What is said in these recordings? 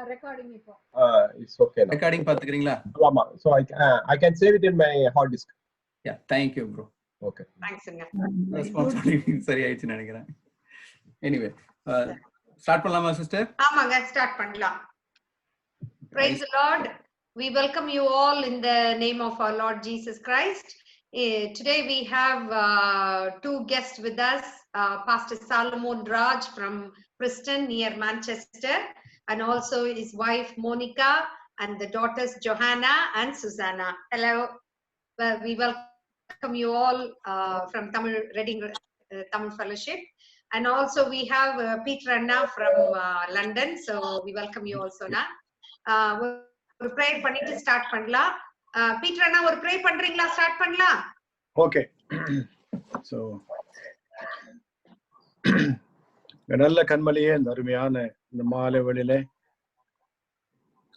recording ipo. It's okay now. Recording பாத்துக்கிறீங்களா? ஆமா. So I can save it in my hard disk. Yeah, thank you bro. Okay. Thanks nga. Responsibility சரி ஆயிடுச்சு நினைக்கிறேன். Anyway, start பண்ணலாமா sister? ஆமாங்க, start பண்ணலாம். Praise the Lord. We welcome you all in the name of our Lord Jesus Christ. Today we have two guests with us, Pastor Solomon Raj from Preston near Manchester, and also his wife Monica and the daughters Johanna and Susanna. Hello, we welcome you all from Tamil Reading Tamil Fellowship, and also we have Peter Anna from London, so we welcome you also. Na ஒரு prayer பண்ணிட்டு start பண்ணலாம். Peter அண்ணா ஒரு pray பண்றீங்களா? Start பண்ணலாம். Okay. So நல்ல கண்மலையே, இந்த அருமையான இந்த மாலை வேளையிலே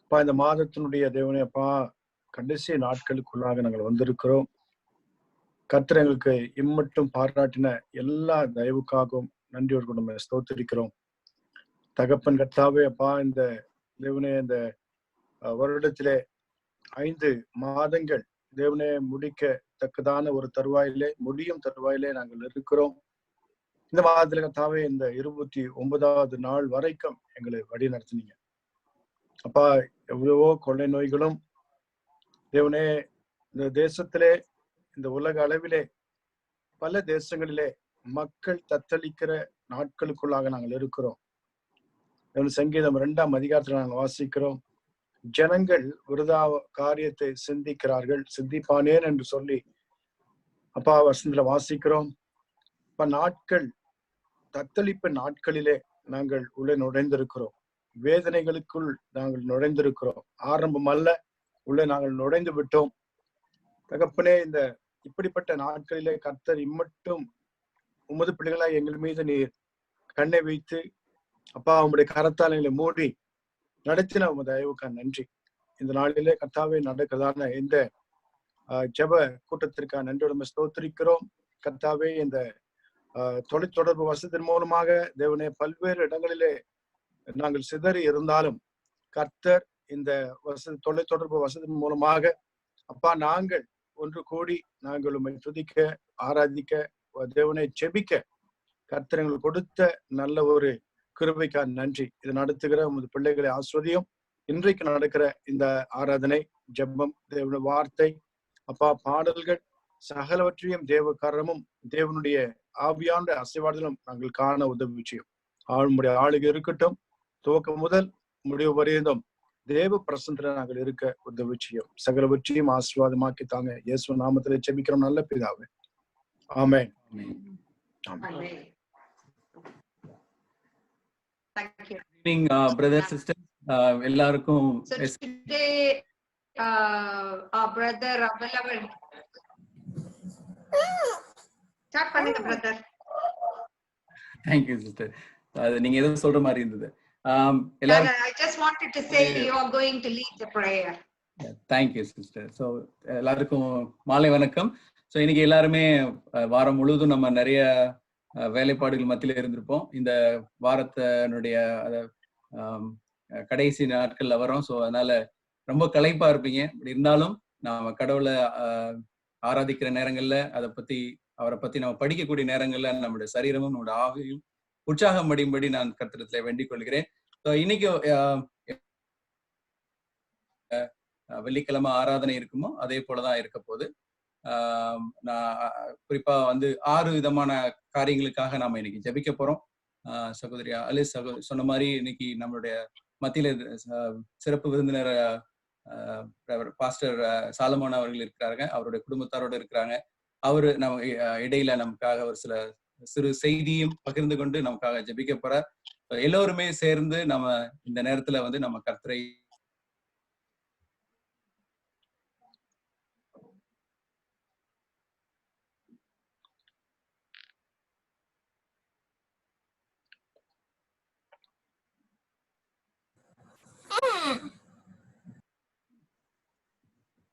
அப்பா, இந்த மாதத்தினுடைய தேவனே அப்பா, கடைசி நாட்களுக்குள்ளாக நாங்கள் வந்திருக்கிறோம். கர்த்தர் எங்களுக்கு இம்மட்டும் பாராட்டின எல்லா தயவுக்காகவும் நன்றியோடு நம்ம ஸ்தோத்திரிக்கிறோம். தகப்பன் கர்த்தாவே அப்பா, இந்த தேவனே இந்த வருடத்திலே 5 மாதங்கள் தேவனே முடிக்கத்தக்கதான ஒரு முடியும் தருவாயிலே நாங்கள் இருக்கிறோம். இந்த மாதத்துல கர்த்தாவே இந்த 29வது நாள் வரைக்கும் எங்களை வழி நடத்தினீங்க அப்பா. எவ்வளவோ கொள்ளை நோய்களும் தேவனே இந்த தேசத்திலே, இந்த உலக அளவிலே பல தேசங்களிலே மக்கள் தத்தளிக்கிற நாட்களுக்குள்ளாக நாங்கள் இருக்கிறோம். சங்கீதம் 2ஆம் அதிகாரத்துல நாங்கள் வாசிக்கிறோம், ஜனங்கள் விருதா காரியத்தை சிந்திக்கிறார்கள், சிந்திப்பானேன் என்று சொல்லி அப்பா வசனத்துல வாசிக்கிறோம். இப்ப நாட்கள், தத்தளிப்பு நாட்களிலே நாங்கள் உள்ளே நுழைந்திருக்கிறோம். வேதனைகளுக்குள் நாங்கள் நுழைந்திருக்கிறோம். ஆரம்பம் அல்ல, உள்ளே நாங்கள் நுழைந்து விட்டோம். தகப்பனே, இந்த இப்படிப்பட்ட நாட்களிலே கர்த்தர் இம்மட்டும் உமது பிள்ளைகளாய் எங்கள் மீது நீர் கண்ணை வைத்து அப்பா உங்களுடைய கரத்தால் எங்களை மூடி நடத்தின உமது தயவுக்காக நன்றி. இந்த நாளிலே கர்த்தாவே நடக்கிறதான இந்த ஜெப கூட்டத்திற்காக நன்றியோடு ஸ்தோத்திரிக்கிறோம். கர்த்தாவே, இந்த தொலைத்தொடர்பு வசதியின் மூலமாக தேவனே பல்வேறு இடங்களிலே நாங்கள் சிதறி இருந்தாலும் கர்த்தர் இந்த தொலைத்தொடர்பு வசதியின் மூலமாக அப்பா நாங்கள் ஒன்று கூடி நாங்கள் உம்மை துதிக்க, ஆராதிக்க, தேவனை ஜெபிக்க கர்த்தர் எங்களுக்கு கொடுத்த நல்ல ஒரு கிருபைக்காக நன்றி. இதை நடத்துகிற உமது பிள்ளைகளை ஆஸ்வதியும். இன்றைக்கு நடக்கிற இந்த ஆராதனை, ஜெபம், தேவனுடைய வார்த்தை, அப்பா பாடல்கள் சகலவற்றையும் தேவ கரமும் தேவனுடைய ஆவியான அசைவாடுதலும் நாங்கள் காண உதவி செய்யும். ஆளுடைய ஆளுகை இருக்கட்டும். துவக்கம் முதல் முடிவு வரையும் தேவ பிரசனத்துல நாங்கள் இருக்க உதவி செய்யும். சகலவற்றையும் ஆசீர்வாதமாக்கி தாங்க. இயேசு நாமத்திலே ஜெபிக்கிறோம் நல்ல பிதாவே, ஆமென். Thank you. Good evening, brothers, sisters. எல்லாருக்கும் So today, our brother available. Start பண்ணுங்க brother. Thank you sister. நீங்க ஏதோ சொல்ற மாதிரி இருந்தது. எல்லாரும் I just wanted to say you are going to lead the prayer. Thank you sister. So எல்லாருக்கும் மாலை வணக்கம். So இன்னைக்கு எல்லாருமே வாரம் முழுவதும் நம்ம நிறைய வேலைப்பாடுகள் மத்தியில இருந்திருப்போம். இந்த வாரத்தினுடைய கடைசி நாட்கள்ல வரோம். ஸோ அதனால ரொம்ப களைப்பா இருப்பீங்க. அப்படி இருந்தாலும் நாம கடவுளை ஆராதிக்கிற நேரங்கள்ல அவரை பத்தி நம்ம படிக்கக்கூடிய நேரங்கள்ல நம்முடைய சரீரமும் நம்முடைய ஆவியும் உற்சாகம் அடையும்படி நான் கர்த்தரிடத்துல வேண்டிக் கொள்கிறேன். ஸோ இன்னைக்கு வெள்ளிக்கிழமை ஆராதனை இருக்குமோ அதே போலதான் இருக்க போகுது. நான் குறிப்பா 6 விதமான காரியங்களுக்காக நாம இன்னைக்கு ஜெபிக்க போறோம். சகோதரி அலிஸ் சொன்ன மாதிரி இன்னைக்கு நம்மளுடைய மத்தியில சிறப்பு விருந்தினர் பாஸ்டர் சாலமோன் அவர்கள் இருக்கிறாங்க. அவருடைய குடும்பத்தாரோட இருக்கிறாங்க. அவரு நம்ம இடையில நமக்காக ஒரு சிறு செய்தியும் பகிர்ந்து கொண்டு நமக்காக ஜெபிக்க போற எல்லோருமே சேர்ந்து நம்ம இந்த நேரத்துல நம்ம கர்த்தரை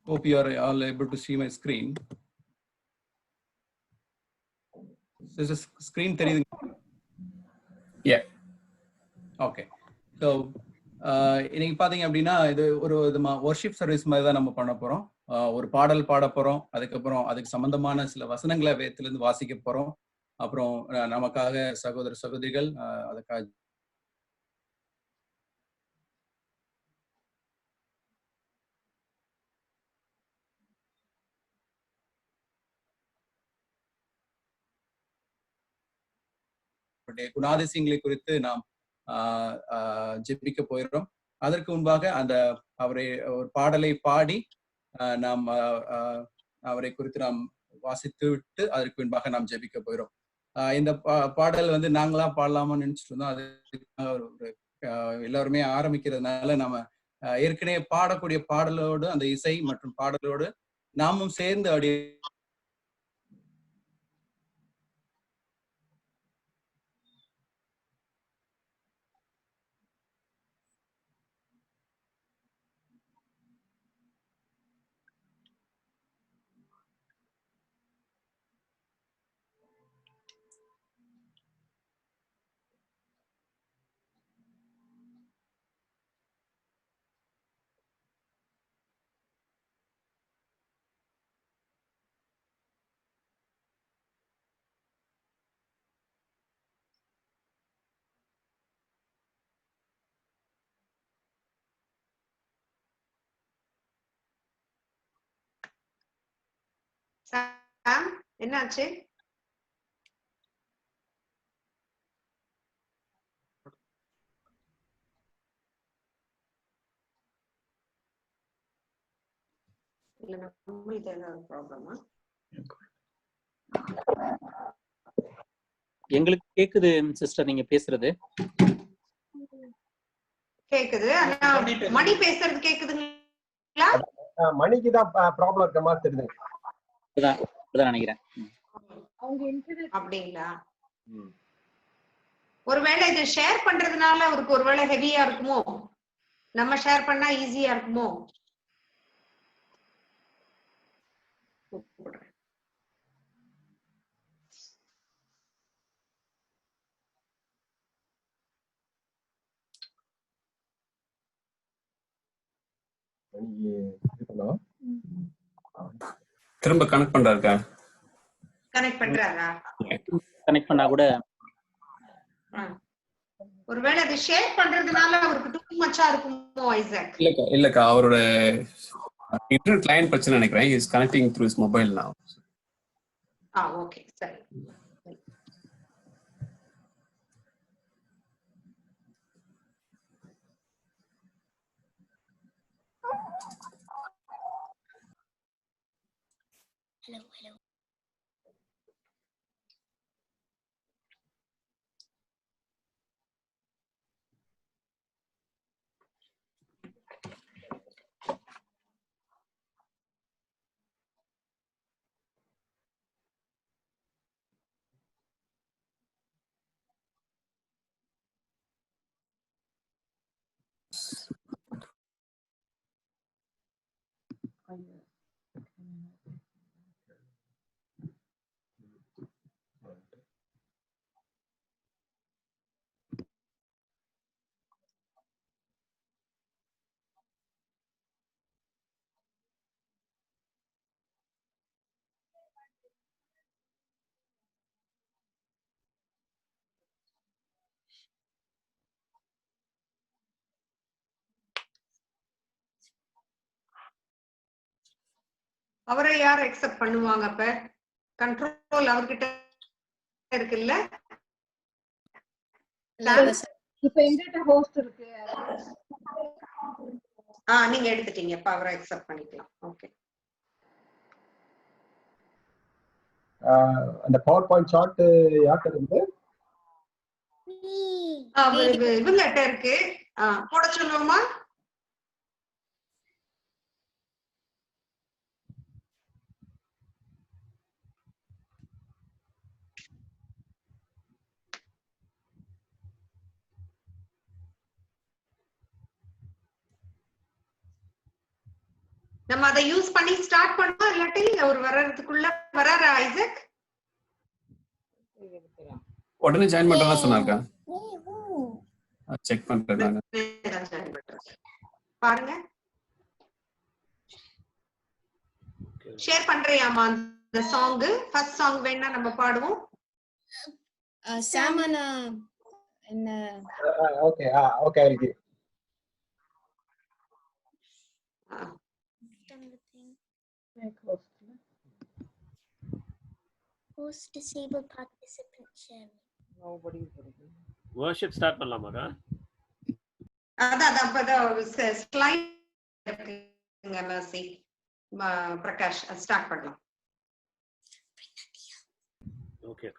hope you are all able to see my screen. There's a screen தெரியுது. Yeah. Okay. So இன்னைக்கு பாத்தீங்க அப்படின்னா இது ஒரு விதமா வொர்ஷிப் சர்வீஸ் மாதிரி தான் நம்ம பண்ண போறோம். ஒரு பாடல் பாட போறோம், அதுக்கப்புறம் அதுக்கு சம்பந்தமான சில வசனங்களை வேதத்துல இருந்து வாசிக்க போறோம். அப்புறம் நமக்காக சகோதர சகோதரிகள் அதுக்காக குணாதிசயங்களை குறித்து நாம் ஜெபிக்க போயிடுறோம். அதற்கு முன்பாக அந்த அவரை ஒரு பாடலை பாடி நாம் அவரை குறித்து நாம் வாசித்து விட்டு அதற்கு முன்பாக நாம் ஜெபிக்க போயிடும். இந்த பாடல் வந்து நாங்களா பாடலாமான்னு நினைச்சிட்டு இருந்தோம். அது எல்லாருமே ஆரம்பிக்கிறதுனால நம்ம ஏற்கனவே பாடக்கூடிய பாடலோடு அந்த இசை மற்றும் பாடலோடு நாமும் சேர்ந்து அப்படி என்னாச்சு? எங்களுக்கு கேக்குது சிஸ்டர், நீங்க பேசுறது கேக்குது. மணி பேசுறது கேக்குதுங்களா? மணிக்கு தான் ப்ராப்ளம் இருக்க மாதிரி தெரியுது. நினைக்கிறேன். அப்படிங்களா? ஒருவேளை இதை ஷேர் பண்றதுனால அவருக்கு ஒருவேளை ஹெவியா இருக்குமோ? நம்ம ஷேர் பண்ணா ஈஸியா இருக்குமோ? திரும்ப கனெக்ட் பண்றாருக்கா? கனெக்ட் பண்றாரா? கனெக்ட் பண்ணா கூட ஒருவேளை அது ஷேர் பண்றதுனால அவருக்கு டூ மச்சா இருக்குமோ ஐசக்? இல்லக்கா அவரோட இன்டர்நெட் லைன் பிரச்சனை நினைக்கிறேன். Is connecting through his mobile நவ. ஓகே சரி. Hello. அவரை யார் அக்செப்ட் பண்ணுவாங்க? அப்ப கண்ட்ரோல் அவர்கிட்ட இருக்குல்ல? இப்ப எங்கிட்ட ஹோஸ்ட் இருக்கு. நீங்க எடுத்துட்டீங்க. இப்ப அவரை அக்செப்ட் பண்ணிக்கலாம். ஓகே. அந்த பவர் பாயிண்ட் சார்ட் யார்கிட்ட இருக்கு? இவங்ககிட்ட இருக்கு. போட சொல்லுவோமா? நம்ம அதை யூஸ் பண்ணி ஸ்டார்ட் பண்ணோம். இல்லாட்டி அவர் வர்றதுக்குள்ள வராரா ஐசக்? உடனே ஜாயின் பண்றதா சொன்னாருக்கா? செக் பண்றேன் நானு. பாருங்க ஷேர் பண்றியாமா அந்த சாங் ஃபர்ஸ்ட் சாங் வேணா நம்ம பாடுவோம். சாமனா என்ன Okay, okay, I'll give. host disable participant share. worship start பண்ணலாமாக்கா? அதான் ஸ்லைட் இருக்குங்க மெர்சி பிரகாஷ் ஸ்டார்ட் பண்ணலாம். ஓகே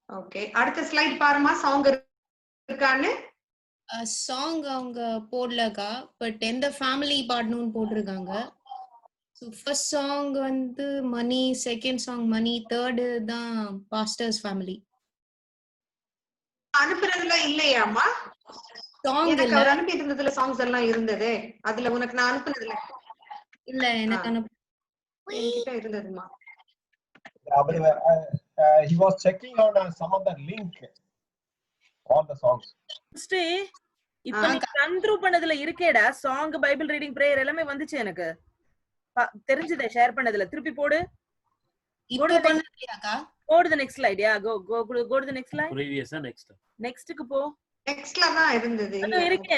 ஓகே அடுத்த ஸ்லைட் பாருமா சாங் இருக்கான்னு. சாங் அவங்க போடலக்கா, பட் எந்த ஃபேமிலி பாடணும்னு போட்டிருக்காங்க. ஸோ ஃபர்ஸ்ட் சாங் வந்து மணி, செகண்ட் சாங் மணி, தேர்டு தான் பாஸ்டர்ஸ் ஃபேமிலி. அனுப்புறதுல இல்லையாமா? சாங் எனக்கு இல்ல அவர் அனுப்பி இருந்ததுல சாங்ஸ் எல்லாம் இருந்தது. அதுல உனக்கு நான் அனுப்புனதுல இல்ல எனக்கு என்கிட்ட இருந்ததுமா. He was checking on some of the link, all the songs. இப்ப நீ ரன் த்ரூ பண்ணதுல இருக்கேடா சாங், பைபிள் ரீடிங், பிரேயர் எல்லாமே வந்துச்சு எனக்கு தெரிஞ்சதே ஷேர் பண்ணதுல. திருப்பி போடு. இப்போ பண்ணலையாக்கா? go to the next slide. Yeah, go to the next slide. previous next க்கு போ. நெக்ஸ்ட்ல தான் இருந்தது. அது இருக்கே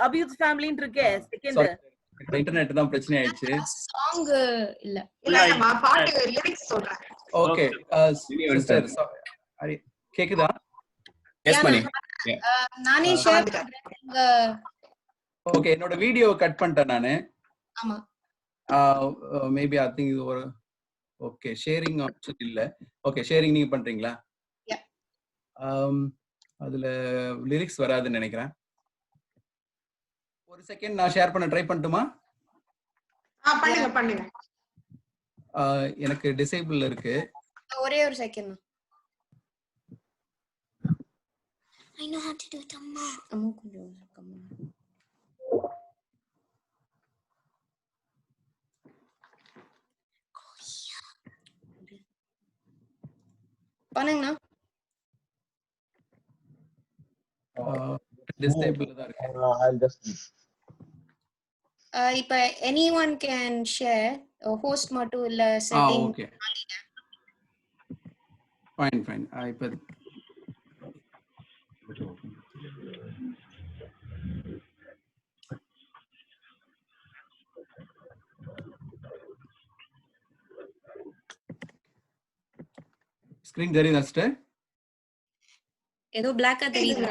அபியூத் ஃபேமிலின்னு இருக்கே செகண்ட். இன்டர்நெட் தான் பிரச்சனை ஆயிடுச்சு. சாங் இல்ல இல்லம்மா பாட்டு லிரிக்ஸ் சொல்றேன். ஓகே சிஸ்டர் கேக்குதா? எஸ் மணி. நானே ஷேர் பண்றேன். ஓகே என்னோட வீடியோ கட் பண்ணிட்டேன் நானு. ஆமா மேபி ஐ திங்க் இது ஒரு ஓகே ஷேரிங் ஆப்ஷன் இல்ல. ஓகே ஷேரிங் நீங்க பண்றீங்களா? அதுல லிரிக்ஸ் வராதுன்னு நினைக்கிறேன். ஒரு செகண்ட் நான் ஷேர் பண்ண ட்ரை பண்ணட்டுமா? பண்ணுங்க. எனக்கு டிசேபிள் இருக்கு. ஒரே ஒரு second. I know how to do it, அம்மா. அம்மா கொஞ்சம் கம்மி. பண்ணுங்கண்ணா. டிசேபிள் தான் இருக்கு. I'll just இப்ப anyone can share, host மட்டும் இல்ல setting. Okay fine. இப்ப ஸ்கிரீன் தெரியுதா சிஸ்டர்? ஏதோ பிளாக்கா தெரியுது.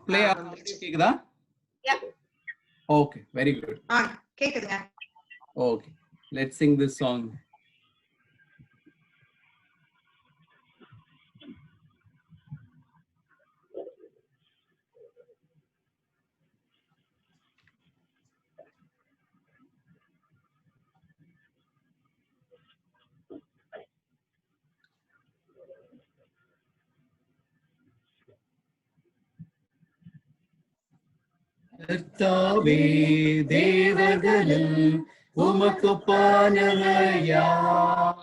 ப்ளே ஆடியோ கேக்குதா? Yeah okay very good. கேக்குதுங்க. Okay let's sing this song. கர்த்தாவே தேவர்களில் உமக்குப்பானவர் யார்?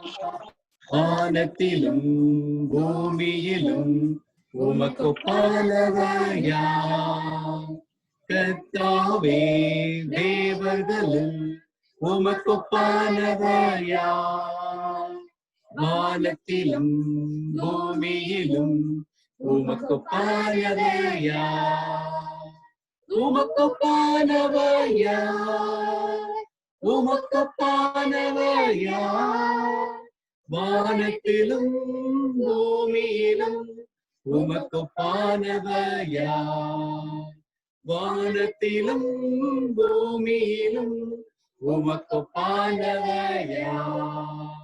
வானத்திலும் பூமியிலும் உமக்குப்பானவர் யார்? கர்த்தாவே தேவர்களில் உமக்குப்பானவர் யார்? வானத்திலும் பூமியிலும் உமக்குப்பானவர் யார்? உமக்குப்பானவர் யார்? உமக்குப்பானவர் யார்? வானத்திலும் பூமியிலும் உமக்குப்பானவர் யார்? வானத்திலும் பூமியிலும் உமக்குப்பானவர் யார்?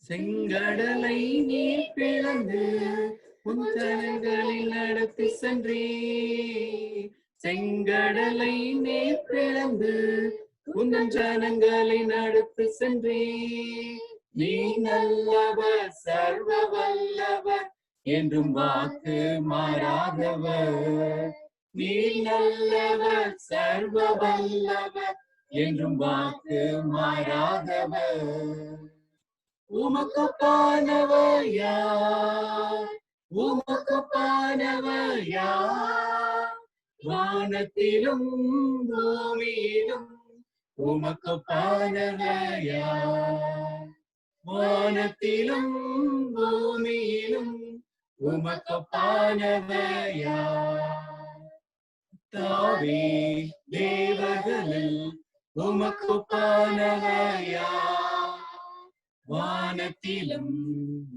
செங்கடலை நீர் பிளந்து உன் ஜனங்களில் நடத்தி சென்றே. செங்கடலை நேர் பிளந்து உன் ஜனங்களை நடத்தி சென்றே. நீ நல்லவர், சர்வ வல்லவர், என்றும் வாக்கு மாறாதவர். நீ நல்லவர், சர்வ வல்லவர், என்றும் வாக்கு மாறாதவர். உமக்கொப்பானவர் யார்? உமக்கொப்பானவர் யார்? வானத்திலும் பூமியிலும் உமக்கொப்பானவர் யார்? வானத்திலும் பூமியிலும் உமக்கொப்பானவர் யார்? தாவே தேவர்களில் உமக்கொப்பானவர் யார்? வானத்திலும்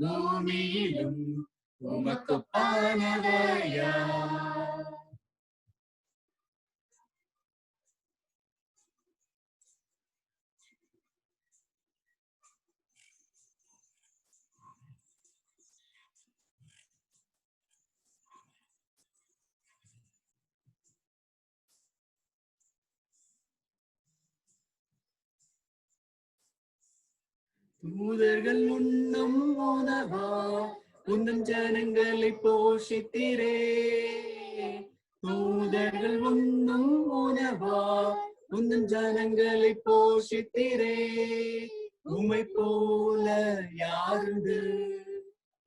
பூமியிலும் உமக்கொப்பானவர் யார்? தூதர்கள் உண்ணும் உணவா உந்தன் ஜனங்களை போஷித்திரே. தூதர்கள் உண்ணும் உணவா உந்தன் ஜனங்களை போஷித்திரே. உம்மை போல யாருண்டு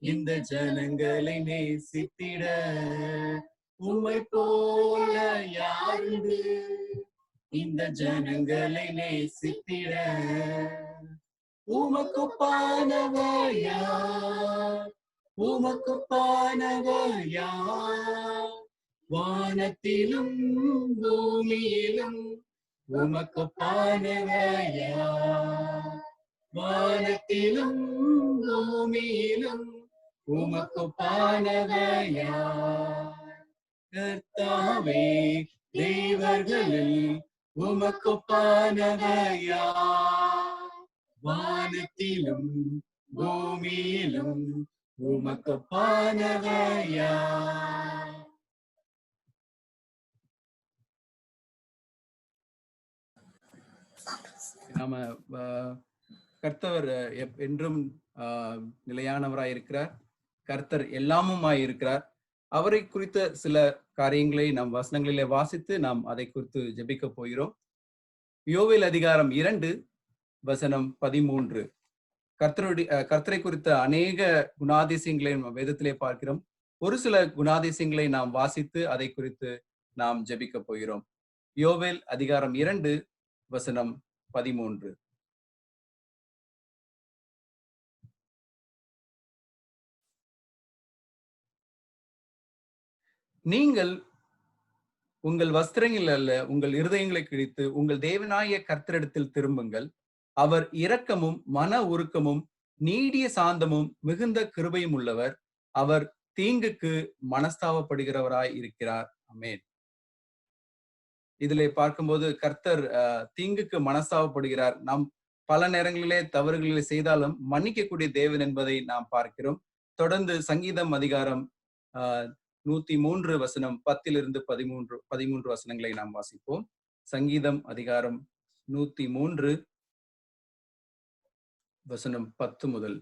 இந்த ஜனங்களை நேசித்திட? உம்மை போல யாருண்டு இந்த ஜனங்களை நேசித்திட? உமக்கொப்பானவர் யார்? உமக்கொப்பானவர் யார்? வானத்திலும் பூமியிலும் உமக்கொப்பானவர் யார்? வானத்திலும் பூமியிலும் உமக்கொப்பானவர் யார்? கர்த்தாவே தேவர்களில் உமக்கொப்பானவர் யார்? வானத்திலும் பூமியிலும் உமக்கொப்பானவர் யார்? நாம கர்த்தர் என்றும் நிலையானவராயிருக்கிறார். கர்த்தர் எல்லாமுமாயிருக்கிறார். அவரை குறித்த சில காரியங்களை நாம் வசனங்களிலே வாசித்து நாம் அதை குறித்து ஜெபிக்க போகிறோம். யோவேல் அதிகாரம் 2 வசனம் 13. கர்த்தரை குறித்த அநேக குணாதிசயங்களை வேதத்திலே பார்க்கிறோம். ஒரு சில குணாதிசயங்களை நாம் வாசித்து அதை குறித்து நாம் ஜெபிக்க போகிறோம். யோவேல் அதிகாரம் 2 வசனம் 13. நீங்கள் உங்கள் வஸ்திரங்கள் அல்ல உங்கள் இருதயங்களை கிழித்து உங்கள் தேவனாகிய கர்த்தரிடத்தில் திரும்புங்கள். அவர் இரக்கமும் மன உருக்கமும் நீடிய சாந்தமும் மிகுந்த கிருபையும் உள்ளவர். அவர் தீங்குக்கு மனஸ்தாபப்படுகிறவராய் இருக்கிறார். ஆமென். இதிலே பார்க்கும்போது கர்த்தர் தீங்குக்கு மனஸ்தாபப்படுகிறார். நாம் பல நேரங்களிலே தவறுகளை செய்தாலும் மன்னிக்கக்கூடிய தேவன் என்பதை நாம் பார்க்கிறோம். தொடர்ந்து சங்கீதம் அதிகாரம் 103 வசனம் 10 13 வசனங்களை நாம் வாசிப்போம். சங்கீதம் அதிகாரம் 103 வசனம் 10 முதல்.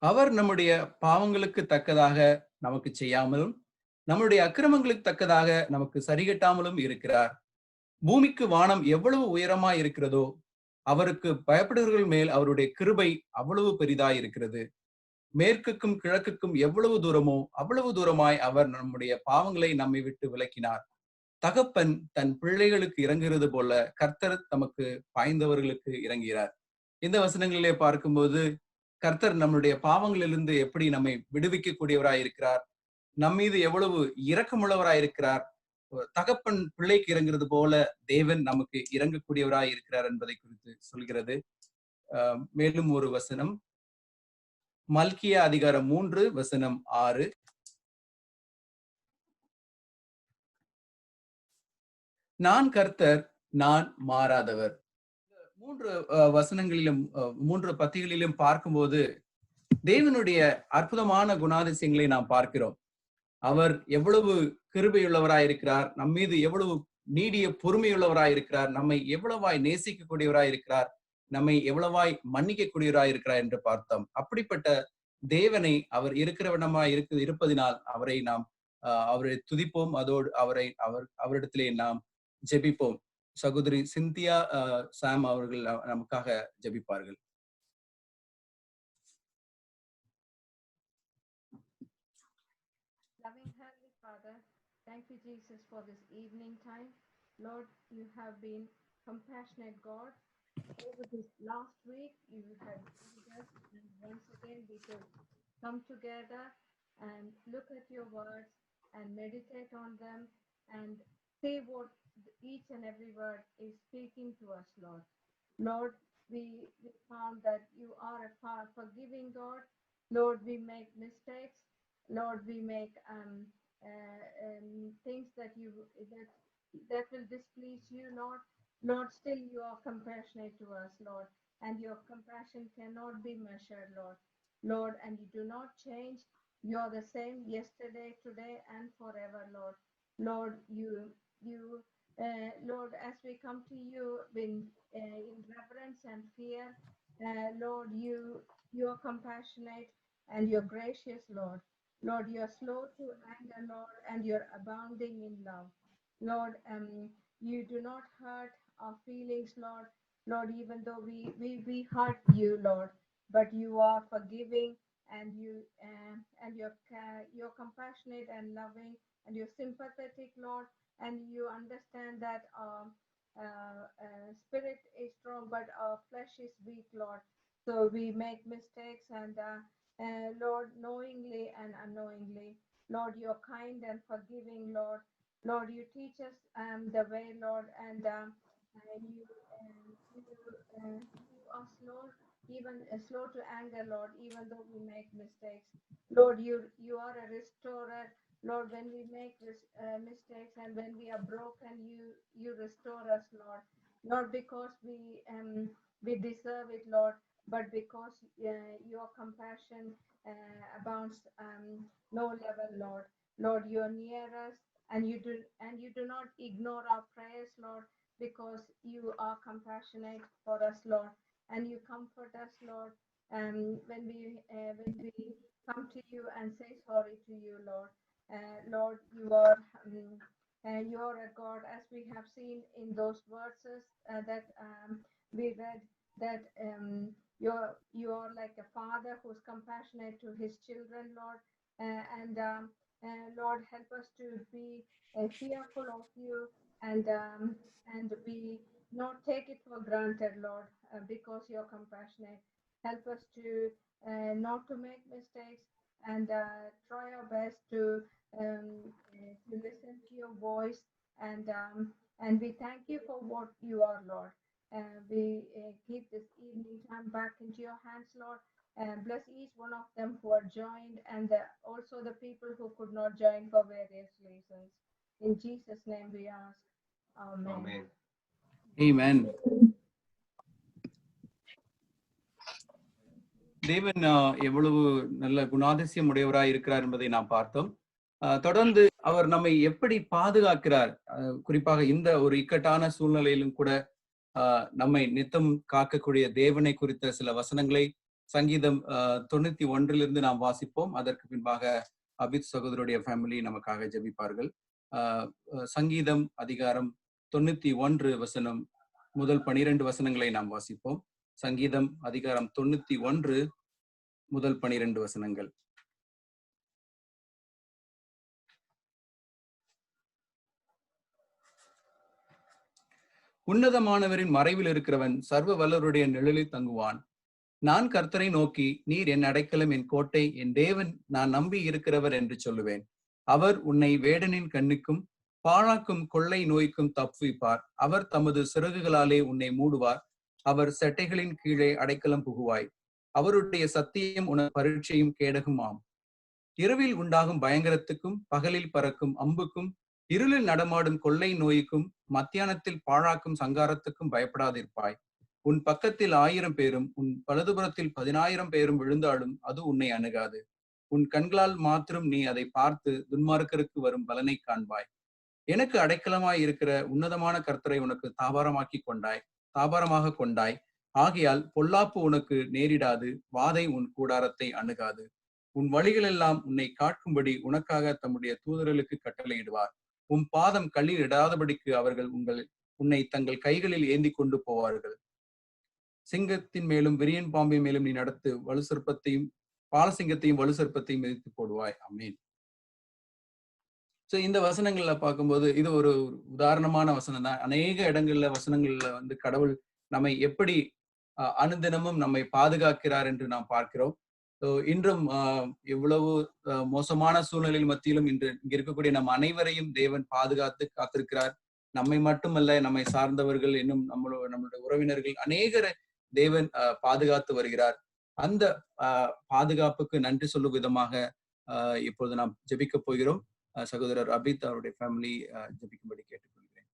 அவர் நம்முடைய பாவங்களுக்கு தக்கதாக நமக்கு செய்யாமலும் நம்முடைய அக்கிரமங்களுக்கு தக்கதாக நமக்கு சரிகட்டாமலும் இருக்கிறார். பூமிக்கு வானம் எவ்வளவு உயரமாய் இருக்கிறதோ அவருக்கு பயப்படுகிறவர்கள் மேல் அவருடைய கிருபை அவ்வளவு பெரிதாய் இருக்கிறது. மேற்குக்கும் கிழக்குக்கும் எவ்வளவு தூரமோ அவ்வளவு தூரமாய் அவர் நம்முடைய பாவங்களை நம்மை விட்டு விலக்கினார். தகப்பன் தன் பிள்ளைகளுக்கு இறங்குகிறது போல கர்த்தர் தமக்கு பாய்ந்தவர்களுக்கு இறங்குகிறார். இந்த வசனங்களிலே பார்க்கும்போது கர்த்தர் நம்முடைய பாவங்களிலிருந்து எப்படி நம்மை விடுவிக்கக்கூடியவராய் இருக்கிறார், நம்மீது எவ்வளவு இரக்கமுள்ளவராயிருக்கிறார். தகப்பன் பிள்ளைக்கு இறங்குறது போல தேவன் நமக்கு இறங்கக்கூடியவராய் இருக்கிறார் என்பதை குறித்து சொல்கிறது. மேலும் ஒரு வசனம் மல்கியா அதிகாரம் 3 வசனம் 6. நான் கர்த்தர், நான் மாறாதவர். மூன்று வசனங்களிலும் 3 பத்திகளிலும் பார்க்கும்போது தேவனுடைய அற்புதமான குணாதிசயங்களை நாம் பார்க்கிறோம். அவர் எவ்வளவு கிருபையுள்ளவராயிருக்கிறார், நம் மீது எவ்வளவு நீடிய பொறுமையுள்ளவராயிருக்கிறார், நம்மை எவ்வளவாய் நேசிக்கக்கூடியவராயிருக்கிறார், நம்மை எவ்வளவாய் மன்னிக்கக்கூடியவராயிருக்கிறார் என்று பார்த்தோம். அப்படிப்பட்ட தேவனை அவர் இருக்கிறவனமாய் இருப்பதினால் அவரை நாம் அவரை துதிப்போம். அதோடு அவரிடத்திலே நாம் ஜெபிப்போம். சகோதரி சிந்தியா சாம் அவர்கள் நமக்காக ஜெபிப்பார்கள். Loving Heavenly Father, thank you, Jesus, for this evening time. Lord, you have been compassionate God. Over this last week, you have given us, and once again we could come together and look at your words and meditate on them and say what each and every word is speaking to us, Lord. Lord, we found that you are a forgiving God. Lord, we make mistakes. Lord, we make things that will displease you, Lord. Lord, still you are compassionate to us, Lord, and your compassion cannot be measured, Lord. Lord, and you do not change. You are the same yesterday, today, and forever, Lord. Lord, Lord, as we come to you in reverence and fear, Lord, you are compassionate and you're gracious, Lord. Lord, you're slow to anger, Lord, and you're abounding in love. Lord, you do not hurt our feelings, Lord. Lord, even though we hurt you, Lord, but you are forgiving and you're compassionate and loving and you're sympathetic, Lord, and you understand that our spirit is strong, but our flesh is weak, Lord. So we make mistakes and Lord, knowingly and unknowingly. Lord, you're kind and forgiving, Lord. Lord, you teach us the way, Lord, and you are slow to anger, Lord, even though we make mistakes. Lord, you are a restorer. Lord, when we make mistakes and when we are broken, you restore us, Lord. Not because we deserve it, Lord, but because your compassion abounds no level, Lord. Lord, you are near us, and you do not ignore our prayers, Lord, because you are compassionate for us, Lord, and you comfort us, Lord. When we come to you and say sorry to you, Lord. Lord, you are a God, as we have seen in those verses that we read, that you are like a father who's compassionate to his children, Lord, and Lord, help us to be fearful of you and we not take it for granted, Lord, because you're compassionate. Help us to not to make mistakes and try our best to listen to your voice and we thank you for what you are, Lord. We keep this evening time back into your hands, Lord. Bless each one of them who are joined and also the people who could not join for various reasons. In Jesus' name we ask. Amen. Amen. Amen. தேவன் எவ்வளவு நல்ல குணாதிசயம் உடையவராய் இருக்கிறார் என்பதை நாம் பார்த்தோம். தொடர்ந்து அவர் நம்மை எப்படி பாதுகாக்கிறார், குறிப்பாக இந்த ஒரு இக்கட்டான சூழ்நிலையிலும் கூட நம்மை நித்தம் காக்கக்கூடிய தேவனை குறித்த சில வசனங்களை சங்கீதம் 91 நாம் வாசிப்போம். அதற்கு பின்பாக அபித் சகோதரருடைய ஃபேமிலி நமக்காக ஜெபிப்பார்கள். சங்கீதம் அதிகாரம் 91 வசனம் முதல் 12 வசனங்களை நாம் வாசிப்போம். சங்கீதம் அதிகாரம் 91 முதல் 12 வசனங்கள். உன்னதமானவரின் மறைவில் இருக்கிறவன் சர்வ வல்லவருடைய நிழலில் தங்குவான். நான் கர்த்தரை நோக்கி, நீர் என் அடைக்கலம், என் கோட்டை, என் தேவன், நான் நம்பி இருக்கிறவர் என்று சொல்லுவேன். அவர் உன்னை வேடனின் கண்ணுக்கும் பாழாக்கும் கொள்ளை நோய்க்கும் தப்புவிப்பார். அவர் தமது சிறகுகளாலே உன்னை மூடுவார். அவர் செட்டைகளின் கீழே அடைக்கலம் புகுவாய். அவருடைய சத்தியம் உன பரீட்சையும் கேடகுமாம். இரவில் உண்டாகும் பயங்கரத்துக்கும் பகலில் பறக்கும் அம்புக்கும் இருளில் நடமாடும் கொள்ளை நோய்க்கும் மத்தியானத்தில் பாழாக்கும் சங்காரத்துக்கும் பயப்படாதிருப்பாய். உன் பக்கத்தில் 1000 பேரும் உன் வலதுபுறத்தில் 10,000 பேரும் விழுந்தாலும் அது உன்னை அணுகாது. உன் கண்களால் மாத்திரம் நீ அதை பார்த்து துன்மார்க்கருக்கு வரும் பலனை காண்பாய். எனக்கு அடைக்கலமாய் இருக்கிற உன்னதமான கர்த்தரை உனக்கு தாபாரமாக கொண்டாய். ஆகையால் பொல்லாப்பு உனக்கு நேரிடாது, வாதை உன் கூடாரத்தை அணுகாது. உன் வழிகளெல்லாம் உன்னை காக்கும்படி உனக்காக தம்முடைய தூதர்களுக்கு கட்டளையிடுவார். உன் பாதம் கல்லில் இடாதபடிக்கு அவர்கள் உன்னை தங்கள் கைகளில் ஏந்தி கொண்டு போவார்கள். சிங்கத்தின் மேலும் விரியன் பாம்பின் மேலும் நீ நடத்து பாலசிங்கத்தையும் வலுசற்பத்தையும் மிதித்து போடுவாய். ஆமென். சோ இந்த வசனங்கள்ல பார்க்கும்போது இது ஒரு உதாரணமான வசனம் தான். அநேக வசனங்கள்ல கடவுள் நம்மை எப்படி அனுதினமும் நம்மை பாதுகாக்கிறார் என்று நாம் பார்க்கிறோம். இன்றும் எவ்வளவு மோசமான சூழ்நிலையில் மத்தியிலும் இன்று இங்க இருக்கக்கூடிய நம் அனைவரையும் தேவன் பாதுகாத்து காத்திருக்கிறார். நம்மை மட்டுமல்ல, நம்மை சார்ந்தவர்கள், இன்னும் நம்மளுடைய உறவினர்கள் அநேகரை தேவன் பாதுகாத்து வருகிறார். அந்த பாதுகாப்புக்கு நன்றி சொல்லும் விதமாக இப்பொழுது நாம் ஜெபிக்க போகிறோம். சகோதரர் அபித் அவருடைய ஃபேமிலி ஜெபிக்கும்படி கேட்டுக்கொள்கிறேன்.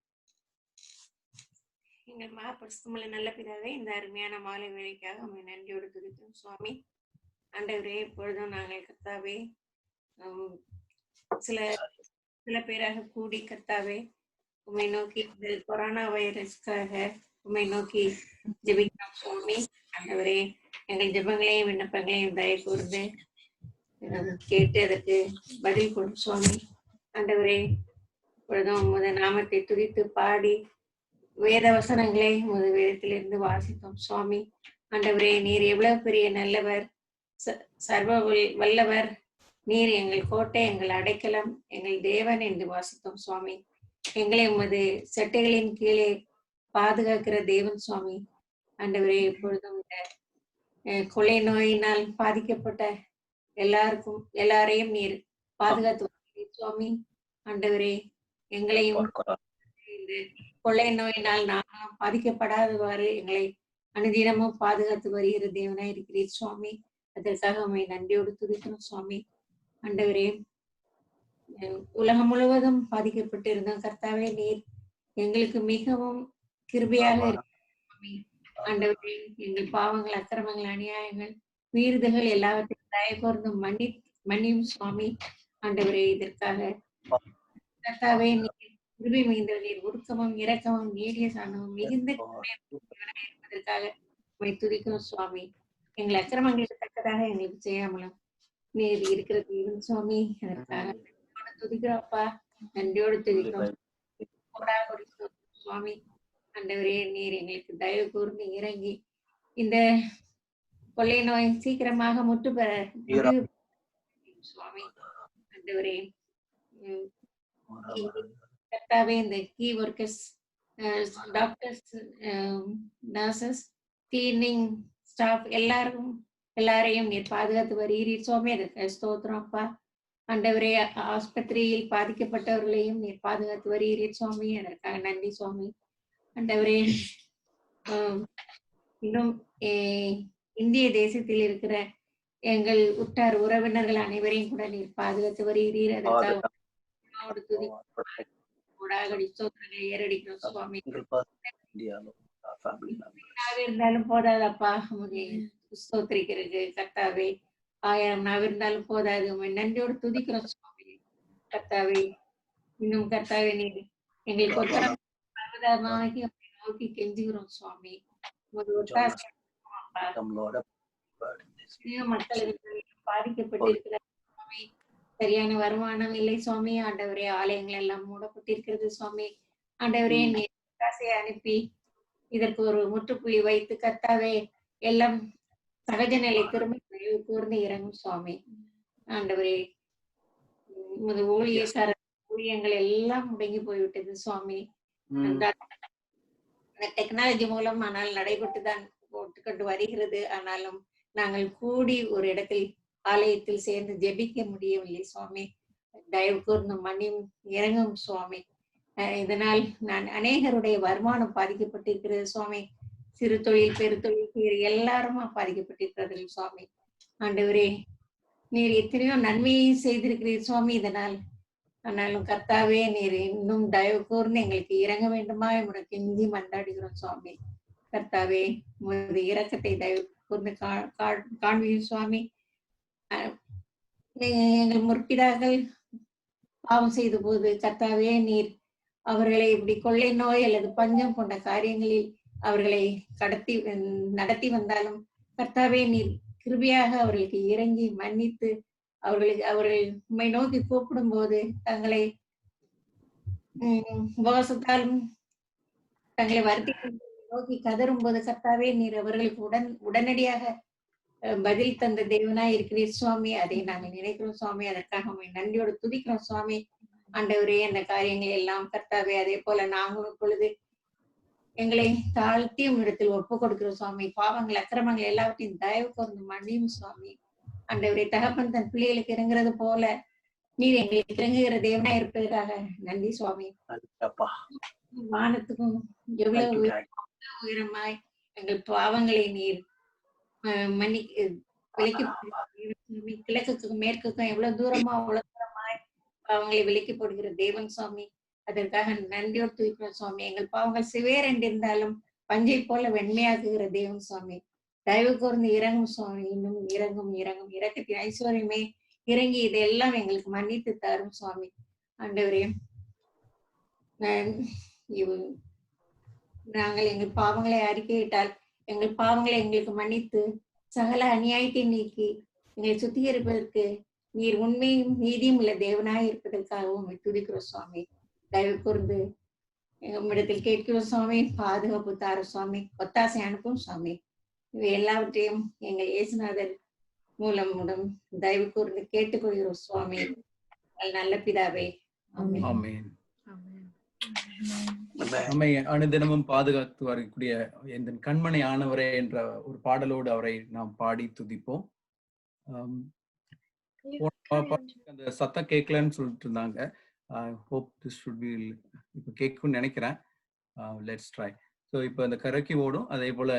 எங்கள் மகாபரிசுத்தமுள்ள நல்ல பிதாவே, இந்த அருமையான மாலை வேலைக்காக உண்மை நன்றியோடு துதிக்கிறோம் சுவாமி. ஆண்டவரே, இப்பொழுதும் நாங்கள் கர்த்தாவே சில பேராக கூடி கர்த்தாவே உண்மை நோக்கி இந்த கொரோனா வைரஸ்க்காக உண்மை நோக்கி ஜெபிக்கிறோம் சுவாமி. ஆண்டவரே, எங்கள் ஜெபங்களையும் விண்ணப்பங்களையும் தயவு கூர்ந்து கேட்டு அதற்கு பதில் கொடு சுவாமி. ஆண்டவரே, இப்பொழுதும் உமது நாமத்தை துதித்து பாடி வேத வசனங்களை உமது வேதத்திலிருந்து வாசித்தோம் சுவாமி. ஆண்டவரே, நீர் எவ்வளவு பெரிய நல்லவர், சர்வ வல்லவர், நீர் எங்கள் கோட்டை, எங்கள் அடைக்கலம், எங்கள் தேவன் என்று வாசித்தோம் சுவாமி. எங்களை உமது சட்டைகளின் கீழே பாதுகாக்கிற தேவன் சுவாமி. ஆண்டவரே, இப்பொழுதும் இந்த கொள்ளை நோயினால் பாதிக்கப்பட்ட எல்லாரையும் நீர் பாதுகாத்து சுவாமி. ஆண்டவரே, எங்களையும் இந்த கொள்ளை நோயினால் நாங்களும் பாதிக்கப்படாதவாறு எங்களை அனுதினமும் பாதுகாத்து வருகிற தேவனாய் இருக்கிறீர் சுவாமி. அதற்காக உண்மை நன்றியோடு துதிக்கிறோம் சுவாமி. ஆண்டவரே, உலகம் முழுவதும் பாதிக்கப்பட்டு இருந்தோம் கர்த்தாவே, நீர் எங்களுக்கு மிகவும் கிருபையாக இருக்கிறீர். ஆண்டவரே, எங்கள் பாவங்கள், அக்கிரமங்கள், அநியாயங்கள், மீறுதல்கள் எல்லாவற்றையும் தயவு கூர்ந்து மன்னியும் சுவாமி. ஆண்டவரே, இதற்காக கர்த்தாவே, நீர் கிருபை மிகுந்தவர், நீர் உருக்கமும் இரக்கமும் நீடிய சாந்தமும் மிகுந்த இருப்பதற்காக உம்மை துதிக்கிறோம் சுவாமி. எங்கள் அக்கிரமங்களுக்கு தக்கதாக எங்களுக்கு செய்யாமலும் நீர் இருக்கிற தேவன் சுவாமி. அதற்காக துதிக்கிறோம்ப்பா, நன்றியோடு துதிக்கிறோம் சுவாமி. ஆண்டவரே, நீர் எங்களுக்கு தயவு கூர்ந்து இறங்கி இந்த கொள்ளை நோய் சீக்கிரமாக முற்று பெற சுவாமி. ஆண்டவரே, கர்த்தாவே, இந்த key workers, doctors, nurses, cleaning staff எல்லாரையும் நீர் பாதுகாத்து வருகிறீர் சுவாமி. அதற்கு ஸ்தோத்திரம் அப்பா. ஆண்டவரே, ஆஸ்பத்திரியில் பாதிக்கப்பட்டவர்களையும் நீர் பாதுகாத்து வருகிறீர் சுவாமி. அதற்காக நன்றி சுவாமி. ஆண்டவரே, இன்னும் இந்திய தேசத்தில் இருக்கிற எங்கள் உற்றார் உறவினர்கள் அனைவரையும் கூட நீர் பாதுகாத்து வருகிறீர். அதற்காக ஏறடிக்கிறோம் சுவாமி. இருந்தாலும் போதாதப்பா, ஸ்தோத்திரிக்கிறது கர்த்தாவே. 1000 நாள் இருந்தாலும் போதாது. நன்றியோடு துதிக்கிறோம் சுவாமி. கர்த்தாவே, இன்னும் கர்த்தாவே, நீர் எங்களுக்கு நோக்கி கெஞ்சுகிறோம் சுவாமி. மக்களுக்கு பாதிக்கப்பட்டிருக்கிற சுவாமி, சரியான வருமானம் இல்லை சுவாமி. ஆண்டவரே, ஆலயங்கள் எல்லாம் மூடப்பட்டிருக்கிறது சுவாமி. ஆண்டவரே, நீர் காசை அனுப்பி இதற்கு ஒரு முற்றுப்புள்ளி வைத்து கர்த்தாவே எல்லாம் சகஜ நிலை திரும்ப கூர்ந்து இறங்கும் சுவாமி. ஆண்டவரே, உமது ஊழியங்கள் எல்லாம் முடங்கி போய்விட்டது சுவாமி. இந்த டெக்னாலஜி மூலம் ஆனால் நடைபெற்றுதான் போட்டுக்கொண்டு வருகிறது. ஆனாலும் நாங்கள் கூடி ஒரு இடத்தில் ஆலயத்தில் சேர்ந்து ஜெபிக்க முடியவில்லை சுவாமி. தயவு கூர்ந்து மன்னியும் இறங்கும் சுவாமி. இதனால் அநேகருடைய வருமானம் பாதிக்கப்பட்டிருக்கிறது சுவாமி. சிறு தொழில், பெரு தொழில் எல்லாருமா பாதிக்கப்பட்டிருக்கிறார்கள் சுவாமி. ஆண்டவரே, நீர் எத்தனையோ நன்மையை செய்திருக்கிறீர் சுவாமி. இதனால் ஆனாலும் கர்த்தாவே, நீர் இன்னும் தயவு கூர்ந்து எங்களுக்கு இறங்க வேண்டுமா உனக்கு கெஞ்சி மன்றாடுகிறோம் சுவாமி. கர்த்தாவே உமது இரக்கத்தை தயவு கூர்ந்து காண்பியும் சுவாமி. எங்கள் முற்பிதாக்கள் பாவம் செய்த போது கர்த்தாவே நீர் அவர்களை இப்படி கொள்ளை நோய் அல்லது பஞ்சம் போன்ற காரியங்களில் அவர்களை நடத்தி வந்தாலும் கர்த்தாவே நீர் கிருபையாக அவர்களுக்கு இறங்கி மன்னித்து அவர்கள் உம்மை நோக்கி கூப்பிடும் போது தங்களை உபவாசத்தாலும் தங்களை வருத்தி நோக்கி கதரும் போது கர்த்தாவே நீர் அவர்களுக்கு உடனடியாக பதில் தந்த தேவனாய் இருக்கிறீர் சுவாமி. அதை நாங்கள் நினைக்கிறோம் சுவாமி. அதற்காக உண்மை நன்றியோடு துதிக்கிறோம் சுவாமி. ஆண்டவரே அந்த காரியங்கள் எல்லாம் கர்த்தாவே அதே போல நாங்களும் இப்பொழுது எங்களை தாழ்த்தியும் இடத்தில் ஒப்பு கொடுக்கிறோம் சுவாமி. பாவங்கள் அக்கிரமங்கள் எல்லாவற்றையும் தயவு கூர்ந்து மன்னியும் சுவாமி. ஆண்டவரே தகப்பன் தன் பிள்ளைகளுக்கு இறங்குறது போல நீர் எங்களுக்கு இறங்குகிற தேவனாய் இருப்பதற்காக நன்றி சுவாமி. வானத்துக்கும் எவ்வளவு உயரமாய் எங்கள் பாவங்களை நீர் விலக்கி கிழக்குக்கும் மேற்குக்கும் எவ்வளவு தூரமா அவ்வளவு தூரமாய் பாவங்களை விலக்கி போடுகிற தேவன் சுவாமி. அதற்காக நன்றியோடு துதிக்கிறோம் சுவாமி. எங்கள் பாவங்கள் சிவேர் என்றிருந்தாலும் பஞ்சை போல வெண்மையாக்குகிற தேவன் சுவாமி. தயவு கூர்ந்து இறங்கும் சுவாமி. இன்னும் இறங்கும் இரக்கத்தின் ஐஸ்வர்யமே இறங்கி இதெல்லாம் எங்களுக்கு மன்னித்து தரும் சுவாமி. ஆண்டவரே நாங்கள் எங்கள் பாவங்களை அறிக்கையிட்டால் எங்கள் பாவங்களை எங்களுக்கு மன்னித்து சகல அநியாயத்தை நீக்கி எங்களை சுத்திகரிப்பதற்கு நீர் உண்மையும் நீதியும் உள்ள தேவனாய் இருப்பதற்காகவும் துதிக்கிறோம் சுவாமி. தயவு கூர்ந்து எங்களிடத்தில் கேட்கிறோம் சுவாமி. பாதுகாப்பு தாரும் சுவாமி. ஒத்தாசை அனுப்பும் சுவாமி. இவை எல்லாவற்றையும் எங்கள் இயேசுநாதர் மூலம் தயவு கூர்ந்து கேட்டுக்கொள்கிறோம் சுவாமி. நல்ல பிதாவே. ஆமென். நம்மை அனுதினமும் பாதுகாத்து வரக்கூடிய எந்த கண்மணி ஆனவரே என்ற ஒரு பாடலோடு அவரை நாம் பாடி துதிப்போம். அந்த சத்தம் கேட்கலன்னு சொல்லிட்டு இருந்தாங்க. ஹோப் திஸ் ஷுட் பி இப்போ கேட்கும்னு நினைக்கிறேன். Let's try. ஸோ இப்போ அந்த கரக்கி ஓடும். அதே போல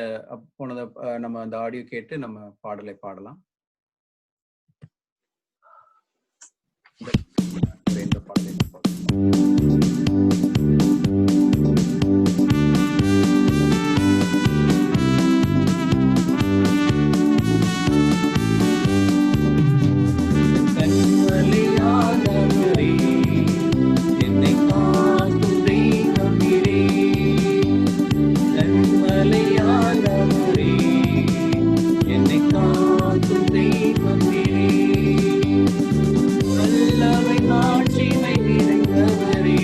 போனதை நம்ம அந்த ஆடியோ கேட்டு நம்ம பாடலை பாடலாம். இந்த பாடலை நல்லவை நாட்சிமை நிறைந்தவரே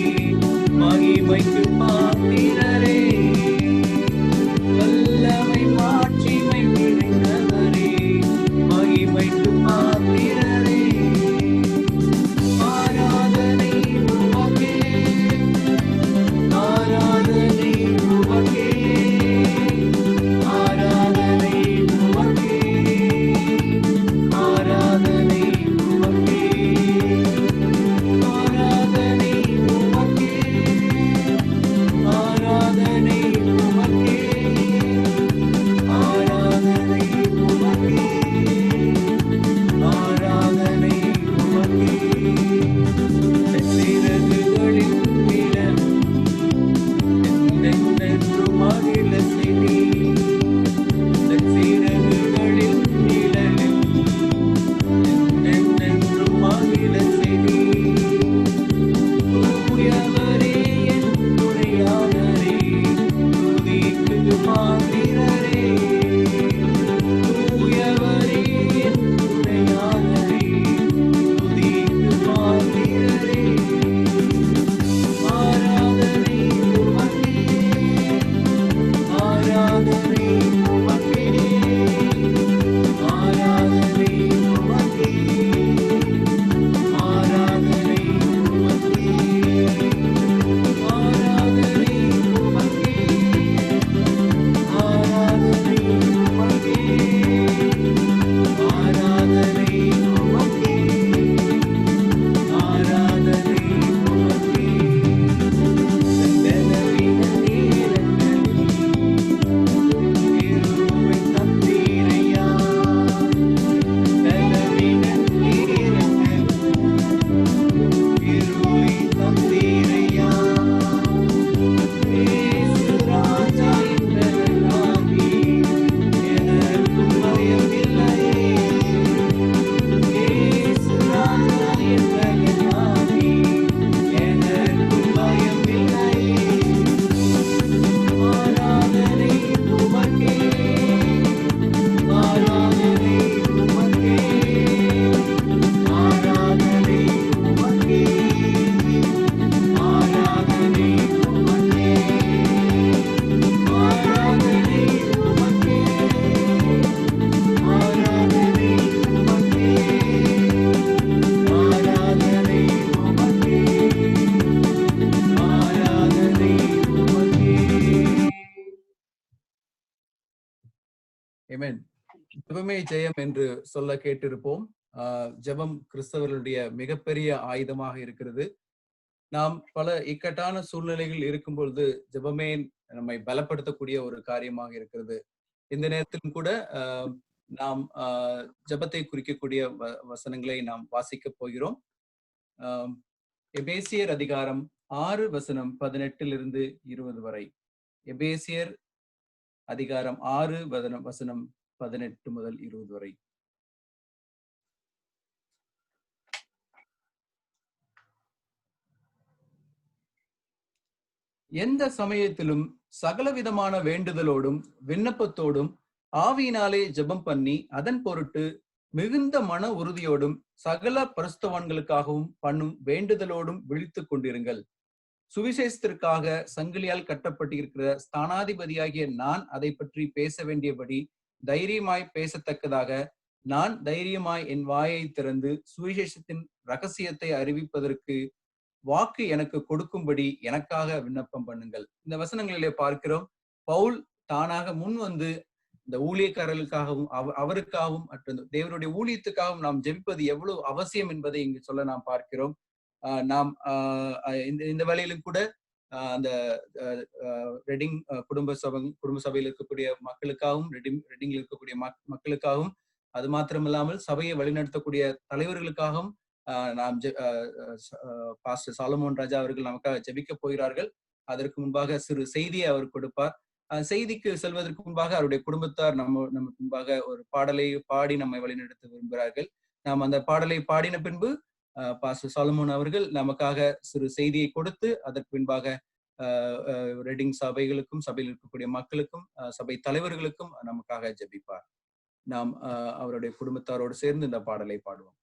ஜெபமே ஜெயம் என்று சொல்ல கேட்டிருப்போம். ஜெபம் கிறிஸ்தவர்களுடைய மிகப்பெரிய ஆயுதமாக இருக்கிறது. நாம் பல இக்கட்டான சூழ்நிலைகள் இருக்கும் பொழுது ஜெபமே நம்மை பலப்படுத்தக்கூடிய ஒரு காரியமாக இருக்கிறது. இந்த நேரத்திலும் கூட நாம் ஜெபத்தை குறிக்கக்கூடிய வசனங்களை நாம் வாசிக்க போகிறோம். எபேசியர் அதிகாரம் 6 வசனம் 18 20 வரை. எபேசியர் அதிகாரம் 6 வசனம் 18 முதல் 20 வரை. எந்த சமயத்திலும் சகலவிதமான வேண்டுதலோடும் விண்ணப்பத்தோடும் ஆவியினாலே ஜெபம் பண்ணி அதன் பொருட்டு மிகுந்த மன உறுதியோடும் சகல பரிசுத்தவான்களுக்காகவும் பண்ணும் வேண்டுதலோடும் விழித்துக் கொண்டிருங்கள். சுவிசேஷத்திற்காக சங்கிலியால் கட்டப்பட்டிருக்கிற ஸ்தானாதிபதியாகிய நான் அதை பற்றி பேச வேண்டியபடி தைரியமாய் பேசத்தக்கதாக நான் தைரியமாய் என் வாயை திறந்து சுவிசேஷத்தின் ரகசியத்தை அறிவிப்பதற்கு வாக்கு எனக்கு கொடுக்கும்படி எனக்காக விண்ணப்பம் பண்ணுங்கள். இந்த வசனங்களிலே பார்க்கிறோம், பவுல் தானாக முன் வந்து இந்த ஊழியக்காரர்களுக்காகவும் அவருக்காகவும் மற்றும் தேவனுடைய ஊழியத்துக்காகவும் நாம் ஜெபிப்பது எவ்வளவு அவசியம் என்பதை இங்கு சொல்ல நாம் பார்க்கிறோம். நாம் இந்த வேளையிலும் கூட அந்த ரெடிங் குடும்ப சபையில் இருக்கக்கூடிய மக்களுக்காகவும் ரெடிங்கில் இருக்கக்கூடிய மக்களுக்காகவும் அது மாத்திரமில்லாமல் சபையை வழிநடத்தக்கூடிய தலைவர்களுக்காகவும் நாம் பாஸ்டர் சாலமோன் ராஜா அவர்கள் நமக்காக ஜெபிக்க போகிறார்கள். அதற்கு முன்பாக சிறு செய்தியை அவர் கொடுப்பார். செய்திக்கு செல்வதற்கு முன்பாக அவருடைய குடும்பத்தார் நமக்கு முன்பாக ஒரு பாடலை பாடி நம்மை வழிநடத்த விரும்புகிறார்கள். நாம் அந்த பாடலை பாடின பின்பு பாஸ்டர் சாலமோன் அவர்கள் நமக்காக சிறு செய்தியை கொடுத்து அதற்கு பின்பாக ரெடிங் சபைகளுக்கும் சபையில் இருக்கக்கூடிய மக்களுக்கும் சபை தலைவர்களுக்கும் நமக்காக ஜெபிப்பார். நாம் அவருடைய குடும்பத்தாரோடு சேர்ந்து இந்த பாடலை பாடுவோம்.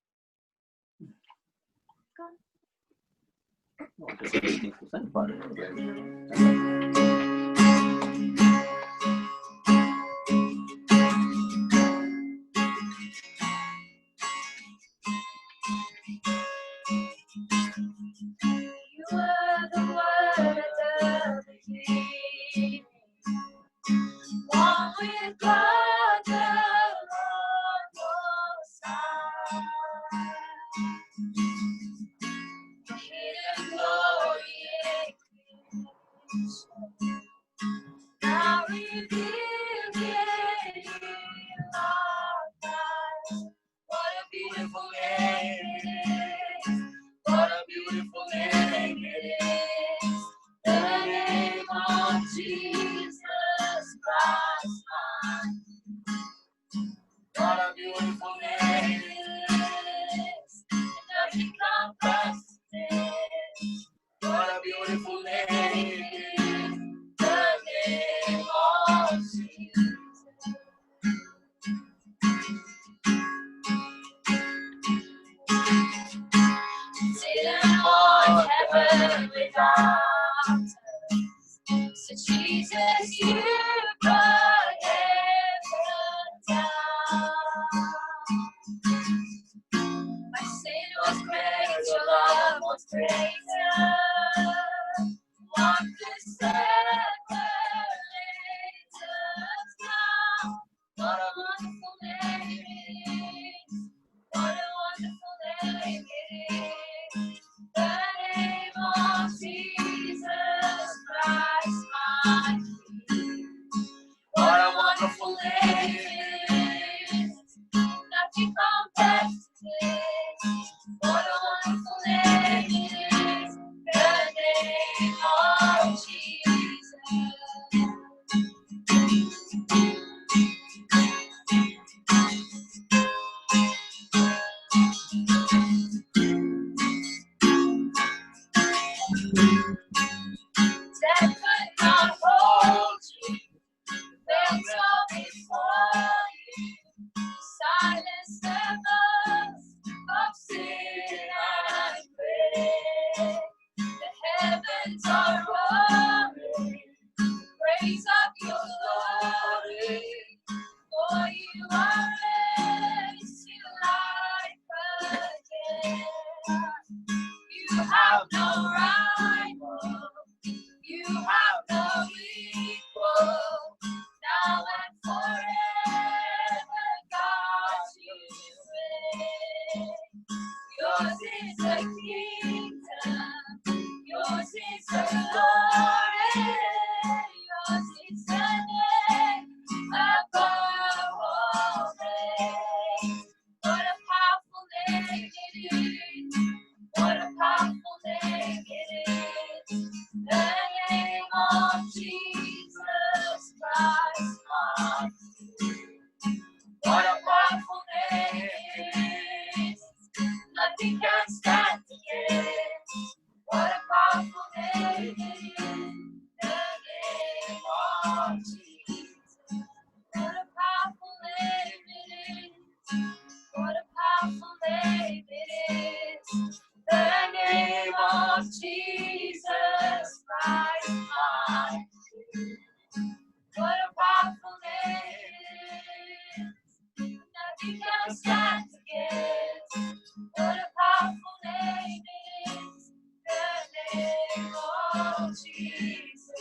Yours is the kingdom, yours is the glory, yours is the name above all names. What a powerful name it is, what a powerful name it is, the name of Jesus Christ, my King. What a powerful name it is, nothing can stand against. What a powerful name it is, the name of Jesus. What a powerful name it is, what a powerful name it is, the name of Jesus Christ, my King. What a powerful name it is, nothing can stand against. What a powerful name it is, the name of Jesus.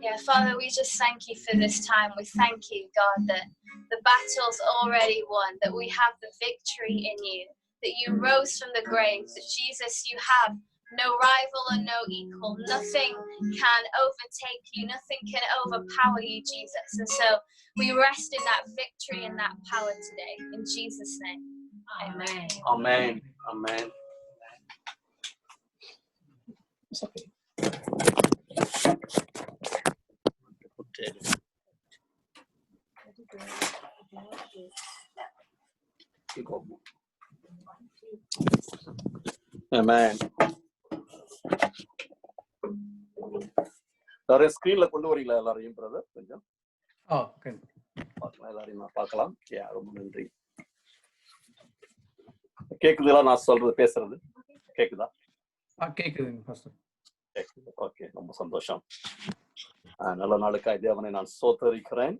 Yeah, Father, we just thank you for this time. We thank you, God, that the battle's already won, that we have the victory in you, that you rose from the grave, that Jesus, you have no rival and no equal. Nothing can overtake you. Nothing can overpower you, Jesus. And so we rest in that victory and that power today. In Jesus' name, amen. Amen. Amen. It's okay. Amen. நிறைய ஸ்கிரீன்ல கொண்டு வரீங்களா எல்லாரையும் brother? கொஞ்சம் பார்க்கலாம், எல்லாரையும் நான் பார்க்கலாம். ரொம்ப நன்றி. கேக்குதுங்களா நான் சொல்றது பேசுறது? கேக்குதா? கேக்குதுங்க. ஓகே, ரொம்ப சந்தோஷம். நல்ல நாளுக்காய் தேவனை நான் ஸ்தோத்திரிக்கிறேன்.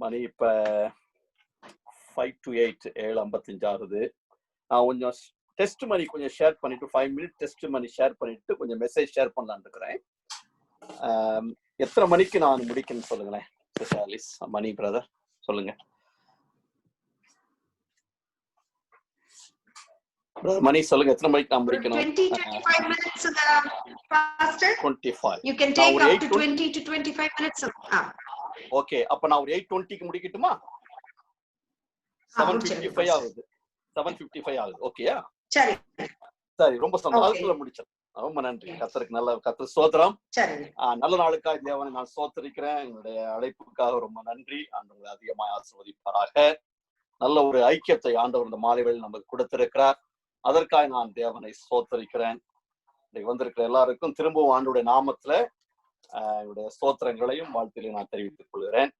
மணி இப்ப 5 to 8 7:55 ஆகுது. நான் கொஞ்சம் டெஸ்ட் மணி கொஞ்சம் ஷேர் பண்ணிட்டு 5 minute டெஸ்ட் மணி ஷேர் பண்ணிட்டு கொஞ்சம் மெசேஜ் ஷேர் பண்ணலான்னு இருக்கிறேன். எத்தனை மணிக்கு நான் முடிக்கணும்னு சொல்லுங்களேன் ஸ்பெஷாலிஸ் மணி பிரதர், சொல்லுங்க. மணி சொல்லுங்க, எத்தனை மணிக்கு நான் முடிக்கணும்? 20-25 minutes, Pastor. 25. You can take up to 20 to 25 minutes. Okay, அப்ப நான் ஒரு 8:20க்கு முடிக்கட்டுமா? 7:55 ஆகுது. 7:55 ஆகுது. ஓகேயா? சரி, ரொம்ப சந்தோஷம். அதுக்குள்ள முடிச்சேன். ரொம்ப நன்றி. கர்த்தருக்கு ஸ்தோத்திரம். நல்ல நாளுக்காக தேவனை நான் ஸ்தோத்திரிக்கிறேன். என்னுடைய அழைப்புக்காக ரொம்ப நன்றி. ஆண்டவரை அதிகமாக ஆசீர்வதிப்பாராக. நல்ல ஒரு ஐக்கியத்தை ஆண்டவர் இந்த மாலை வேளையில் நமக்கு கொடுத்திருக்கிறார். அதற்காக நான் தேவனை ஸ்தோத்திரிக்கிறேன். வந்திருக்கிற எல்லாருக்கும் திரும்பவும் ஆண்டவருடைய நாமத்துல என்னுடைய ஸ்தோத்திரங்களையும் வாழ்த்துக்களையும் நான் தெரிவித்துக் கொள்கிறேன்.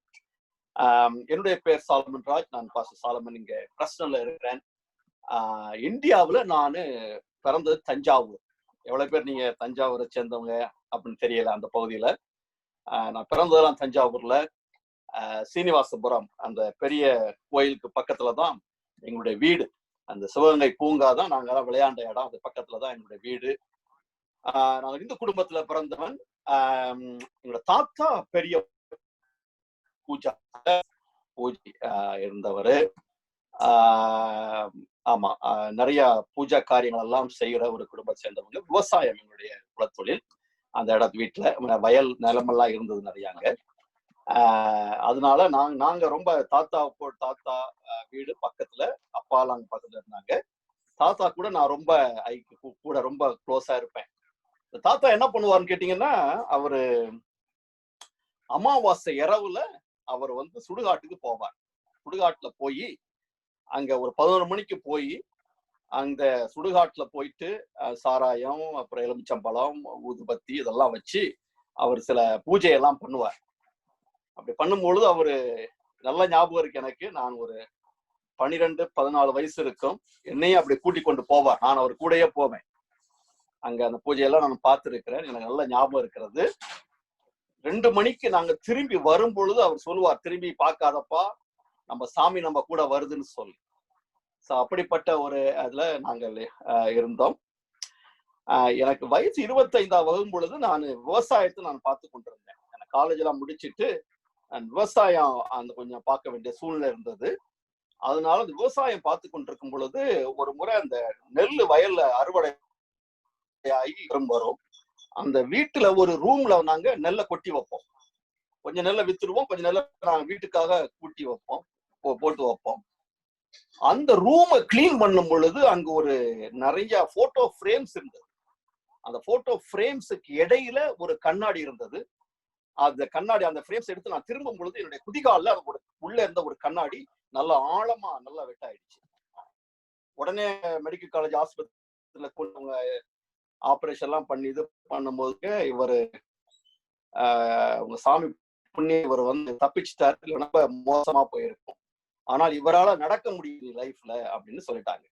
என்னுடைய பேர் சாலமன் ராஜ். நான் பாஸ்டர் சாலமன் இங்க பிரஸ்டன்ல இருக்கிறேன். இந்தியாவுல நான் பிறந்தது தஞ்சாவூர். எவ்வளவு பேர் நீங்க தஞ்சாவூரை சேர்ந்தவங்க அப்படின்னு தெரியல. அந்த பகுதியில நான் பிறந்ததெல்லாம் தஞ்சாவூர்ல சீனிவாசபுரம் அந்த பெரிய கோயிலுக்கு பக்கத்துலதான் எங்களுடைய வீடு. அந்த சிவகங்கை பூங்கா தான் நாங்கெல்லாம் விளையாண்ட இடம். அது பக்கத்துலதான் எங்களுடைய வீடு. நாங்கள் இந்து குடும்பத்துல பிறந்தவன். எங்களோட தாத்தா பெரிய பூஜை இருந்தவர். ஆமா, நிறைய பூஜா காரியங்கள் எல்லாம் செய்கிற ஒரு குடும்பத்தை சேர்ந்தவங்க. விவசாயம் எங்களுடைய குலத்தொழில். அந்த இடத்து வீட்டுல வயல் நிலமெல்லாம் இருந்தது நிறையாங்க. அதனால நாங்க ரொம்ப தாத்தா வீடு பக்கத்துல, அப்பாலாம் அங்க பக்கத்துல இருந்தாங்க. தாத்தா கூட நான் ரொம்ப ரொம்ப க்ளோஸா இருப்பேன். தாத்தா என்ன பண்ணுவாருன்னு கேட்டீங்கன்னா, அவரு அமாவாசை இரவுல அவர் சுடுகாட்டுக்கு போவார். சுடுகாட்டுல போய் அங்க ஒரு 11 மணிக்கு போய் அந்த சுடுகாட்டுல போயிட்டு சாராயம், அப்புறம் எலுமிச்சம்பழம், ஊதுபத்தி இதெல்லாம் வச்சு அவர் சில பூஜையெல்லாம் பண்ணுவார். அப்படி பண்ணும்பொழுது அவரு நல்ல ஞாபகம் இருக்கு எனக்கு. நான் ஒரு 12-14 வயசு இருக்கும். என்னையும் அப்படி கூட்டிக் கொண்டு போவார். நான் அவர் கூடயே போவேன். அங்க அந்த பூஜையெல்லாம் நான் பார்த்துருக்கிறேன். எனக்கு நல்ல ஞாபகம் இருக்கிறது. 2 மணிக்கு நாங்க திரும்பி வரும் பொழுது அவர் சொல்லுவார், திரும்பி பார்க்காதப்பா, நம்ம சாமி நம்ம கூட வருதுன்னு சொல்லி. அப்படிப்பட்ட ஒரு அதுல நாங்கள் இருந்தோம். எனக்கு வயசு 25 வகும் பொழுது நான் விவசாயத்தை நான் பார்த்து கொண்டிருந்தேன். எனக்கு காலேஜ் எல்லாம் முடிச்சுட்டு விவசாயம் அந்த கொஞ்சம் பார்க்க வேண்டிய சூழ்நிலை இருந்தது. அதனால அந்த விவசாயம் பார்த்து கொண்டிருக்கும் பொழுது ஒரு முறை அந்த நெல் வயல்ல அறுவடை ஆகி வரும். அந்த வீட்டுல ஒரு ரூம்ல நாங்க நெல்லை கொட்டி வைப்போம். கொஞ்சம் நெல்லை வித்துடுவோம், கொஞ்சம் நெல்லை நாங்க வீட்டுக்காக கூட்டி வைப்போம், போட்டு வைப்போம். அந்த ரூமை கிளீன் பண்ணும் பொழுது அங்க ஒரு நிறைய போட்டோ ஃப்ரேம்ஸ் இருந்தது. அந்த போட்டோ ஃப்ரேம்ஸுக்கு இடையில ஒரு கண்ணாடி இருந்தது. அந்த கண்ணாடி, அந்த ஃப்ரேம்ஸ் எடுத்து நான் திரும்பும் பொழுது என்னுடைய குதிகால உள்ள இருந்த ஒரு கண்ணாடி நல்லா ஆழமா நல்லா வெட்டாயிடுச்சு. உடனே மெடிக்கல் காலேஜ் ஆஸ்பத்திரியில கொண்டு ஆபரேஷன் எல்லாம் பண்ணி இது பண்ணும்போது இவரு உங்க சாமி புண்ணிய இவர் வந்து தப்பிச்சுட்டாரு, ரொம்ப மோசமா போயிருக்கும், ஆனால் இவரால நடக்க முடியுது லைஃப்ல அப்படின்னு சொல்லிட்டாங்க.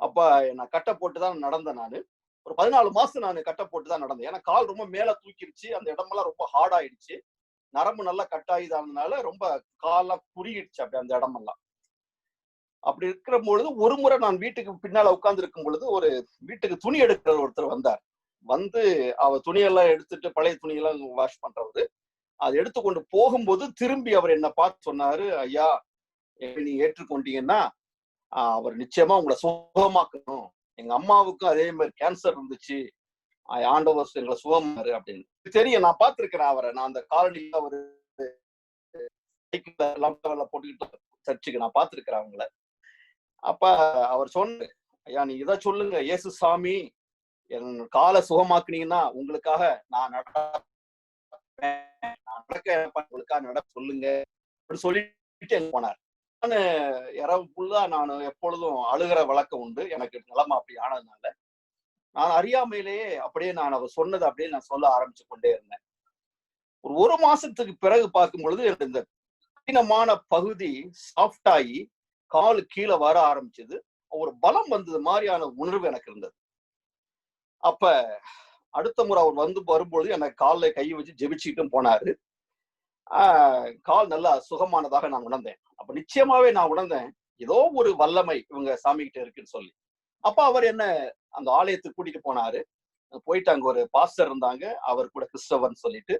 அப்ப நான் கட்டை போட்டுதான் நடந்தேன். நானு ஒரு 14 மாசம் நான் கட்டை போட்டுதான் நடந்தேன். ஏன்னா கால் ரொம்ப மேல தூக்கிடுச்சு, அந்த இடமெல்லாம் ரொம்ப ஹார்ட் ஆயிடுச்சு, நரம்பு நல்லா கட்டாயிதானதுனால ரொம்ப காலெல்லாம் குறுகிடுச்சு அப்படி அந்த இடமெல்லாம். அப்படி இருக்கிற பொழுது ஒரு முறை நான் வீட்டுக்கு பின்னால உட்கார்ந்து இருக்கும் பொழுது ஒரு வீட்டுக்கு துணி எடுக்கிற ஒருத்தர் வந்தார். வந்து அவர் துணியெல்லாம் எடுத்துட்டு, பழைய துணியெல்லாம் வாஷ் பண்றவரு, அதை எடுத்துக்கொண்டு போகும்போது திரும்பி அவர் என்ன பார்த்து சொன்னாரு, ஐயா நீங்க ஏற்றுக்கொண்டீங்கன்னா அவர் நிச்சயமா உங்களை சுகமாக்கணும். எங்க அம்மாவுக்கும் அதே மாதிரி கேன்சர் இருந்துச்சு, ஆண்டவர் எங்களை சுகமாரு அப்படின்னு தெரியும். நான் பார்த்திருக்கிறேன் அவரை. நான் அந்த காலனில ஒரு போட்டுக்கிட்டு சர்ச்சுக்கு நான் பார்த்திருக்கிறேன் அவங்கள. அப்ப அவர் சொன்ன, ஐயா நீ இதை சொல்லுங்க, இயேசு சாமி என் காலை சுகமாக்குனீங்கன்னா உங்களுக்காக நான் உங்களுக்காக நட சொல்லுங்க அப்படின்னு சொல்லிட்டு போனார். நான் இரவு ஃபுல்லா நான் எப்பொழுதும் அழுகிற வழக்கம் உண்டு. எனக்கு நிலைமை அப்படி ஆனதுனால நான் அறியாமையிலேயே அப்படியே நான் அவர் சொன்னதை அப்படியே நான் சொல்ல ஆரம்பிச்சு கொண்டே இருந்தேன். ஒரு மாசத்துக்கு பிறகு பார்க்கும் பொழுது இந்த கடினமான பகுதி சாஃப்ட் ஆகி காலு கீழே வர ஆரம்பிச்சது. ஒரு பலம் வந்தது மாதிரியான உணர்வு எனக்கு இருந்தது. அப்ப அடுத்த முறை அவர் வந்து வரும்பொழுது எனக்கு காலில் கை வச்சு ஜெபிச்சுட்டும் போனாரு. கால் நல்லா சுகமானதாக நான் உணர்ந்தேன். அப்ப நிச்சயமாவே நான் உணர்ந்தேன் ஏதோ ஒரு வல்லமை இவங்க சாமி கிட்ட இருக்குன்னு சொல்லி. அப்ப அவர் என்ன அந்த ஆலயத்துக்கு கூட்டிட்டு போனாரு. போயிட்டு அங்க ஒரு பாஸ்டர் இருந்தாங்க, அவர் கூட கிறிஸ்தவர்னு சொல்லிட்டு,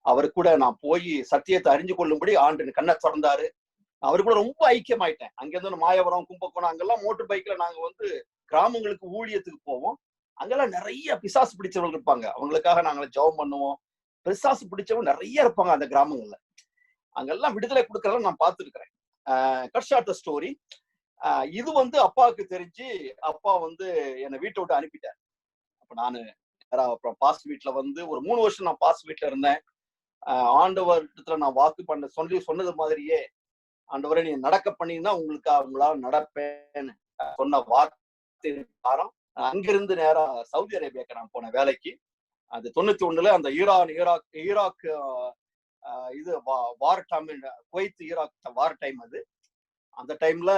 அவரு கூட நான் போய் சத்தியத்தை அறிஞ்சு கொள்ளும்படி ஆண்டு கண்ணை திறந்தாரு. அவரு கூட ரொம்ப ஐக்கியமாயிட்டேன். அங்கிருந்து மாயவரம், கும்பகோணம் அங்கெல்லாம் மோட்டர் பைக்ல நாங்க வந்து கிராமங்களுக்கு ஊழியத்துக்கு போவோம். அங்கெல்லாம் நிறைய பிசாசு பிடிச்சவங்க இருப்பாங்க. அவங்களுக்காக நாங்க ஜெபம் பண்ணுவோம். பிசாசு பிடிச்சவங்க நிறைய இருப்பாங்க அந்த கிராமங்கள்ல. அங்கெல்லாம் விடுதலை கொடுக்கறத நான் பார்த்துருக்கிறேன். கட் ஷார்ட் ஸ்டோரி, இது வந்து அப்பாவுக்கு தெரிஞ்சு அப்பா வந்து என்னை வீட்டை விட்டு அனுப்பிட்டார். அப்ப நானு அப்புறம் பாஸ் வீட்டுல வந்து ஒரு 3 வருஷம் நான் பாஸ் வீட்டுல இருந்தேன். ஆண்டவர்கிட்ட நான் வாக்கு பண்ண சொன்னது மாதிரியே, ஆண்டவரை நீ நடக்க பண்ணீங்கன்னா உங்களால நடப்பேன்னு சொன்ன வார்த்தை காரம் அங்கிருந்து நேரா சவுதி அரேபியாக்கு நான் போனேன் வேலைக்கு. அது 91 அந்த ஈராக் இது வார் டைம், குவைத் ஈராக் வார் டைம். அது அந்த டைம்ல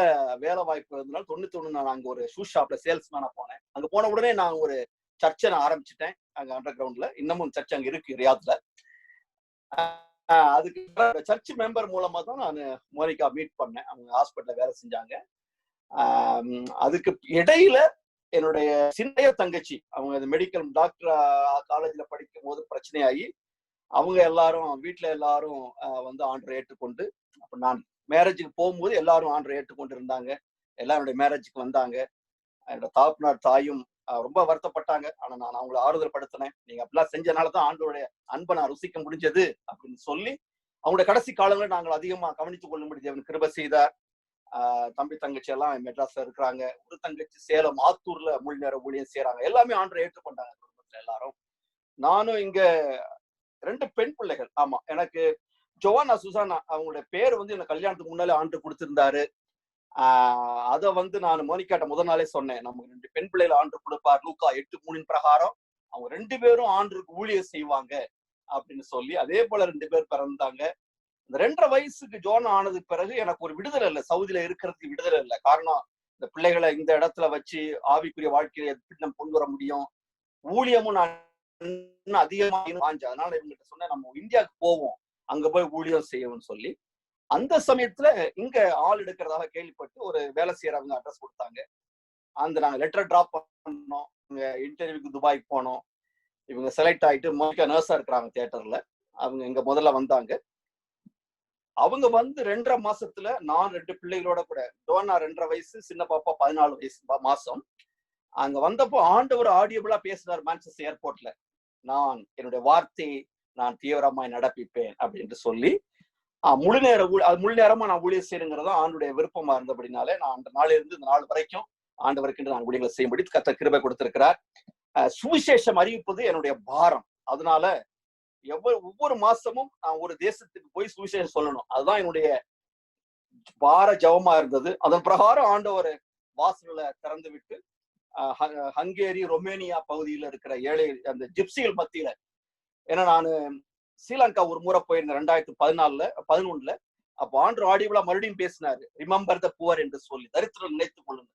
வேலை வாய்ப்பு இருந்தனால 91 நான் அங்க ஒரு ஷூ ஷாப்ல சேல்ஸ்மேனா போனேன். அங்க போன உடனே நான் ஒரு சர்ச்சை நான் ஆரம்பிச்சுட்டேன் அங்க அண்டர் கிரவுண்ட்ல. இன்னமும் சர்ச் அங்க இருக்கு ரியாத்ல. அதுக்கு சர்ச் மெம்பர் மூலமா தான் நான் மோனிகா மீட் பண்ணேன். அவங்க ஹாஸ்பிட்டல்ல வேலை செஞ்சாங்க. அதுக்கு இடையில என்னுடைய சின்னைய தங்கச்சி, அவங்க மெடிக்கல் டாக்டர் காலேஜ்ல படிக்கும் போது பிரச்சனையாகி அவங்க எல்லாரும் வீட்டுல எல்லாரும் வந்து ஆண்டரை ஏற்றுக்கொண்டு, அப்ப நான் மேரேஜுக்கு போகும்போது எல்லாரும் ஆண்டரை ஏற்றுக்கொண்டு இருந்தாங்க. எல்லாருடைய மேரேஜுக்கு வந்தாங்க. என்னோட தாப்புனார் தாயும் ரொம்ப வருத்தப்பட்டாங்க. ஆனா நான் அவங்களை ஆறுதல் படுத்தினேன். நீங்க அப்படிலாம் செஞ்சனாலதான் ஆண்டோடைய அன்பை நான் ருசிக்க முடிஞ்சது அப்படின்னு சொல்லி அவங்களோட கடைசி காலங்களை நாங்கள் அதிகமா கவனித்துக் கொள்ளும்படி தேவன் கிருபை செய்தார். தம்பி தங்கச்சி எல்லாம் மெட்ராஸ்ல இருக்கிறாங்க. ஒரு தங்கச்சி சேலம் ஆத்தூர்ல முழு நேர ஊழியம் செய்யறாங்க. எல்லாமே ஆண்டரை ஏற்றுக்கொண்டாங்க குடும்பத்துல எல்லாரும். நானும் இங்க 2 பெண் பிள்ளைகள். ஆமா, எனக்கு ஜோவானா சுசானா அவங்களுடைய பேர் வந்து எனக்கு கல்யாணத்துக்கு முன்னாலே ஆண்டு கொடுத்திருந்தாரு. அத வந்து நான் மோனிகாட்ட முதல் நாளே சொன்னேன், நமக்கு 2 பெண் பிள்ளைகள் ஆண்டு கொடுப்பார், லூக்கா 8:3 பிரகாரம் அவங்க 2 பேரும் ஆண்டுக்கு ஊழியம் செய்வாங்க அப்படின்னு சொல்லி. அதே போல 2 பேர் பிறந்தாங்க. இந்த 2.5 வயசுக்கு ஜோனா ஆனதுக்கு பிறகு எனக்கு ஒரு விடுதலை இல்லை, சவுதியில இருக்கிறதுக்கு விடுதலை இல்லை. காரணம், இந்த பிள்ளைகளை இந்த இடத்துல வச்சு ஆவிக்குரிய வாழ்க்கையை எப்படி நம்ம கொண்டு வர முடியும், ஊழியமும் நான் அதிகமா வாஞ்சேன். அதனால இவங்ககிட்ட சொன்னேன், நம்ம இந்தியாவுக்கு போவோம், அங்க போய் ஊழியம் செய்யணும்னு சொல்லி. அந்த சமயத்துல இங்க ஆள் எடுக்கிறதாக கேள்விப்பட்டு ஒரு வேலை செய்யறவங்க அட்ரஸ் கொடுத்தாங்க. அந்த நாங்க லெட்டர் டிராப் பண்ணோம். இன்டர்வியூக்கு துபாய்க்கு போனோம். இவங்க செலக்ட் ஆயிட்டு மோனிகா நர்ஸா இருக்கிறாங்க தியேட்டர்ல. அவங்க இங்க முதல்ல வந்தாங்க. அவங்க வந்து 2.5 மாசத்துல நான் 2 பிள்ளைகளோட கூட, டோனா 2.5 வயசு, சின்ன பாப்பா 14 வயசு மாசம். அங்க வந்தப்போ ஆண்டவர் ஆடியபிளா பேசினார் மான்செஸ்டர் ஏர்போர்ட்ல. நான் என்னுடைய வார்த்தையை நான் தீவிரமாய் நடப்பிப்பேன் அப்படின்னு சொல்லி முழு நேரமா நான் ஊழியர் செய்யணுங்கிறதா ஆண்டுடைய விருப்பமா இருந்தபடினாலே நான் அந்த நாளில் இருந்து இந்த நாள் வரைக்கும் ஆண்டவருக்கு நான் ஊழியர்களை செய்யும்படி கர்த்தர் கிருபை கொடுத்திருக்கிறார். சுவிசேஷம் அறிவிப்பது என்னுடைய பாரம். அதனால ஒவ்வொரு மாசமும் நான் ஒரு தேசத்துக்கு போய் சுவிசேஷம் சொல்லணும். அதுதான் என்னுடைய பார ஜபமா இருந்தது. அதன் பிரகாரம் ஆண்டவர் வாசல்களை திறந்து விட்டு ஹங்கேரி, ரொமேனியா பகுதியில இருக்கிற ஏழை அந்த ஜிப்சிகள் மத்தியில, ஏன்னா நான் ஸ்ரீலங்கா ஒரு முறை போயிருந்தேன் 2014-11. அப்போ ஆண்டு ஆடியபிளா மறுபடியும் பேசினாரு, ரிமெம்பர் த புவர் என்று சொல்லி, தரித்திரம் நினைத்துக் கொள்ளுங்க.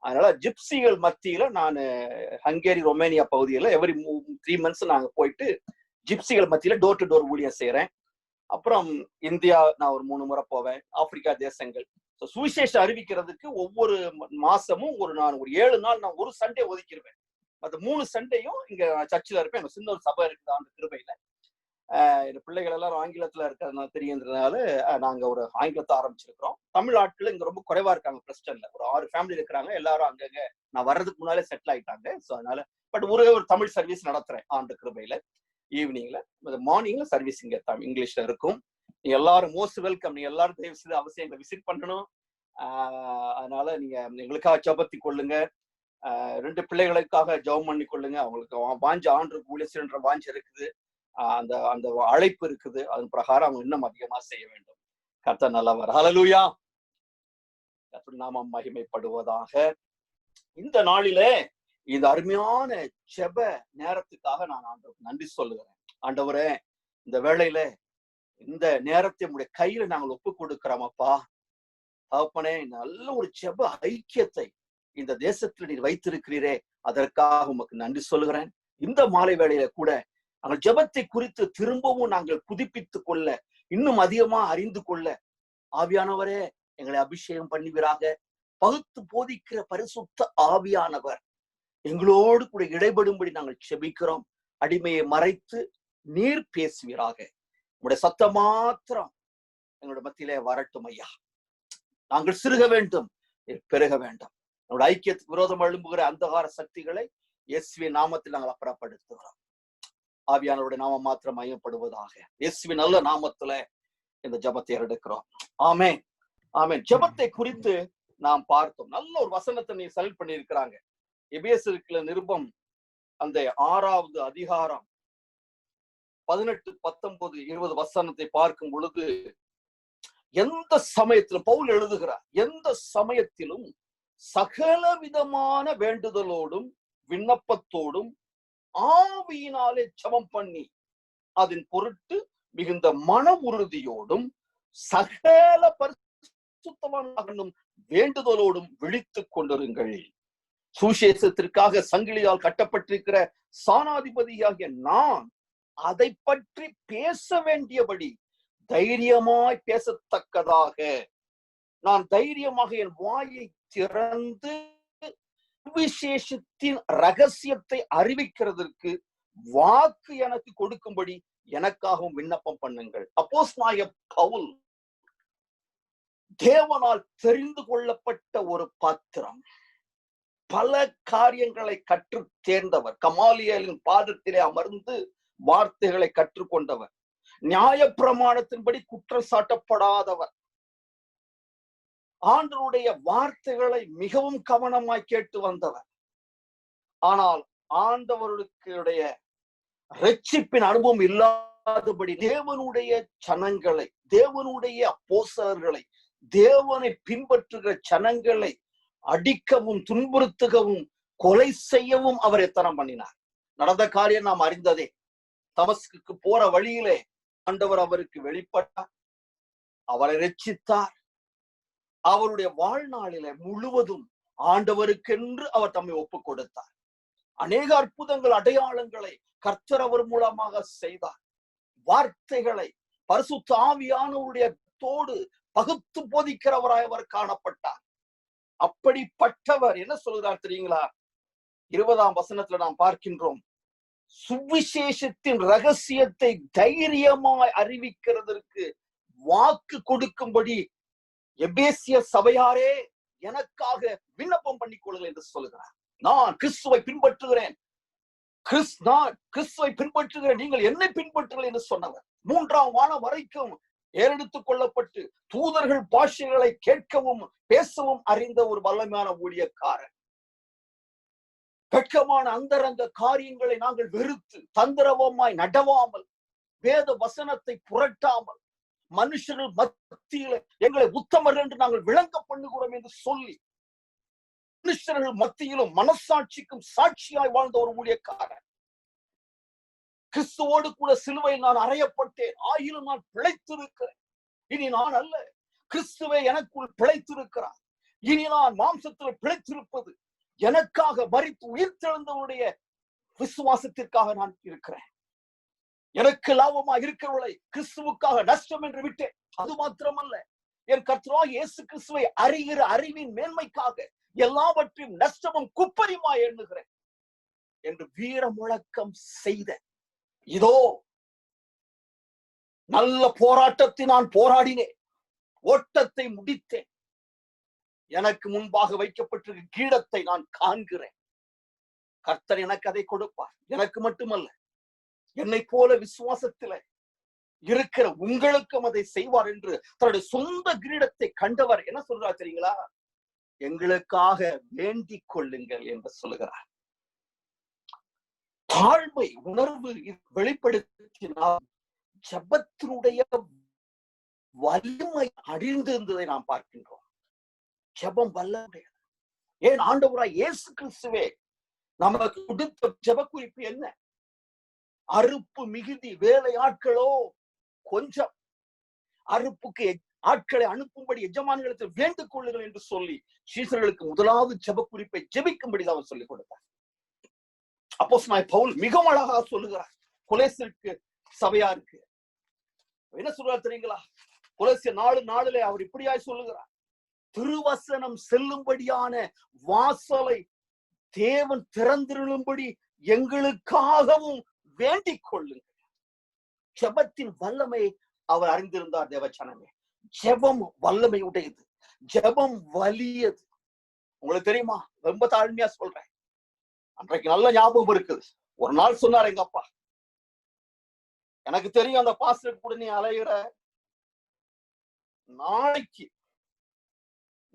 அதனால ஜிப்சிகள் மத்தியில நான் ஹங்கேரி, ரொமேனியா பகுதியில எவ்ரி 3 months நாங்க போயிட்டு ஜிப்சிகள் மத்தியில டோர் டு டோர் ஊழியம் செய்யறேன். அப்புறம் இந்தியா நான் ஒரு 3 முறை போவேன், ஆப்பிரிக்கா தேசங்கள். சுவிசேஷம் அறிவிக்கிறதுக்கு ஒவ்வொரு மாசமும் நான் ஒரு 7 நாள் நான் ஒரு சண்டே ஒதுக்கிடுவேன். மற்ற 3 சண்டையும் இங்க சர்ச்சில் இருப்பேன். எனக்கு சின்ன ஒரு சபை இருக்குது ஆண்டு கிருபையில. என் பிள்ளைகள் எல்லாரும் ஆங்கிலத்துல இருக்கிறதுனால தெரியுன்றதுனால நாங்க ஒரு ஆங்கிலத்தை ஆரம்பிச்சிருக்கிறோம். தமிழ் ஆட்கள் இங்க ரொம்ப குறைவா இருக்காங்க. பிரஸ்டன்ல ஒரு 6 ஃபேமிலி இருக்கிறாங்க. எல்லாரும் அங்கங்க நான் வர்றதுக்கு முன்னாலே செட்டில் ஆயிட்டாங்க. ஸோ அதனால பட் ஒரு தமிழ் சர்வீஸ் நடத்துறேன் ஆண்டு கிருபையில. ஈவினிங்ல மார்னிங்ல சர்வீஸ் இங்க இங்கிலீஷ்ல இருக்கும். நீங்க எல்லாரும் மோஸ்ட் வெல்கம். நீங்க எல்லாரும் தயவு செய்து அவசியம் எங்களை விசிட் பண்ணணும். அதனால நீங்க எங்களுக்காக ஜெபத்தி கொள்ளுங்க. 2 பிள்ளைகளுக்காக ஜெபம் பண்ணி கொள்ளுங்க. அவங்களுக்கு வாஞ்ச ஆண்டு ஊழியர்ன்ற வாஞ்ச இருக்குது, அந்த அந்த அழைப்பு இருக்குது. அதன் பிரகாரம் அவங்க இன்னும் அதிகமா செய்ய வேண்டும். கர்த்தர் நல்லவர். ஹல்லேலூயா. கர்த்தர் நாமம் மகிமைப்படுவதாக. இந்த நாளிலே இந்த அருமையான ஜெப நேரத்துக்காக நான் ஆண்டவருக்கு நன்றி சொல்லுகிறேன். ஆண்டவரே, இந்த வேளையில இந்த நேரத்தை உங்களுடைய கையில நாங்கள் ஒப்பு கொடுக்கிறோம் அப்பா. தகப்பனே, நல்ல ஒரு ஜெப ஐக்கியத்தை இந்த தேசத்தில் நீர் வைத்திருக்கிறீரே, அதற்காக உமக்கு நன்றி சொல்லுகிறேன். இந்த மாலை வேளையில கூட நாங்கள் ஜெபத்தை குறித்து திரும்பவும் நாங்கள் புதுப்பித்துக் கொள்ள, இன்னும் அதிகமா அறிந்து கொள்ள ஆவியானவரே எங்களை அபிஷேகம் பண்ணுவீராக. பகுத்து போதிக்கிற பரிசுத்த ஆவியானவர் எங்களோடு கூட இடைபடும்படி நாங்கள் செபிக்கிறோம். அடிமையை மறைத்து நீர் பேசுவீராக. உங்களுடைய சத்தம் மாத்திரம் எங்களுடைய மத்தியிலே வரட்டும் ஐயா. நாங்கள் சிறுக வேண்டும், பெருக வேண்டும். நம்முடைய ஐக்கியத்துக்கு விரோதம் எழும்புகிற அந்தகார சக்திகளை இயேசுவின் நாமத்தில் நாங்கள் அப்புறப்படுத்துகிறோம். ஆவியானவருடைய நாமம் மாத்திரம் மையப்படுவதாக. இயேசுவின் நல்ல நாமத்துல இந்த ஜெபத்தை எடுக்கிறோம். ஆமென், ஆமென். ஜெபத்தை குறித்து நாம் பார்த்தோம். நல்ல ஒரு வசனத்தை நீ செலக்ட் பண்ணி இருக்கிறாங்க. எபேசியர்ல நிருபம் அந்த 6வது அதிகாரம் 18, 19, 20 வசனத்தை பார்க்கும் பொழுது, எந்த சமயத்திலும் பவுல் எழுதுகிறார், எந்த சமயத்திலும் சகல விதமான வேண்டுதலோடும் விண்ணப்பத்தோடும் ஆவியினாலே ஜெபம் பண்ணி அதன் பொருட்டு மிகுந்த மன உறுதியோடும் சகல பரிசுத்தவான்களும் வேண்டுதலோடும் விழித்துக் கொண்டிருங்கள். சுவிசேஷத்திற்காக சங்கிலியால் கட்டப்பட்டிருக்கிற சானாதிபதியாகிய நான் அதை பற்றி பேச வேண்டியபடி தைரியமாய் பேசத்தக்கதாக நான் தைரியமாக என் வாயை திறந்து சுவிசேஷத்தின் ரகசியத்தை அறிவிக்கிறதற்கு வாக்கு எனக்கு கொடுக்கும்படி எனக்காகவும் விண்ணப்பம் பண்ணுங்கள். அப்போஸ்தலனாகிய பவுல் தேவனால் தெரிந்து கொள்ளப்பட்ட ஒரு பாத்திரம். பல காரியங்களை கற்று தேர்ந்தவர். கமாலியலின் பாதத்திலே அமர்ந்து வார்த்தைகளை கற்றுக்கொண்டவர். நியாயப்பிரமாணத்தின்படி குற்றம் சாட்டப்படாதவர். ஆண்டவருடைய வார்த்தைகளை மிகவும் கவனமாய் கேட்டு வந்தவர். ஆனால் ஆண்டவருடைய ரட்சிப்பின் அனுபவம் இல்லாதபடி தேவனுடைய ஜனங்களை, தேவனுடைய அப்போஸ்தலர்களை, தேவனை பின்பற்றுகிற ஜனங்களை அடிக்கவும் துன்புறுத்தவும் கொலை செய்யவும் அவர் எத்தனம் பண்ணினார். நடந்த காரியம் நாம் அறிந்ததே. தமஸ்குக்கு போற வழியிலே ஆண்டவர் அவருக்கு வெளிப்பட்டார், அவரை ரட்சித்தார். அவருடைய வாழ்நாளில முழுவதும் ஆண்டவருக்கென்று அவர் தம்மை ஒப்புக் கொடுத்தார். அநேக அற்புதங்கள், அடையாளங்களை கர்த்தர் அவர் மூலமாக செய்தார். வார்த்தைகளை பரிசுத்த ஆவியானவருடைய தோடு பகுத்து போதிக்கிறவராய் அவர் காணப்பட்டார். அப்படிப்பட்டவர் என்ன சொல்கிறார் தெரியுங்களா? 20ஆம் வசனத்துல நாம் பார்க்கின்றோம், சுவிசேஷத்தின் ரகசியத்தை தைரியமாய் அறிவிக்கிறதற்கு வாக்கு கொடுக்கும்படி எபேசிய சபையாரே எனக்காக விண்ணப்பம் பண்ணிக் கொள்ளுங்கள் என்று சொல்லுகிறார். நான் கிறிஸ்துவை பின்பற்றுகிறேன், நான் கிறிஸ்துவை பின்பற்றுகிறேன், நீங்கள் என்னை பின்பற்றுங்கள் என்று சொன்னவர். 3ஆம் வானம் வரைக்கும் ஏறெடுத்துக் கொள்ளப்பட்டு தூதர்கள் பாஷைகளை கேட்கவும் பேசவும் அறிந்த ஒரு வல்லமையான ஊழியக்காரன். வெட்கமான அந்தரங்க காரியங்களை நாங்கள் வெறுத்து தந்திரவமாய் நடவாமல், வேத வசனத்தை புரட்டாமல், மனுஷர்கள் மத்தியில எங்களை உத்தமர் என்று நாங்கள் விளங்க பண்ணுகிறோம் என்று சொல்லி மனுஷர்கள் மத்தியிலும் மனசாட்சிக்கும் சாட்சியாய் வாழ்ந்த ஒரு ஊழியக்காரன். கிறிஸ்துவோடு கூட சிலுவையில் நான் அறையப்பட்டேன், ஆயினும் நான் பிழைத்திருக்கிறேன். இனி நான் அல்ல, கிறிஸ்துவே எனக்குள் பிழைத்திருக்கிறார். இனி நான் மாம்சத்தில் பிழைத்திருப்பது எனக்காக மரித்து உயிர்த்தெழுந்தவனுடைய விசுவாசத்திற்காக நான் இருக்கிறேன். எனக்கு லாபமாக இருக்கிறவளை கிறிஸ்துவுக்காக நஷ்டம் என்று விட்டேன். அது மாத்திரமல்ல, என் கர்த்தராகிய இயேசு கிறிஸ்துவை அறிகிற அறிவின் மேன்மைக்காக எல்லாவற்றையும் நஷ்டமும் குப்பையுமாய் எண்ணுகிறேன் என்று வீர முழக்கம் செய்த, இதோ நல்ல போராட்டத்தை நான் போராடினேன், ஓட்டத்தை முடித்தேன், எனக்கு முன்பாக வைக்கப்பட்டிருக்கிற கீடத்தை நான் காண்கிறேன். கர்த்தர் எனக்கு அதை கொடுப்பார். எனக்கு மட்டுமல்ல, என்னை போல விசுவாசத்தில இருக்கிற உங்களுக்கும் அதை செய்வார் என்று தன்னுடைய சொந்த கிரீடத்தை கண்டவர் என்ன சொல்றார் தெரியுங்களா? எங்களுக்காக வேண்டிக் கொள்ளுங்கள் என்று சொல்லுகிறார். தாழ்மை உணர்வு வெளிப்படுத்தினால் ஜெபத்தினுடைய வலிமை அழிந்திருந்ததை நாம் பார்க்கின்றோம். ஜெபம் வல்லமையுடையது. ஏன் ஆண்டவராய் இயேசு கிறிஸ்துவே நமக்கு கொடுத்த ஜெப குறிப்பு என்ன? அறுப்பு மிகுதி, வேலை ஆட்களோ கொஞ்சம், அறுப்புக்கு ஆட்களை அனுப்பும்படி எஜமான்களுக்கு வேண்டிக் கொள்ளுங்கள் என்று சொல்லி சீசர்களுக்கு முதலாவது ஜெப குறிப்பை ஜெபிக்கும்படிதான் அவர் சொல்லிக் கொடுத்தார். அப்போஸ்தலனாகிய பவுல் மிகவும் அழகாக சொல்லுகிறார் கொலோசியருக்கு சபையாருக்கு. என்ன சொல்றார் தெரியுங்களா? கொலோசியர் 4:4 அவர் இப்படியாய் சொல்லுகிறார், திருவசனம் செல்லும்படியான வாசலை தேவன் திறந்திருளும்படி எங்களுக்காகவும் வேண்டிக் கொள்ளுங்கள். ஜெபத்தின் வல்லமை அவர் அறிந்திருந்தார். தேவச்சனமே, ஜெபம் வல்லமை உடையது, ஜெபம் வலியது. உங்களுக்கு தெரியுமா? ரொம்ப தாழ்மையா சொல்றேன், அன்றைக்கு நல்ல ஞாபகம் இருக்குது. ஒரு நாள் சொன்னார் எங்க அப்பா, எனக்கு தெரியும் அந்த பாஸ்டர் கூட நீ அலைகிற, நாளைக்கு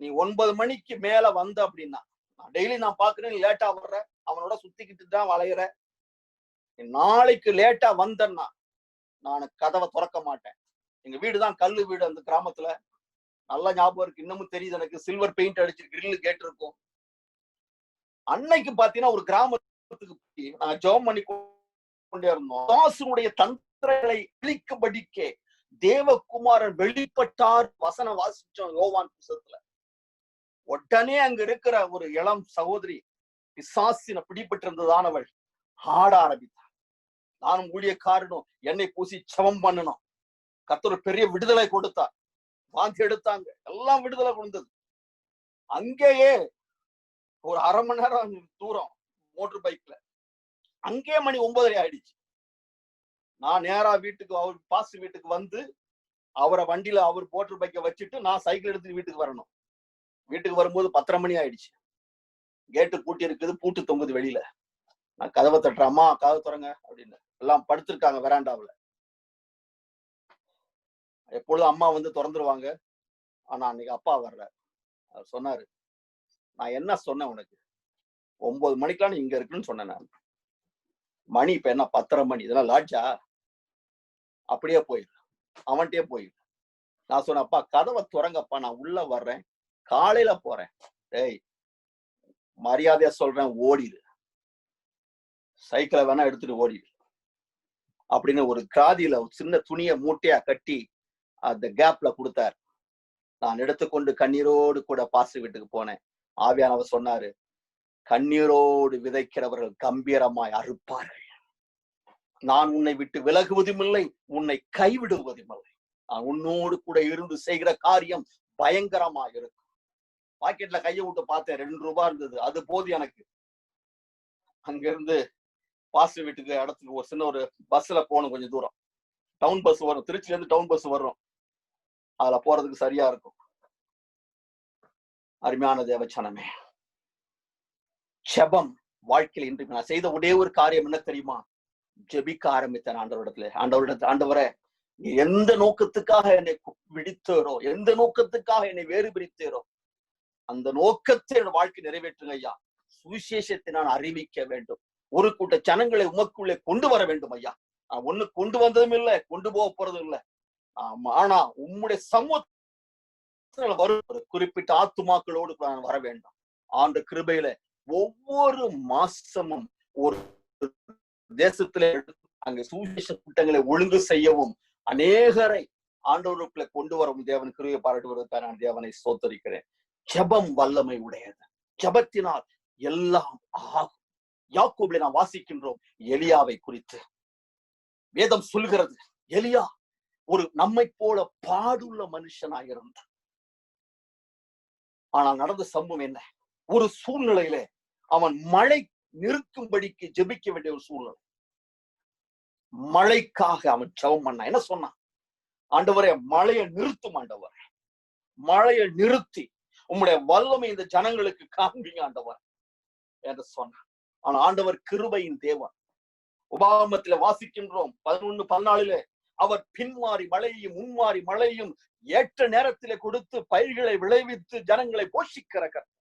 நீ 9 மணிக்கு மேல வந்த அப்படின்னா, நான் டெய்லி நான் பாக்குறேன் லேட்டா வர்ற, அவனோட சுத்திக்கிட்டு தான் வளையிற, நாளைக்கு லேட்டா வந்தன்னா நான் கதவை திறக்க மாட்டேன். எங்க வீடுதான் கல்லு வீடு, அந்த கிராமத்துல நல்லா ஞாபகம் இருக்கு, இன்னமும் தெரியுது எனக்கு. சில்வர் பெயிண்ட் அடிச்சு கிரில்லு கேட்டு இருக்கும். அன்னைக்கு பாத்தீங்கன்னா ஒரு கிராமத்துக்கு நாங்க ஜெபம் பண்ணி கொண்டே இருந்தோம். தாசனுடைய தந்திரங்களை அழிக்கும்படிக்கே தேவகுமாரன் வெளிப்பட்டார் வசனம் வாசிச்சோம் யோவான் புத்தகத்துல. உடனே அங்க இருக்கிற ஒரு இளம் சகோதரி பிசாசின பிடிபட்டிருந்ததானவள் ஆட ஆரம்பித்தார். நானும் ஊழியக்காரனும் எண்ணெய் பூசி ஜெபம் பண்ணணும். கர்த்தர் பெரிய விடுதலை கொடுத்தார். வாந்தி எடுத்தாங்க, எல்லாம் விடுதலை கொடுத்தது. அங்கேயே ஒரு 1/2 மணி நேரம் தூரம் மோட்டர் பைக்ல, அங்கேயே மணி 9:30 ஆயிடுச்சு. நான் நேரா வீட்டுக்கு, அவர் பாஸ் வீட்டுக்கு வந்து அவரை வண்டியில அவர் மோட்டர் பைக்கை வச்சுட்டு நான் சைக்கிள் எடுத்து வீட்டுக்கு வரணும். வீட்டுக்கு வரும்போது 10:30 மணி ஆயிடுச்சு. கேட்டு பூட்டி இருக்குது, பூட்டு தொங்குது வெளியில. நான் கதவை தட்டுறேன், அம்மா கதவை திறங்க அப்படின்னு. எல்லாம் படுத்திருக்காங்க வெராண்டாவில். எப்பொழுதும் அம்மா வந்து திறந்துருவாங்க. ஆனா அன்னைக்கு அப்பா வர்ற. அவர் சொன்னாரு, நான் என்ன சொன்னேன் உனக்கு? 9 மணிக்கெல்லாம் நீ இங்க இருக்குன்னு சொன்னேன். நான் மணி இப்ப என்ன 10:30 மணி, இதெல்லாம் லாட்ஜா? அப்படியே போயிரு, அவன்கிட்டயே போயிரு. நான் சொன்னேன், அப்பா கதவை திறங்கப்பா, நான் உள்ள வர்றேன், காலையில போறேன். டேய் மரியாதையா சொல்றேன், ஓடிடு, சைக்கிளை வேணா எடுத்துட்டு ஓடிடு அப்படின்னு ஒரு காதியில ஒரு சின்ன துணியை மூட்டையா கட்டி அந்த கேப்ல கொடுத்தார். நான் எடுத்துக்கொண்டு கண்ணீரோடு கூட பாசு வீட்டுக்கு போனேன். ஆவியானவர் சொன்னாரு, கண்ணீரோடு விதைக்கிறவர்கள் கம்பீரமாய் அறுப்பார்கள். நான் உன்னை விட்டு விலகுவதும் இல்லை, உன்னை கைவிடுவதும் இல்லை. நான் உன்னோடு கூட இருந்து செய்கிற காரியம் பயங்கரமாக இருக்கும். பாக்கெட்ல கையை விட்டு பார்த்தேன், 2 ரூபாய் இருந்தது. அது போது எனக்கு. அங்க இருந்து பாசு வீட்டுக்கு இடத்துக்கு ஒரு சின்ன ஒரு பஸ்ல போகணும், கொஞ்சம் தூரம். டவுன் பஸ் வரும், திருச்சியில இருந்து டவுன் பஸ் வரும். அதுல போறதுக்கு சரியா இருக்கும். அருமையான தேவச்சனமே, ஜெபம் வாழ்க்கையில் இன்று நான் செய்த ஒரே ஒரு காரியம் என்ன தெரியுமா? ஜெபிக்க ஆரம்பித்தேன் ஆண்டவரே, நீ எந்த நோக்கத்துக்காக என்னை விடுத்தேரோ, எந்த நோக்கத்துக்காக என்னை வேறு பிரித்தேரோ, அந்த நோக்கத்தை என் வாழ்க்கை நிறைவேற்றுங்க ஐயா. சுவிசேஷத்தை நான் அறிவிக்க வேண்டும். ஒரு கூட்ட ஜனங்களை உமக்குள்ளே கொண்டு வர வேண்டும் ஐயா. நான் ஒண்ணு கொண்டு வந்ததும் இல்லை, கொண்டு போக போறதும் இல்லை. ஆனா உம்முடைய சமூகத்துல வரும் ஒரு குறிப்பிட்ட ஆத்துமாக்களோடு நான் வர வேண்டும். ஆண்டு கிருபையில ஒவ்வொரு மாசமும் ஒரு தேசத்திலே அங்கே சுவிசேஷ கூட்டங்களை ஒழுங்கு செய்யவும் அநேகரை ஆண்டவருக்குள்ள கொண்டு வரவும் தேவன் கிருபையை பாராட்டுவதற்காக நான் தேவனை ஸ்தோத்தரிக்கிறேன். ஜெபம் வல்லமை உடையது. ஜெபத்தினால் எல்லாம் ஆகும். யாக்கோபிலே நாம் வாசிக்கின்றோம் எலியாவை குறித்து. வேதம் சொல்கிறது, எலியா ஒரு நம்மை போல பாடுள்ள மனுஷனாக இருந்தார். ஆனால் நடந்த சம்பவம் என்ன? ஒரு சூழ்நிலையில அவன் மழை நிறுத்தும்படிக்கு ஜெபிக்க வேண்டிய ஒரு சூழ்நிலை. மழைக்காக அவன் ஜெபம் பண்ணான். என்ன சொன்னான்? ஆண்டவரே, மழையை நிறுத்தும் ஆண்டவரே, மழையை நிறுத்தி உம்முடைய வல்லமை இந்த ஜனங்களுக்கு காண்பீங்க ஆண்டவர் என்று சொன்னான். ஆனா ஆண்டவர் கிருபையின் தேவன். உபாகமத்தில வாசிக்கின்றோம் 11:14 அவர் பின்மாறி மழையையும் முன்மாறி மழையையும் ஏற்ற நேரத்திலே கொடுத்து பயிர்களை விளைவித்து ஜனங்களை போஷிக்கிற கர்த்தர்.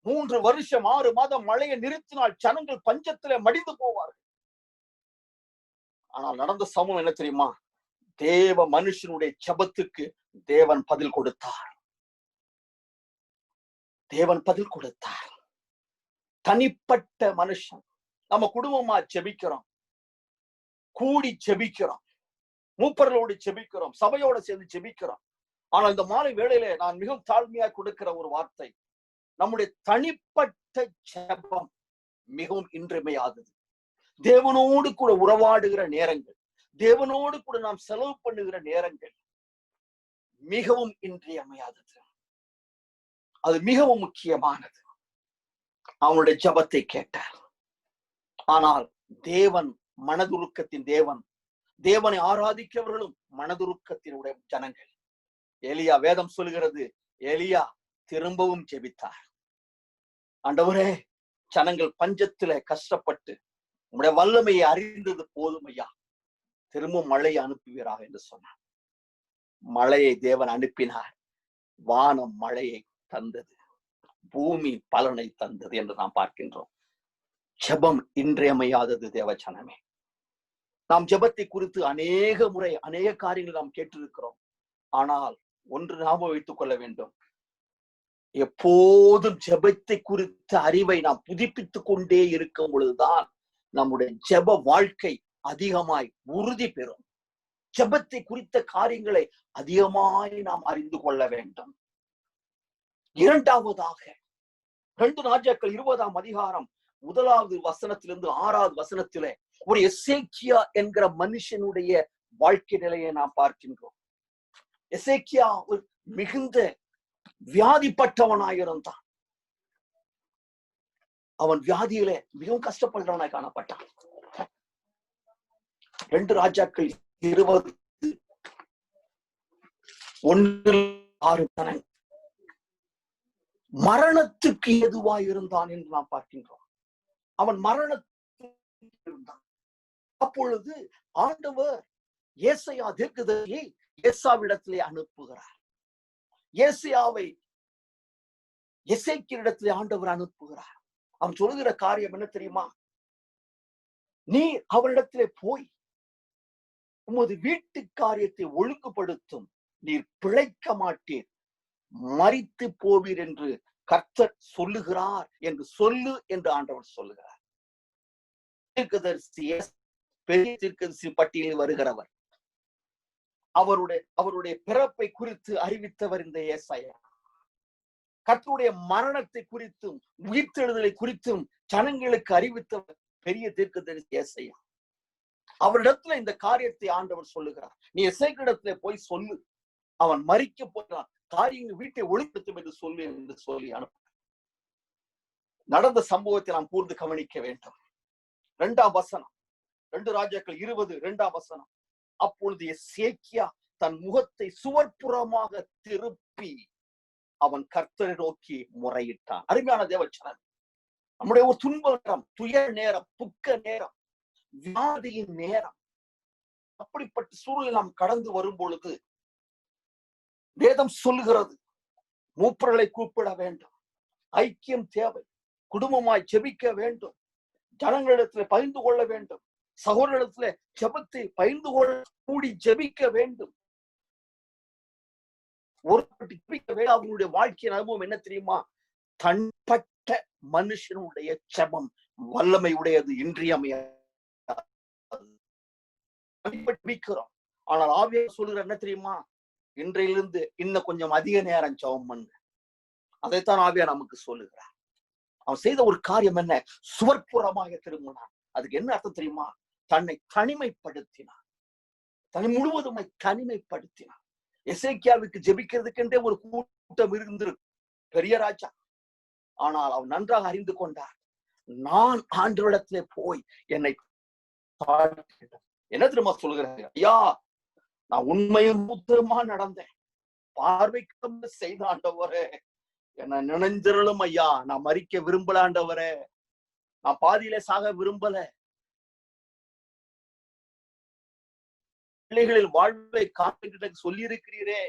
3 வருஷம் 6 மாதம் மழையை நிறுத்தினால் ஜனங்கள் பஞ்சத்திலே மடிந்து போவார்கள். ஆனால் நடந்த சமூகம் என்ன தெரியுமா? தேவ மனுஷனுடைய ஜெபத்துக்கு தேவன் பதில் கொடுத்தார். தேவன் பதில் கொடுத்தார். தனிப்பட்ட மனுஷன் நம்ம குடும்பமா ஜெபிக்கிறோம், கூடி ஜெபிக்கிறோம், மூப்பர்களோடு ஜெபிக்கிறோம், சபையோட சேர்ந்து ஜெபிக்கிறோம். ஆனால் இந்த மாலை வேளையிலே நான் மிகவும் தாழ்மையா கொடுக்கிற ஒரு வார்த்தை, நம்முடைய தனிப்பட்ட ஜெபம் மிகவும் இன்றியமையாதது. தேவனோடு கூட உறவாடுகிற நேரங்கள், தேவனோடு கூட நாம் செலவு பண்ணுகிற நேரங்கள் மிகவும் இன்றியமையாதது. அது மிகவும் முக்கியமானது. அவனுடைய ஜெபத்தை கேட்டார். ஆனால் தேவன் மனதுருக்கத்தின் தேவன். தேவனை ஆராதிக்கிறவர்களும் மனதுருக்கத்தினுடைய ஜனங்கள். எலியா, வேதம் சொல்கிறது, எலியா திரும்பவும் ஜெபித்தார். ஆண்டவரே, ஜனங்கள் பஞ்சத்திலே கஷ்டப்பட்டு உம்முடைய வல்லமையை அறிந்தது போதும் ஐயா, திரும்பவும் மழையை அனுப்புவீராக என்று சொன்னார். மழையை தேவன் அனுப்பினார். வானம் மழையை தந்தது, பூமி பலனை தந்தது என்று நாம் பார்க்கின்றோம். ஜெபம் இன்றியமையாதது தேவஜனமே. நாம் ஜெபத்தை குறித்து அநேக முறை அநேக காரியங்கள் நாம் கேட்டிருக்கிறோம். ஆனால் ஒன்று நாம வைத்துக் கொள்ள வேண்டும், எப்போதும் ஜெபத்தை குறித்த அறிவை நாம் புதுப்பித்துக் கொண்டே இருக்கும் பொழுதுதான் நம்முடைய ஜெப வாழ்க்கை அதிகமாய் உறுதி பெறும். ஜெபத்தை குறித்த காரியங்களை அதிகமாய் நாம் அறிந்து கொள்ள வேண்டும். இரண்டாவதாக 2 ராஜாக்கள் 20ஆம் அதிகாரம் 1வது வசனத்திலிருந்து 6வது வசனத்திலே ஒரு எசேக்கியா என்கிற மனுஷனுடைய வாழ்க்கை நிலையை நாம் பார்க்கின்றோம். எசேக்கியா ஒரு மிகுந்த வியாதிப்பட்டவனாயிருந்தான். அவன் வியாதியிலே மிகவும் கஷ்டப்படுறவனாய் காணப்பட்டான். 2 ராஜாக்கள் 20:1-6 மரணத்துக்கு ஏதுவாய் இருந்தான் என்று நாம் பார்க்கின்றோம். அவன் மரணத்துக்கு இருந்தான். அப்பொழுது ஆண்டவர் ஏசாயா தீர்க்கதரிசியை ஏசாவிடத்திலே அனுப்புகிறார். ஏசாயாவை எசேக்கியரிடத்திலே ஆண்டவர் அனுப்புகிறார். அவன் சொல்லுகிற காரியம் என்ன தெரியுமா? நீ அவரிடத்திலே போய் உமது வீட்டு காரியத்தை ஒழுங்குபடுத்தும், நீர் பிழைக்க மாட்டீர், மரித்து போவீர் என்று கர்த்தர் சொல்லுகிறார் என்று சொல்லு என்று ஆண்டவர் சொல்லுகிறார். தீர்க்கதரிசி, பெரிய தீர்க்கதரிசி பட்டியலில் வருகிறவர். அவருடைய பிறப்பை குறித்து அறிவித்தவர் இந்த ஏசாயா. கர்த்தருடைய மரணத்தை குறித்தும் உயிர்த்தெழுதலை குறித்தும் ஜனங்களுக்கு அறிவித்தவர் பெரிய தீர்க்கதரிசி ஏசாயா. அவரிடத்துல இந்த காரியத்தை ஆண்டவர் சொல்லுகிறார். நீ எசேக்கியரிடத்திலே போய் சொல்லு, அவன் மரிக்க போகிறான், காரியங்கள் வீட்டை ஒழுங்குபடுத்தும் என்று சொல்லி அனுப்ப. நடந்த சம்பவத்தை நாம் கூர்ந்து கவனிக்க வேண்டும். 2ஆம் வசனம், 2 ராஜாக்கள் 20:2 அப்பொழுது எசேக்கியா தன் முகத்தை சுவர்ப்புறமாக திருப்பி அவன் கர்த்தரை நோக்கி முறையிட்டான். அருமையான தேவச்சனன், நம்முடைய ஒரு துன்ப நேரம், துயர் நேரம், துக்க நேரம், வியாதியின் நேரம், அப்படிப்பட்ட சூழலில் நாம் கடந்து வரும் பொழுது வேதம் சொல்லுகிறது, மூப்பர்களை கூப்பிட வேண்டும், ஐக்கியம் தேவை, குடும்பமாய் ஜெபிக்க வேண்டும், ஜனங்களிடத்துல பகிர்ந்து கொள்ள வேண்டும், சகோதரத்துல ஜெபத்தை பகிர்ந்து கொள்ள கூடி ஜெபிக்க வேண்டும். ஒரு அவங்களுடைய வாழ்க்கையின் அனுபவம் என்ன தெரியுமா? தனிப்பட்ட மனுஷனுடைய ஜெபம் வல்லமை உடையது, இன்றியமையாதது. ஆனால் ஆவியானவர் சொல்லுகிற என்ன தெரியுமா? இன்றையிலிருந்து இன்னும் கொஞ்சம் அதிக நேரம் ஜெபம் பண்ணு. அதைத்தான் ஆவியானவர் நமக்கு சொல்லுகிறார். அவன் செய்த ஒரு காரியம் என்ன? சுவர்ப்புறமாக திரும்பினான். அதுக்கு என்ன அர்த்தம் தெரியுமா? தன்னை தனிமைப்படுத்தினான், தன்னை முழுவதுமாய் தனிமைப்படுத்தினான். எசேக்கியாவுக்கு ஜெபிக்கிறதுக்கென்றே ஒரு கூட்டம் இருந்திருக்கு, பெரிய ராஜா. ஆனால் அவன் நன்றாக அறிந்து கொண்டார், நான் ஆண்டவரிடத்திலே போய் என்னை என்ன தெரியுமா சொல்லுகிறேன்? ஐயா, நான் உண்மையும் புத்தகமா நடந்தேன், பார்வைக்கு செய்த ஆண்டவரே, என்ன நினைஞ்சிரலும் ஐயா, நான் மறிக்க விரும்பல ஆண்டவரே, நான் பாதியிலே சாக விரும்பல, பிள்ளைகளில் வாழ்வை காண்பிக்க சொல்லி இருக்கிறீரே,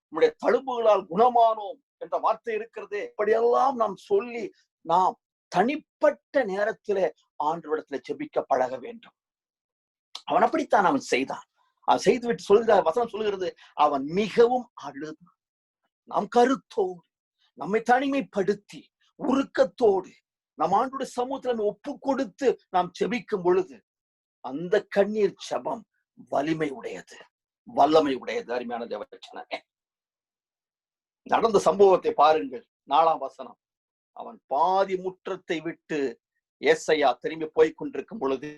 நம்முடைய தழும்புகளால் குணமானோம் என்ற வார்த்தை இருக்கிறது. இப்படியெல்லாம் நாம் சொல்லி நாம் தனிப்பட்ட நேரத்திலே ஆண்டவரிடத்துல ஜெபிக்க பழக வேண்டும். அவன் அப்படித்தான் அவன் செய்தான். அவன் செய்துவிட்டு சொல்கிறார், வசனம் சொல்லுகிறது, அவன் மிகவும் அழுதான். நாம் கருத்தோடு நம்மை தனிமைப்படுத்தி உருக்கத்தோடு நம் ஆண்டோட சமூகத்துல ஒப்பு கொடுத்து நாம் ஜெபிக்கும் பொழுது அந்த கண்ணீர் ஜெபம் வலிமை உடையது, வல்லமை உடையது. அருமையான தேவச்சனே, நடந்த சம்பவத்தை பாருங்கள். 4ஆம் வசனம், அவன் பாதி முற்றத்தை விட்டு ஏசாயா திரும்பி போய் கொண்டிருக்கும் பொழுது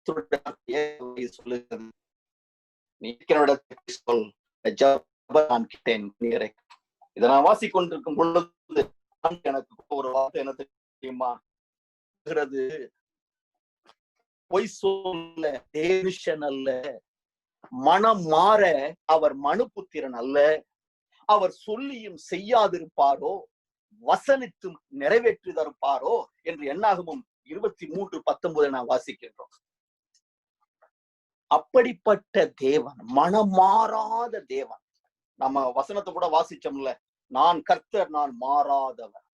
சொல்லுகிறது, நீ சொல், நான் கிட்டேன். இதை நான் வாசிக்கொண்டிருக்கும் பொழுது எனக்கு ஒரு வார்த்தை என்ன தெரியுமா? பொய் சொல்ல தேவிஷன் அல்ல, மனம் மாற அவர் மனுபுத்திரன் அல்ல, அவர் சொல்லியும் செய்யாதிருப்பாரோ, வசனித்தும் நிறைவேற்றிருப்பாரோ என்று என்னாகமும் 23:19 நான் வாசிக்கின்றோம். அப்படிப்பட்ட தேவன், மனம் மாறாத தேவன். நம்ம வசனத்தை கூட வாசிச்சோம்ல, நான் கர்த்தர், நான் மாறாதவர்.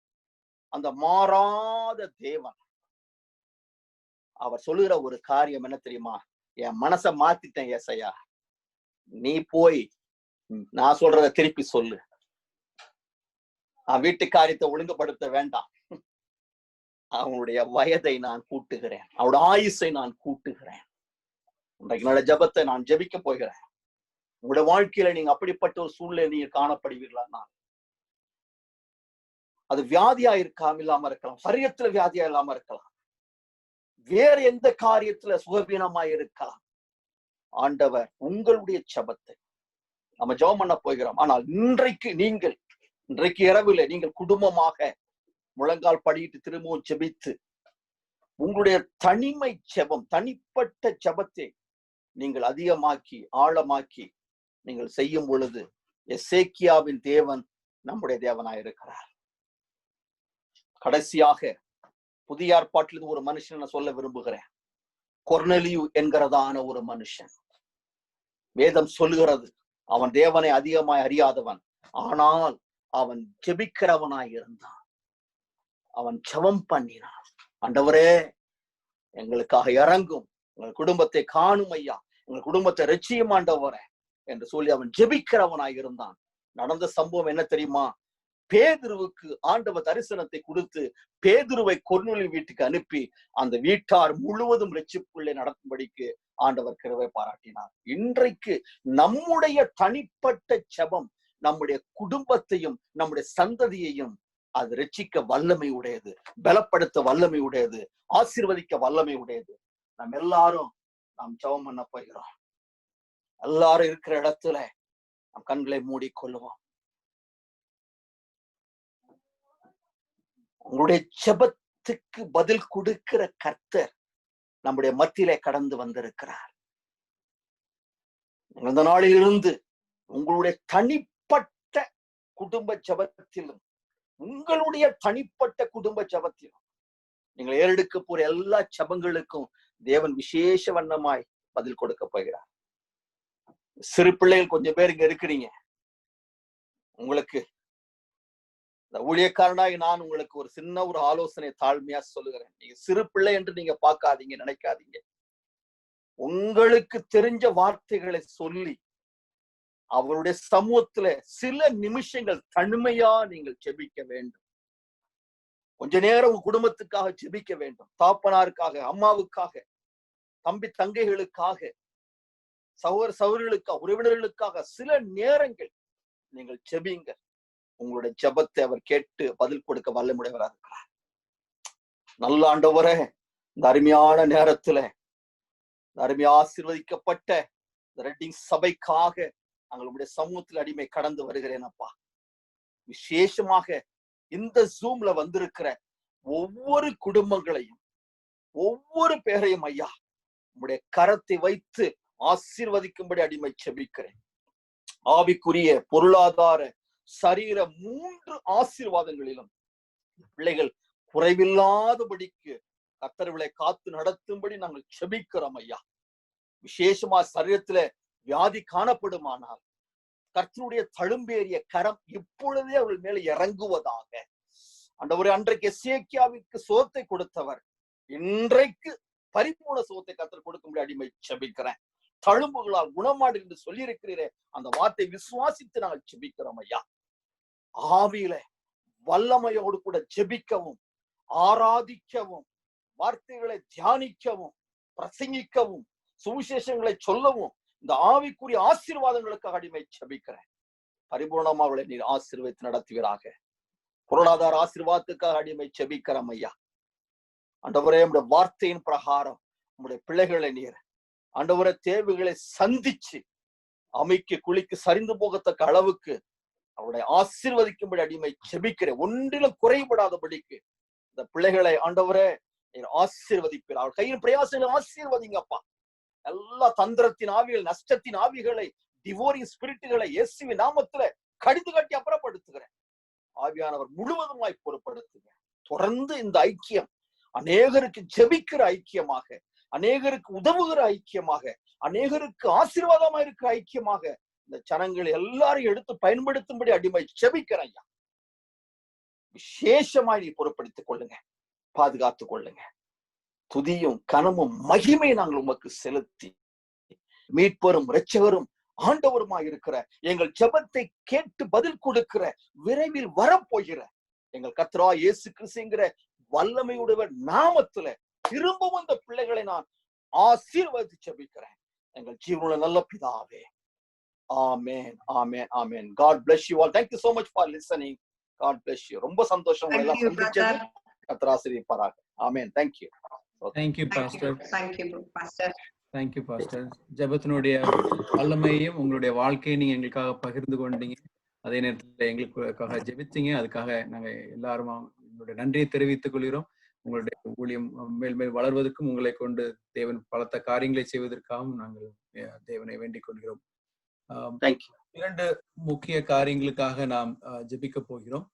அந்த மாறாத தேவன் அவர் சொல்லுகிற ஒரு காரியம் என்ன தெரியுமா? என் மனசை மாத்திட்டேன் ஏசாயா, நீ போய் நான் சொல்றத திருப்பி சொல்லு, நான் வீட்டு காரியத்தை ஒழுங்குபடுத்த வேண்டாம், அவனுடைய வயதை நான் கூட்டுகிறேன், அவனோட ஆயுசை நான் கூட்டுகிறேன். இன்றைக்கு என்னோட ஜெபத்தை நான் ஜெபிக்க போகிறேன். உங்களுடைய வாழ்க்கையில நீங்க அப்படிப்பட்ட ஒரு சூழ்நிலை நீங்க காணப்படுவீர்களா? அது வியாதியா இல்லாம இருக்கலாம், சரீரத்துல வியாதியா இல்லாம இருக்கலாம், வேற எந்த காரியத்துல சுகவீனமாய் இருக்கலாம். ஆண்டவர் உங்களுடைய ஜெபத்தை நம்ம ஜெபம் பண்ண போகிறோம். ஆனால் இன்றைக்கு இரவுல நீங்கள் குடும்பமாக முழங்கால் படியிட்டு திரும்பவும் ஜெபித்து உங்களுடைய தனிமை ஜெபம், தனிப்பட்ட ஜெபத்தை நீங்கள் அதிகமாக்கி ஆழமாக்கி நீங்கள் செய்யும் பொழுது எசேக்கியாவின் தேவன் நம்முடைய தேவனாயிருக்கிறார். கடைசியாக புதிய ஏற்பாட்டிலிருந்து ஒரு மனுஷன் சொல்ல விரும்புகிறேன். கொர்நேலியு என்கிறதான ஒரு மனுஷன். வேதம் சொல்லுகிறது, அவன் தேவனை அதிகமாய் அறியாதவன், ஆனால் அவன் ஜெபிக்கிறவனாய் இருந்தான். அவன் ஜெபம் பண்ணினான், ஆண்டவரே எங்களுக்காக இறங்கும், எங்கள் குடும்பத்தை காணும் ஐயா, எங்கள் குடும்பத்தை ரட்சியும் ஆண்டவரே என்று சொல்லி அவன் ஜெபிக்கிறவனாய் இருந்தான். நடந்த சம்பவம் என்ன தெரியுமா? பேதுருவுக்கு ஆண்டவர் தரிசனத்தை கொடுத்து பேதுருவை கொர்நேலியு வீட்டுக்கு அனுப்பி அந்த வீட்டார் முழுவதும் ரட்சிப்புள்ளே நடக்கும்படிக்கு ஆண்டவர் கிருபை பாராட்டினார். இன்றைக்கு நம்முடைய தனிப்பட்ட ஜெபம் நம்முடைய குடும்பத்தையும் நம்முடைய சந்ததியையும் அது ரட்சிக்க வல்லமை உடையது, பலப்படுத்த வல்லமை உடையது, ஆசீர்வதிக்க வல்லமை உடையது. நம்ம எல்லாரும் நாம் ஜெபம் பண்ண போகிறோம். எல்லாரும் இருக்கிற இடத்துல நம் கண்களை மூடிக்கொள்ளுவோம். உங்களுடைய ஜெபத்துக்கு பதில் கொடுக்கிற கர்த்தர் நம்முடைய மத்தியிலே கடந்து வந்திருக்கிறார். இந்த நாளிலிருந்து உங்களுடைய தனிப்பட்ட குடும்ப ஜபத்திலும் உங்களுடைய தனிப்பட்ட குடும்ப ஜபத்திலும் நீங்கள் ஏறெடுக்க போற எல்லா ஜபங்களுக்கும் தேவன் விசேஷ வண்ணமாய் பதில் கொடுக்க போகிறார். சிறு பிள்ளைகள் கொஞ்சம் பேர் இங்க இருக்கிறீங்க. உங்களுக்கு இந்த ஊழியக்காரனாய் நான் உங்களுக்கு ஒரு சின்ன ஒரு ஆலோசனை தாழ்மையா சொல்லுகிறேன். நீங்க சிறு பிள்ளை என்று நீங்க பார்க்காதீங்க, நினைக்காதீங்க. உங்களுக்கு தெரிஞ்ச வார்த்தைகளை சொல்லி அவருடைய சமூகத்துல சில நிமிஷங்கள் தனிமையா நீங்கள் ஜெபிக்க வேண்டும். கொஞ்ச நேரம் உங்க குடும்பத்துக்காக ஜெபிக்க வேண்டும். தாப்பனாருக்காக, அம்மாவுக்காக, தம்பி தங்கைகளுக்காக, சகோதர சகோதரிகளுக்காக, உறவினர்களுக்காக சில நேரங்கள் நீங்கள் ஜெபிங்க. உங்களுடைய ஜெபத்தை அவர் கேட்டு பதில் கொடுக்க வல்லமுடையவராக இருக்கிறார். நல்ல ஆண்டவரே, இந்த அருமையான நேரத்துல அருமையா ஆசீர்வதிக்கப்பட்ட ரெட்டிங் சபைக்காக உங்களுடைய சமூகத்தில் அடிமை கடந்து வருகிறேன் அப்பா. விசேஷமாக இந்த ஜூம்ல வந்திருக்கிற ஒவ்வொரு குடும்பங்களையும் ஒவ்வொரு பேரையும் ஐயா உங்களுடைய கரத்தை வைத்து ஆசீர்வதிக்கும்படி அடிமை செபிக்கிறேன். ஆவிக்குரிய, பொருளாதார, சரீர 3 ஆசீர்வாதங்களிலும் பிள்ளைகள் குறைவில்லாதபடிக்கு கர்த்தர்களை காத்து நடத்தும்படி நாங்கள் செபிக்கிறோம் ஐயா. விசேஷமா சரீரத்துல வியாதி காணப்படுமானால் கர்த்தருடைய தழும்பேறிய கரம் இப்பொழுதே அவர்கள் மேல இறங்குவதாக. ஆண்டவரே, அன்றைக்கு எசேக்கியாவிற்கு சுகத்தை கொடுத்தவர் இன்றைக்கு பரிபூர்ண சுகத்தை கர்த்தர் கொடுக்கும்படி அடிமை செபிக்கிறேன். தழும்புகளால் குணமாடு என்று சொல்லி இருக்கிறீரே, அந்த வார்த்தை விசுவாசித்து நாங்கள் ஜெபிக்கிறோம் ஐயா. ஆவியில வல்லமையோடு கூட ஜெபிக்கவும், ஆராதிக்கவும், வார்த்தைகளை தியானிக்கவும், பிரசங்கிக்கவும், சுவிசேஷங்களை சொல்லவும் இந்த ஆவிக்குரிய ஆசீர்வாதங்களுக்காக அடிமை ஜெபிக்கிறேன். பரிபூர்ணமா அவளை நீர் ஆசீர்வதித்து நடத்துவீராக. பொருளாதார ஆசீர்வாதத்துக்காக அடிமை ஜெபிக்கிறோம் ஐயா. ஆண்டவரே, நம்முடைய வார்த்தையின் பிரகாரம் நம்முடைய பிள்ளைகளை நீர் ஆண்டவரே தேவைகளை சந்திச்சு அமைக்கு குளிக்கு சரிந்து போகத்தக்க அளவுக்கு அவருடைய ஆசீர்வதிக்கும்படி அடிமை ஜெபிக்கிறேன். ஒன்றிலும் குறைபடாதபடிக்கு இந்த பிள்ளைகளை ஆண்டவரே நீர் ஆசீர்வதிப்பீர். அவர் கையின் பிரயாசங்களை ஆசீர்வதிங்கப்பா. எல்லா தந்திரத்தின் ஆவிகள், நஷ்டத்தின் ஆவிகளை, டிவோரிங் ஸ்பிரிட்டுகளை இயேசுவின் நாமத்துல கடிந்து கட்டி அப்புறப்படுத்துகிறேன். ஆவியானவர் முழுவதுமாய் பொறுப்படுத்துங்க. தொடர்ந்து இந்த ஐக்கியம் அநேகருக்கு ஜெபிக்கிற ஐக்கியமாக, அநேகருக்கு உதவுகிற ஐக்கியமாக, அநேகருக்கு ஆசீர்வாதமா இருக்கிற ஐக்கியமாக இந்த ஜனங்கள் எல்லாரையும் எடுத்து பயன்படுத்தும்படி அடிமை ஜெபிக்கிறேன் ஐயா. விசேஷமாய் நீ பொறுப்படுத்திக் கொள்ளுங்க, பாதுகாத்துக் கொள்ளுங்க. துதியும் கனமும் மகிமை நாங்கள் உமக்கு செலுத்தி மீட்பரும் இரட்சகரும் ஆண்டவருமாய் இருக்கிற எங்கள் ஜெபத்தை கேட்டு பதில் கொடுக்கிற விரைவில் வரப்போகிற எங்கள் கர்த்தரா இயேசு கிறிஸ்துங்கிற வல்லமையுடைய நாமத்துல திரும்பவும் இந்த பிள்ளைகளை நான் ஆசீர்வதித்து ஜெபிக்கிறேன். எங்கள் ஜீவனுள்ள நல்ல பிதாவே. ஆமென், ஆமென், ஆமென். God bless you all. Thank you so much for listening. God bless you. ரொம்ப சந்தோஷம் உங்களை எல்லாம் சந்திச்சது. கர்த்தர் ஆசீர்வதிப்பாராக. ஆமென். Thank you. Thank you, Pastor. Thank you, Pastor. Thank you, Pastor. ஜெபத்தினுடைய வல்லமையையும் உங்களுடைய வாழ்க்கையை நீங்க எங்களுக்காக பகிர்ந்து கொண்டீங்க. அதே நேரத்தில் எங்களுக்காக ஜெபித்தீங்க. அதுக்காக நாங்க எல்லாரும் உங்களுடைய நன்றியை தெரிவித்துக் கொள்கிறோம். உங்களுடைய ஊழியம் மேல் மேல் வளர்வதற்கும் உங்களை கொண்டு தேவன் பலத்த காரியங்களை செய்வதற்காகவும் நாங்கள் தேவனை வேண்டிக் கொள்கிறோம். 2 முக்கிய காரியங்களுக்காக நாம் ஜெபிக்க போகிறோம்.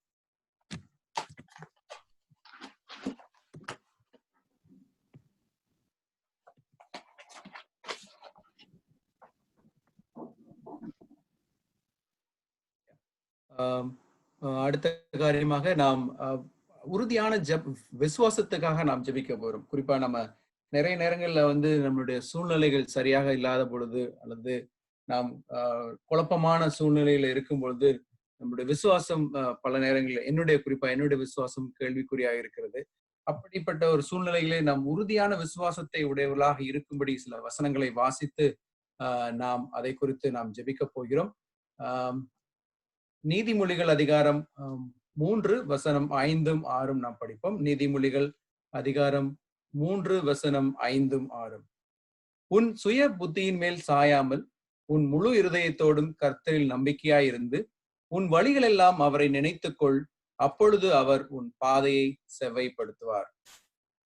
அடுத்த காரியமாக நாம் உறுதியான விசுவாசத்துக்காக நாம் ஜெபிக்க போறோம். குறிப்பா நம்ம நிறைய நேரங்கள்ல நம்மளுடைய சூழ்நிலைகள் சரியாக இல்லாத பொழுது அல்லது நாம் குழப்பமான சூழ்நிலையில இருக்கும் பொழுது நம்முடைய விசுவாசம் பல நேரங்களில் குறிப்பா என்னுடைய விசுவாசம் கேள்விக்குறியாக இருக்கிறது. அப்படிப்பட்ட ஒரு சூழ்நிலையிலே நாம் உறுதியான விசுவாசத்தை உடையவர்களாக இருக்கும்படி சில வசனங்களை வாசித்து நாம் அதை குறித்து நாம் ஜெபிக்க போகிறோம். நீதிமொழிகள் அதிகாரம் 3 வசனம் 5, 6 நாம் படிப்போம். நீதிமொழிகள் அதிகாரம் 3 வசனம் 5, 6. உன் சுய புத்தியின் மேல் சாயாமல் உன் முழு இருதயத்தோடும் கர்த்தரில் நம்பிக்கையாயிருந்து உன் வழிகள் எல்லாம் அவரை நினைத்துக்கொள், அப்பொழுது அவர் உன் பாதையை செவ்வைப்படுத்துவார்.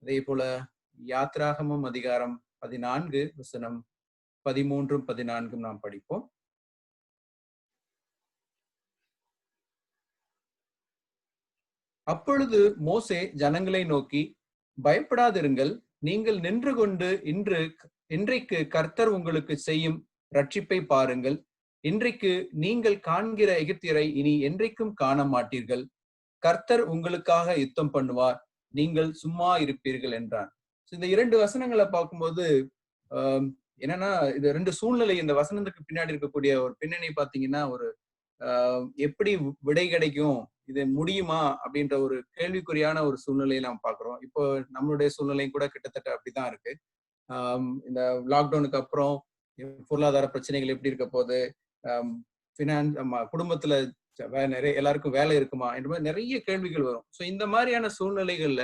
அதே போல யாத்ராகமம் அதிகாரம் 14 வசனம் 13 14 நாம் படிப்போம். அப்பொழுது மோசே ஜனங்களை நோக்கி, பயப்படாதிருங்கள், நீங்கள் நின்று கொண்டு இன்றைக்கு கர்த்தர் உங்களுக்கு செய்யும் ரட்சிப்பை பாருங்கள். இன்றைக்கு நீங்கள் காண்கிற எகிப்தியரை இனி என்றைக்கும் காண மாட்டீர்கள். கர்த்தர் உங்களுக்காக யுத்தம் பண்ணுவார், நீங்கள் சும்மா இருப்பீர்கள் என்றான். இந்த 2 வசனங்களை பார்க்கும்போது என்னன்னா, இது 2 சூழ்நிலை. இந்த வசனத்துக்கு பின்னாடி இருக்கக்கூடிய ஒரு பின்னணி பாத்தீங்கன்னா, ஒரு எப்படி விடை கிடைக்கும், இது முடியுமா அப்படின்ற ஒரு கேள்விக்குறியான ஒரு சூழ்நிலையை நாம் பாக்குறோம். இப்போ நம்மளுடைய சூழ்நிலையும் கூட கிட்டத்தட்ட அப்படிதான் இருக்கு. இந்த லாக்டவுனுக்கு அப்புறம் பொருளாதார பிரச்சனைகள் எப்படி இருக்க போகுது, குடும்பத்துல எல்லாருக்கும் வேலை இருக்குமா என்ற மாதிரி நிறைய கேள்விகள் வரும். ஸோ இந்த மாதிரியான சூழ்நிலைகள்ல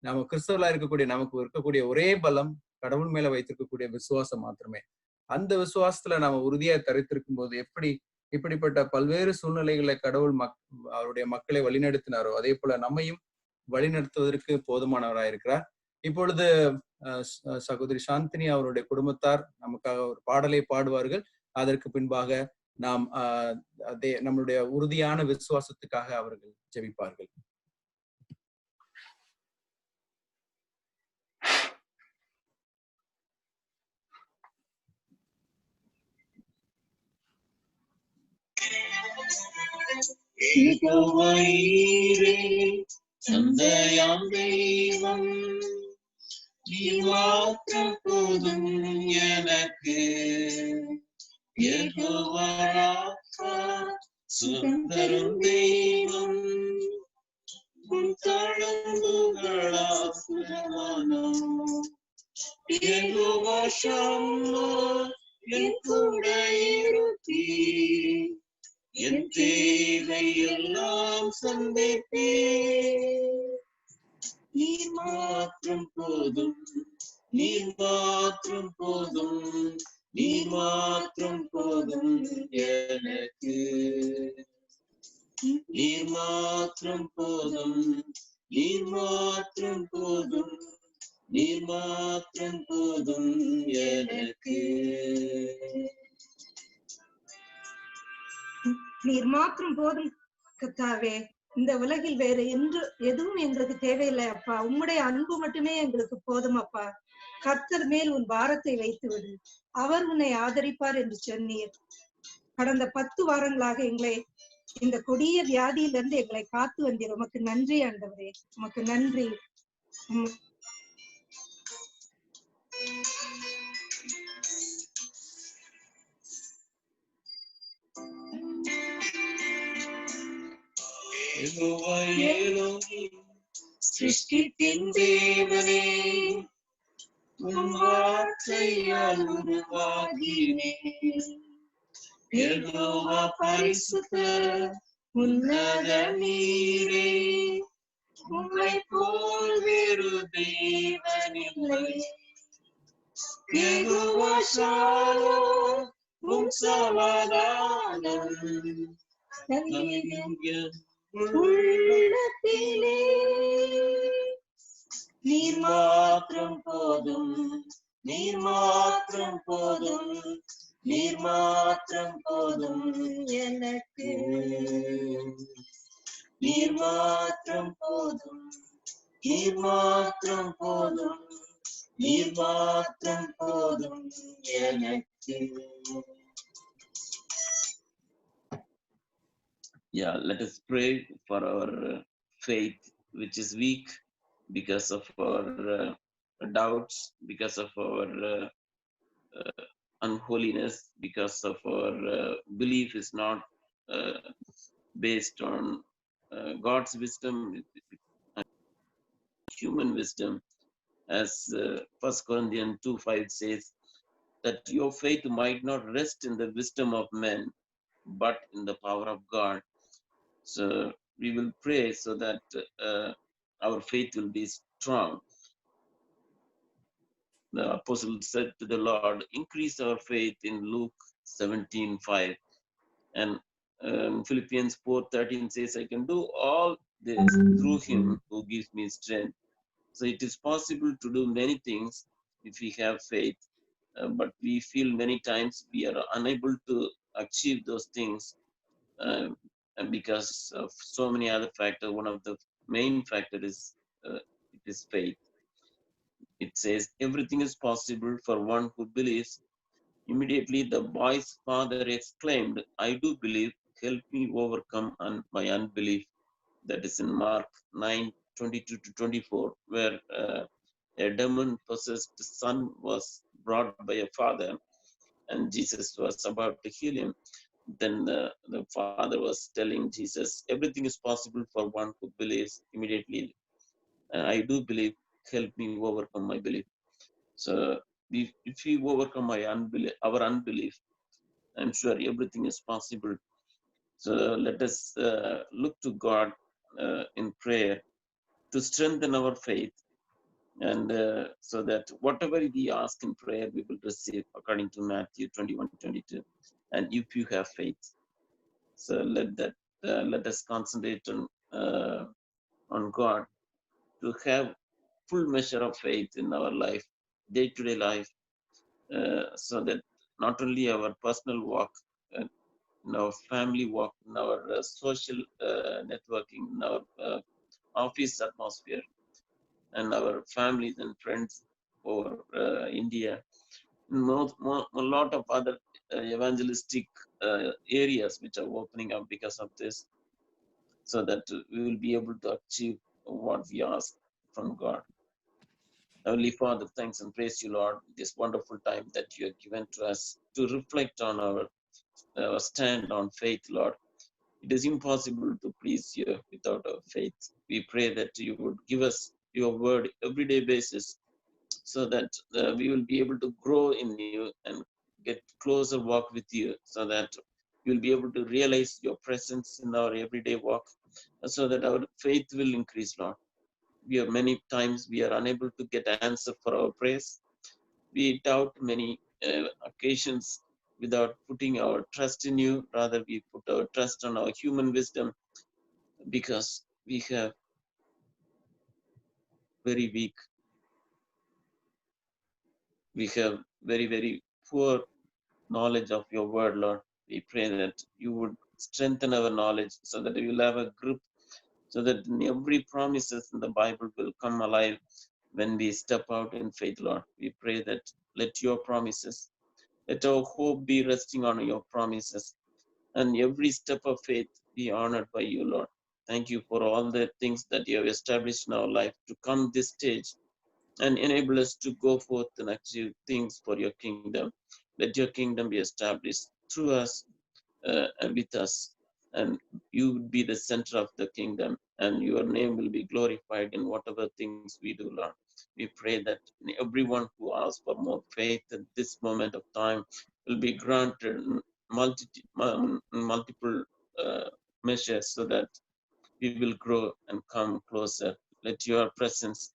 நம்ம கிறிஸ்தவர்களா இருக்கக்கூடிய நமக்கு இருக்கக்கூடிய ஒரே பலம் கடவுள் மேல வைத்திருக்கக்கூடிய விசுவாசம் மாத்திரமே. அந்த விசுவாசத்துல நாம உறுதியா தரித்திருக்கும் போது எப்படி இப்படிப்பட்ட பல்வேறு சூழ்நிலைகளை கடவுள் அவருடைய மக்களை வழிநடத்தினாரோ அதே போல நம்மையும் வழிநடத்துவதற்கு போதுமானவராயிருக்கிறார். இப்பொழுது சகோதரி சாந்தினி அவருடைய குடும்பத்தார் நமக்காக ஒரு பாடலை பாடுவார்கள். அதற்கு பின்பாக நாம் நம்மளுடைய உறுதியான விசுவாசத்துக்காக அவர்கள் ஜெபிப்பார்கள். தந்தையாம் தெய்வம் நீ மாத்திரம் போதும் எனக்கு, சுதந்திரம் தெய்வம் உன் தளங்குகளாசுரமானோ, என் கூட இருப்பீ, என் தேவை எல்லாம் சந்திப்பே, நீர் மாத்திரம் போதும், நீர் மாத்திரம் போதும், நீர் மாத்திரம் போதும் எனக்கு, நீர் மாத்திரம் போதும், நீர் மாத்திரம் போதும், நீர் மாத்திரம் போதும் எனக்கு. நீர் மாத்திரம் போதும் கர்த்தாவே. இந்த உலகில் வேற எதுவும் எங்களுக்கு தேவையில்லை அப்பா. உம்முடைய அன்பு மட்டுமே எங்களுக்கு போதும் அப்பா. கர்த்தர் மேல் உன் பாரத்தை வைத்து விடு, அவர் உன்னை ஆதரிப்பார் என்று சொன்னீர். கடந்த 10 வாரங்களாக எங்களை இந்த கொடிய வியாதியிலிருந்து எங்களை காத்து வந்தீர். உமக்கு நன்றி ஆண்டவரே, உமக்கு நன்றி. சிருஷ்டித்தின் தேவனே, உன் வார்த்தையால் உருவாகினே, யெகோவா பரிசுத்தர் உன்னத நீரே, உம்மை போல் வேறு தேவனில்லை. யெகோவா ஷாலோம், உம் சமாதானம் உள்ளத்திலே, நீர் மாத்திரம் போதும், நீர் மாத்திரம் போதும், நீர் மாத்திரம் போதும் எனக்கு, நீர் மாத்திரம் போதும், நீர் மாத்திரம் போதும், நீர் மாத்திரம் போதும் எனக்கு. Yeah, let us pray for our faith, which is weak because of our doubts, because of our unholiness, because of our belief is not based on God's wisdom, human wisdom. As 1 Corinthians 2:5 says, that your faith might not rest in the wisdom of men, but in the power of God. So we will pray so that our faith will be strong. The apostle said to the Lord, increase our faith in Luke 17:5. And Philippians 4:13 says, I can do all this through him who gives me strength. So it is possible to do many things if we have faith, but we feel many times we are unable to achieve those things and because of so many other factors. One of the main factor is it is faith. It says everything is possible for one who believes. Immediately the boy's father exclaimed, "I do believe, help me overcome my unbelief." That is in Mark 9:22-24, where a demon-possessed son was brought by a father, and Jesus was about to heal him. Then the father was telling Jesus, everything is possible for one who believes. Immediately, I do believe, help me overcome my belief. So if we overcome our unbelief, I'm sure everything is possible. So let us look to God in prayer to strengthen our faith, and so that whatever we ask in prayer, we will receive according to Matthew 21:22. And if you have faith, so let us concentrate on God to have full measure of faith in our life, day-to-day life, so that not only our personal walk, in our family walk, in our social networking, in our office atmosphere, and our families and friends over India, a lot of other evangelistic areas which are opening up because of this, so that we will be able to achieve what we ask from God. Heavenly Father, thanks and praise you, Lord, this wonderful time that you have given to us to reflect on our stand on faith, Lord. It is impossible to please you without our faith. We pray that you would give us your word everyday basis, so that we will be able to grow in you and get closer walk with you, so that we will be able to realize your presence in our everyday walk, so that our faith will increase, Lord. Many times we are unable to get an answer for our prayers. We doubt many occasions without putting our trust in you. Rather, we put our trust on our human wisdom, because we have very weak, we have very, very poor knowledge of your word, Lord. We pray that you would strengthen our knowledge, so that we will have a grip, so that every promises in the Bible will come alive when we step out in faith, Lord. We pray that let your promises, let our hope be resting on your promises, and every step of faith be honored by you, Lord. Thank you for all the things that you have established in our life to come this stage and enable us to go forth and achieve things for your kingdom. Let your kingdom be established through us and with us, and you will be the center of the kingdom, and your name will be glorified in whatever things we do, Lord. We pray that everyone who asks for more faith at this moment of time will be granted multiple measures, so that we will grow and come closer. Let your presence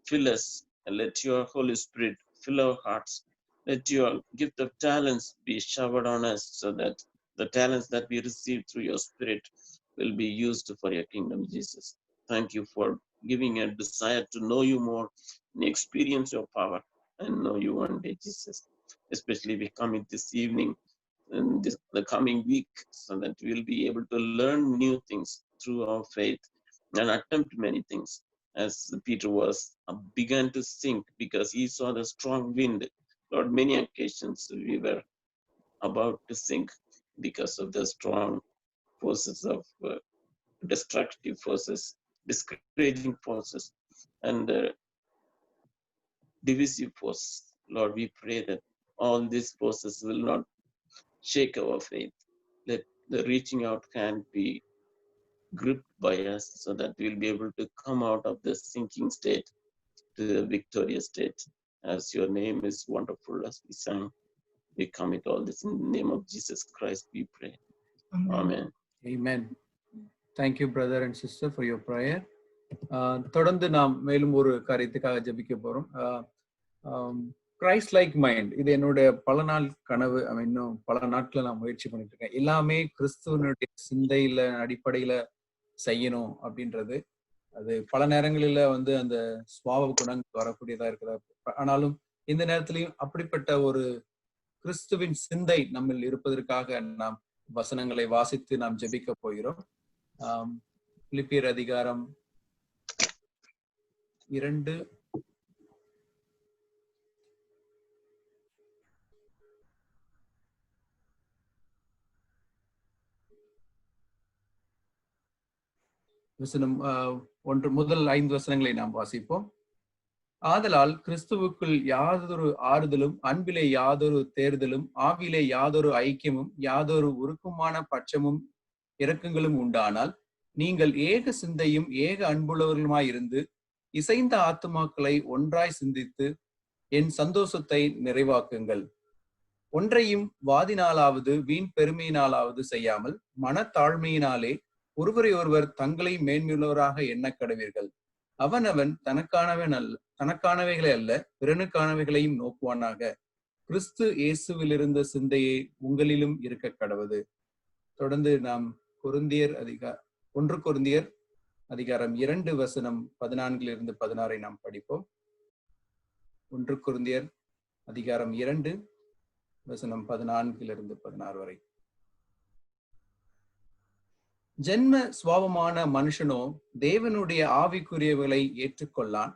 fill us, and let your Holy Spirit fill our hearts. Let your gift of talents be showered on us, so that the talents that we receive through your Spirit will be used for your kingdom, Jesus. Thank you for giving a desire to know you more and experience your power and know you one day, Jesus. Especially we come in this evening and the coming week, so that we will be able to learn new things through our faith and attempt many things. As Peter began to sink because he saw the strong wind. Lord, many occasions we were about to sink because of the strong forces of destructive forces, discouraging forces, and divisive forces. Lord, we pray that all these forces will not shake our faith. Let the reaching out hand be gripped by us, so that we'll be able to come out of the sinking state to the victorious state. As your name is wonderful, as we sang, we commit all this in the name of Jesus Christ, we pray. Amen. Amen. Thank you, brother and sister, for your prayer. தொடர்ந்து நாம் மேலும் ஒரு காரியத்துக்காக ஜெபிக்க போறோம். Christ like mind, இது என்னுடைய பல நாள் கனவு. இன்னும் பல நாட்களை நான் முயற்சி பண்ணிட்டு இருக்கேன். எல்லாமே கிறிஸ்துவனுடைய சிந்தையில அடிப்படையில செய்யணும் அப்படின்றது. அது பல நேரங்களில வந்து அந்த சுபாவ குணங்கள் வரக்கூடியதா இருக்கிறதா. ஆனாலும் இந்த நேரத்திலையும் அப்படிப்பட்ட ஒரு கிறிஸ்துவின் சிந்தை நம்மில் இருப்பதற்காக நாம் வசனங்களை வாசித்து நாம் ஜெபிக்க போகிறோம். பிலிப்பியர் அதிகாரம் 2 வசனம் 1 முதல் 5 வசனங்களை நாம் வாசிப்போம். ஆதலால் கிறிஸ்துவுக்குள் யாதொரு ஆறுதலும், அன்பிலே யாதொரு தேர்தலும், ஆவியிலே யாதொரு ஐக்கியமும், யாதொரு உருக்கமான பட்சமும் இரக்கங்களும் உண்டானால், நீங்கள் ஏக சிந்தையும் ஏக அன்புள்ளவர்களுமாயிருந்து இசைந்த ஆத்துமாக்களை ஒன்றாய் சிந்தித்து என் சந்தோஷத்தை நிறைவாக்குங்கள். ஒன்றையும் வாதினாலாவது வீண் பெருமையினாலாவது செய்யாமல் மனத்தாழ்மையினாலே ஒருவரை ஒருவர் தங்களை மேன்மையுள்ளவராக எண்ண கடவீர்கள். அவனவன் தனக்கானவைகளை அல்ல பிறனுக்கானவைகளையும் நோக்குவானாக. கிறிஸ்து இயேசுவில் இருந்த சிந்தையே உங்களிலும் இருக்க கடவது. தொடர்ந்து நாம் 1 கொரிந்தியர் அதிகாரம் 2 வசனம் 14 16 நாம் படிப்போம். 1 கொரிந்தியர் அதிகாரம் 2 வசனம் 14 16 வரை. ஜென்ம சுவாபமான மனுஷனோ தேவனுடைய ஆவிக்குரியவைகளை ஏற்றுக்கொள்ளான்.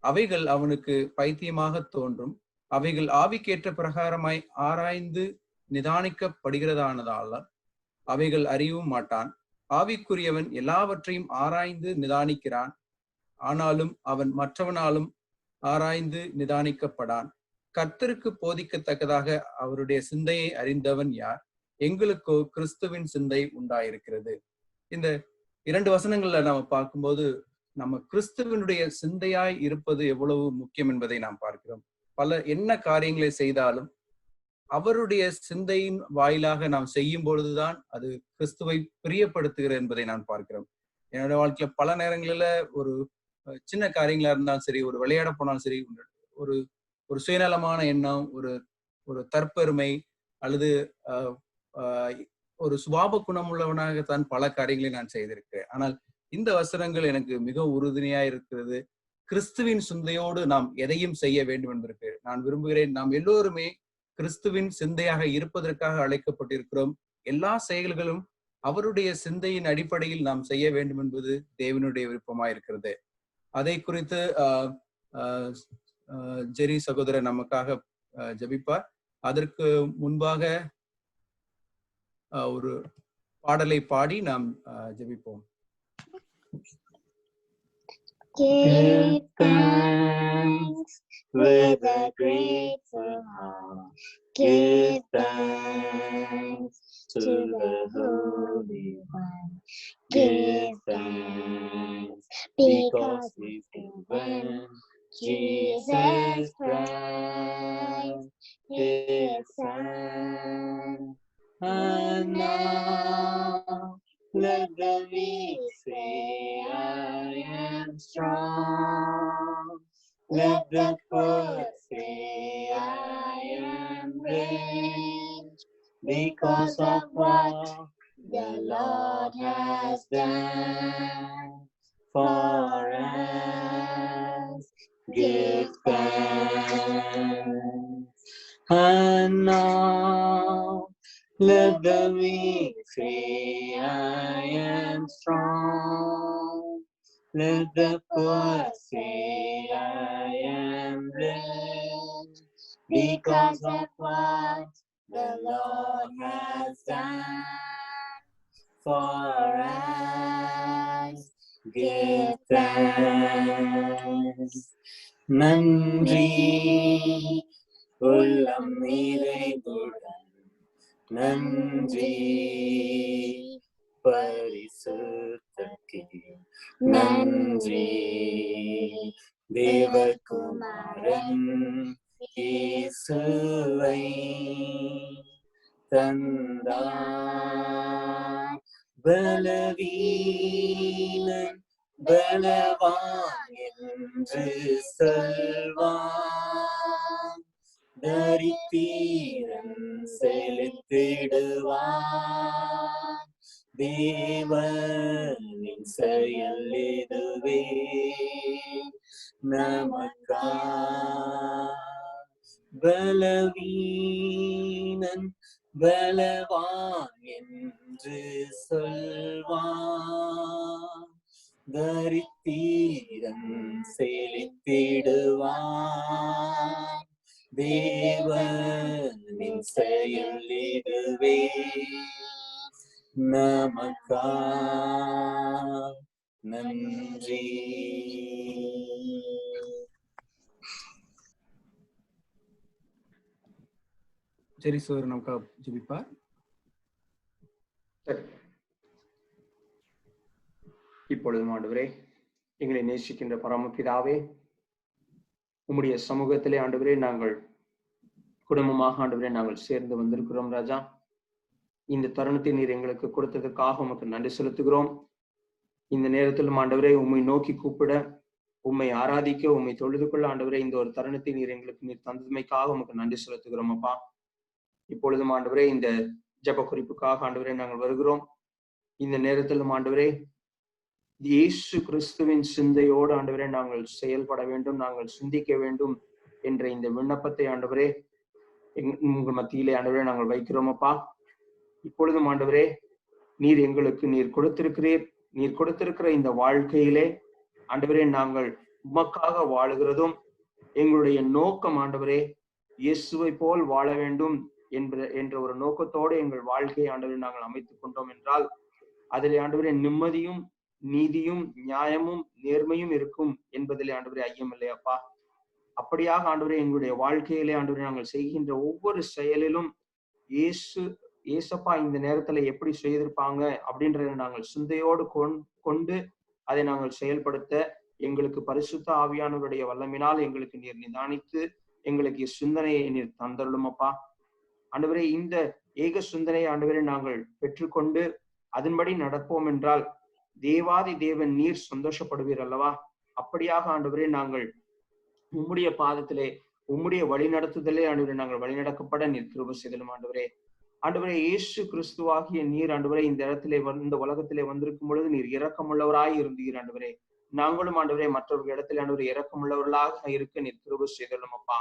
அவைகள் அவனுக்கு பைத்தியமாக தோன்றும். அவைகள் ஆவிக்கேற்ற பிரகாரமாய் ஆராய்ந்து நிதானிக்கப்படுகிறதானதால் அவைகள் அறியவும் மாட்டான். ஆவிக்குரியவன் எல்லாவற்றையும் ஆராய்ந்து நிதானிக்கிறான். ஆனாலும் அவன் மற்றவனாலும் ஆராய்ந்து நிதானிக்கப்படான். கர்த்தருக்கு போதிக்கத்தக்கதாக அவருடைய சிந்தையை அறிந்தவன் யார்? எங்களுக்கோ கிறிஸ்துவின் சிந்தை உண்டாயிருக்கிறது. இந்த 2 வசனங்கள்ல நாம பார்க்கும்போது நம்ம கிறிஸ்துவனுடைய சிந்தையாய் இருப்பது எவ்வளவு முக்கியம் என்பதை நாம் பார்க்கிறோம். என்ன காரியங்களை செய்தாலும் அவருடைய சிந்தையின் வாயிலாக நாம் செய்யும் பொழுதுதான் அது கிறிஸ்துவை பிரியப்படுத்துகிறது என்பதை நான் பார்க்கிறோம். என்னோட வாழ்க்கையில பல நேரங்களில ஒரு சின்ன காரியங்களா இருந்தாலும் சரி, ஒரு விளையாட போனாலும் சரி, ஒரு சுயநலமான எண்ணம், ஒரு தற்பெருமை அல்லது ஒரு சுபாவ குணம் உள்ளவனாகத்தான் பல காரியங்களை நான் செய்திருக்கிறேன். ஆனால் இந்த வசனங்கள் எனக்கு மிக உறுதுணையா இருக்கிறது. கிறிஸ்துவின் சிந்தையோடு நாம் எதையும் செய்ய வேண்டும் என்பதற்கு நான் விரும்புகிறேன். நாம் எல்லோருமே கிறிஸ்துவின் சிந்தையாக இருப்பதற்காக அழைக்கப்பட்டிருக்கிறோம். எல்லா செயல்களும் அவருடைய சிந்தையின் அடிப்படையில் நாம் செய்ய வேண்டும் என்பது தேவனுடைய விருப்பமாயிருக்கிறது. அதை குறித்து ஜெரி சகோதரர் நமக்காக ஜெபிப்பார். அதற்கு முன்பாக ஒரு பாடலை பாடி நாம் ஜெபிப்போம். Give thanks with a grateful heart. Give thanks to the Holy One. Give thanks because He's given Jesus Christ, His Son. And now let the weak say, I am strong. Let the poor say, I am rich, because of what the Lord has done for us. Give thanks. And now let the weak say, I am strong. Let the poor say, I am rich, because of what the Lord has done for us. Give thanks. நன்றி உள்ளம் நிறைவுடன் நன்றி பரிசுத்தக்கே நன்றி தேவகுமாரன் இயேசுவை தந்தார். பலவீனன் பலவான் என்று சொல்வான், தரித்திரன் செலுத்திடுவான். தேவனின் செயல் இதுவே நமக்கா பலவீனன் பலவான் என்று சொல்வான் தரித்திரன் செழித்திடுவான் தேவனின் செயல் இதுவே நமக்கா நன்றி. சரி சார், நமக்கு ஜெபிப்பார். இப்பொழுதும் ஆண்டவரே, எங்களை நேசிக்கின்ற பரமபிதாவே, உம்முடைய சமூகத்திலே ஆண்டவரே நாங்கள் குடும்பமாக ஆண்டவரே நாங்கள் சேர்ந்து வந்திருக்கிறோம் ராஜா. இந்த தருணத்தை நீர் எங்களுக்கு கொடுத்ததற்காக உமக்கு நன்றி செலுத்துகிறோம். இந்த நேரத்திலும் ஆண்டவரே உம்மை நோக்கி கூப்பிட, உம்மை ஆராதிக்க, உம்மை தொழுது கொள்ள ஆண்டவரே இந்த ஒரு தருணத்தை நீர் தந்தமைக்காக உமக்கு நன்றி செலுத்துகிறோம் அப்பா. இப்பொழுதும் ஆண்டவரே இந்த ஜெப குறிப்புக்காக ஆண்டவரே நாங்கள் வருகிறோம். இந்த நேரத்திலும் ஆண்டவரே இயேசு கிறிஸ்துவின் சிந்தையோடு ஆண்டவரே நாங்கள் செயல்பட வேண்டும், நாங்கள் சிந்திக்க வேண்டும் என்ற இந்த விண்ணப்பத்தை ஆண்டவரே உங்கள் மத்தியிலே ஆண்டவரே நாங்கள் வைக்கிறோம் அப்பா. இப்பொழுதும் ஆண்டவரே நீர் கொடுத்திருக்கிற இந்த வாழ்க்கையிலே ஆண்டவரே நாங்கள் உமக்காக வாழுகிறதும் எங்களுடைய நோக்கம் ஆண்டவரே இயேசுவை போல் வாழ வேண்டும் என்ற ஒரு நோக்கத்தோடு எங்கள் வாழ்க்கையை ஆண்டவரே நாங்கள் அமைத்துக் கொண்டோம் என்றால் அதிலே ஆண்டவரே நிம்மதியும் நீதியும் நியாயமும் நேர்மையும் இருக்கும் என்பதிலே ஆண்டவரே ஐயம் இல்லையப்பா. அப்படியாக ஆண்டவரே எங்களுடைய வாழ்க்கையிலே ஆண்டவரே நாங்கள் செய்கின்ற ஒவ்வொரு செயலிலும் ஏசப்பா இந்த நேரத்துல எப்படி செய்திருப்பாங்க அப்படின்றத நாங்கள் சிந்தையோடு கொண்டு அதை நாங்கள் செயல்படுத்த எங்களுக்கு பரிசுத்த ஆவியானவருடைய வல்லமினால் எங்களுக்கு நீர் நிதானித்து எங்களுக்கு சிந்தனையை நீர் தந்தருளும் அப்பா. ஆண்டவரே இந்த ஏக சிந்தனையை ஆண்டவரே நாங்கள் பெற்றுக்கொண்டு அதன்படி நடப்போம் என்றால் தேவாதி தேவன் நீர் சந்தோஷப்படுவீர் அல்லவா. அப்படியாக ஆண்டவரே நாங்கள் உம்முடைய பாதத்திலே உம்முடைய வழி நடத்துதலே ஆண்டவரே நாங்கள் வழிநடக்கப்பட நீர் கிருபை செய்தலும் ஆண்டவரே. ஆண்டவரே இயேசு கிறிஸ்துவாகிய நீர் ஆண்டவரே இந்த இடத்திலே இந்த உலகத்திலே வந்திருக்கும் பொழுது நீர் இரக்கமுள்ளவராய் இருந்தீர் ஆண்டவரே. நாங்களும் ஆண்டவரே மற்றவர்கள் இடத்துல ஆண்டவரே இரக்கமுள்ளவர்களாக இருக்க நீர் கிருபை செய்தலும் அப்பா.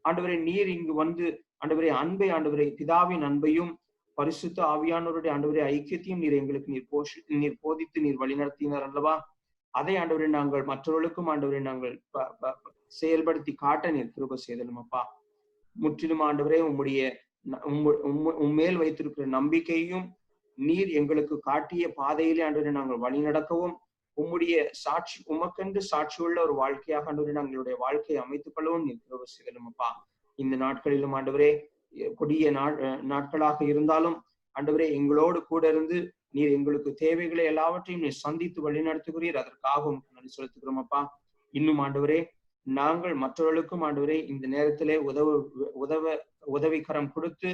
ஆண்டவரே நீர் இங்கு வந்து ஆண்டவரே அன்பை ஆண்டவரே பிதாவின் அன்பையும் பரிசுத்த ஆவியானவருடைய ஆண்டவரே ஐக்கியத்தையும் நீர் எங்களுக்கு நீர் போதித்து நீர் வழிநடத்தினார் அல்லவா. அதை ஆண்டவரே நாங்கள் மற்றவர்களுக்கும் ஆண்டவரை நாங்கள் செயல்படுத்தி காட்ட நீர் கிருபை செய்தலும் அப்பா. முற்றிலும் ஆண்டவரே உம்மேல் வைத்திருக்கிற நம்பிக்கையும் நீர் எங்களுக்கு காட்டிய பாதையிலே ஆண்டவரை நாங்கள் வழி நடக்கவும் உம்முடைய உமக்கென்று சாட்சியுள்ள ஒரு வாழ்க்கையாக ஆண்டவரை நாங்களுடைய வாழ்க்கையை அமைத்துக் கொள்ளவும் நீர் கிருபை செய்தலும் அப்பா. இந்த நாட்களிலும் ஆண்டவரே கொடிய நாட்களாக இருந்தாலும் ஆண்டவரே எங்களோடு கூட இருந்து நீர் எங்களுக்கு தேவைகளை எல்லாவற்றையும் நீர் சந்தித்து வழி நடத்துகிறீர். அதற்காக உங்களுக்கு நன்றி செலுத்துகிறோம் அப்பா. இன்னும் ஆண்டவரே நாங்கள் மற்றவர்களுக்கும் ஆண்டவரே இந்த நேரத்திலே உதவிக்கரம் கொடுத்து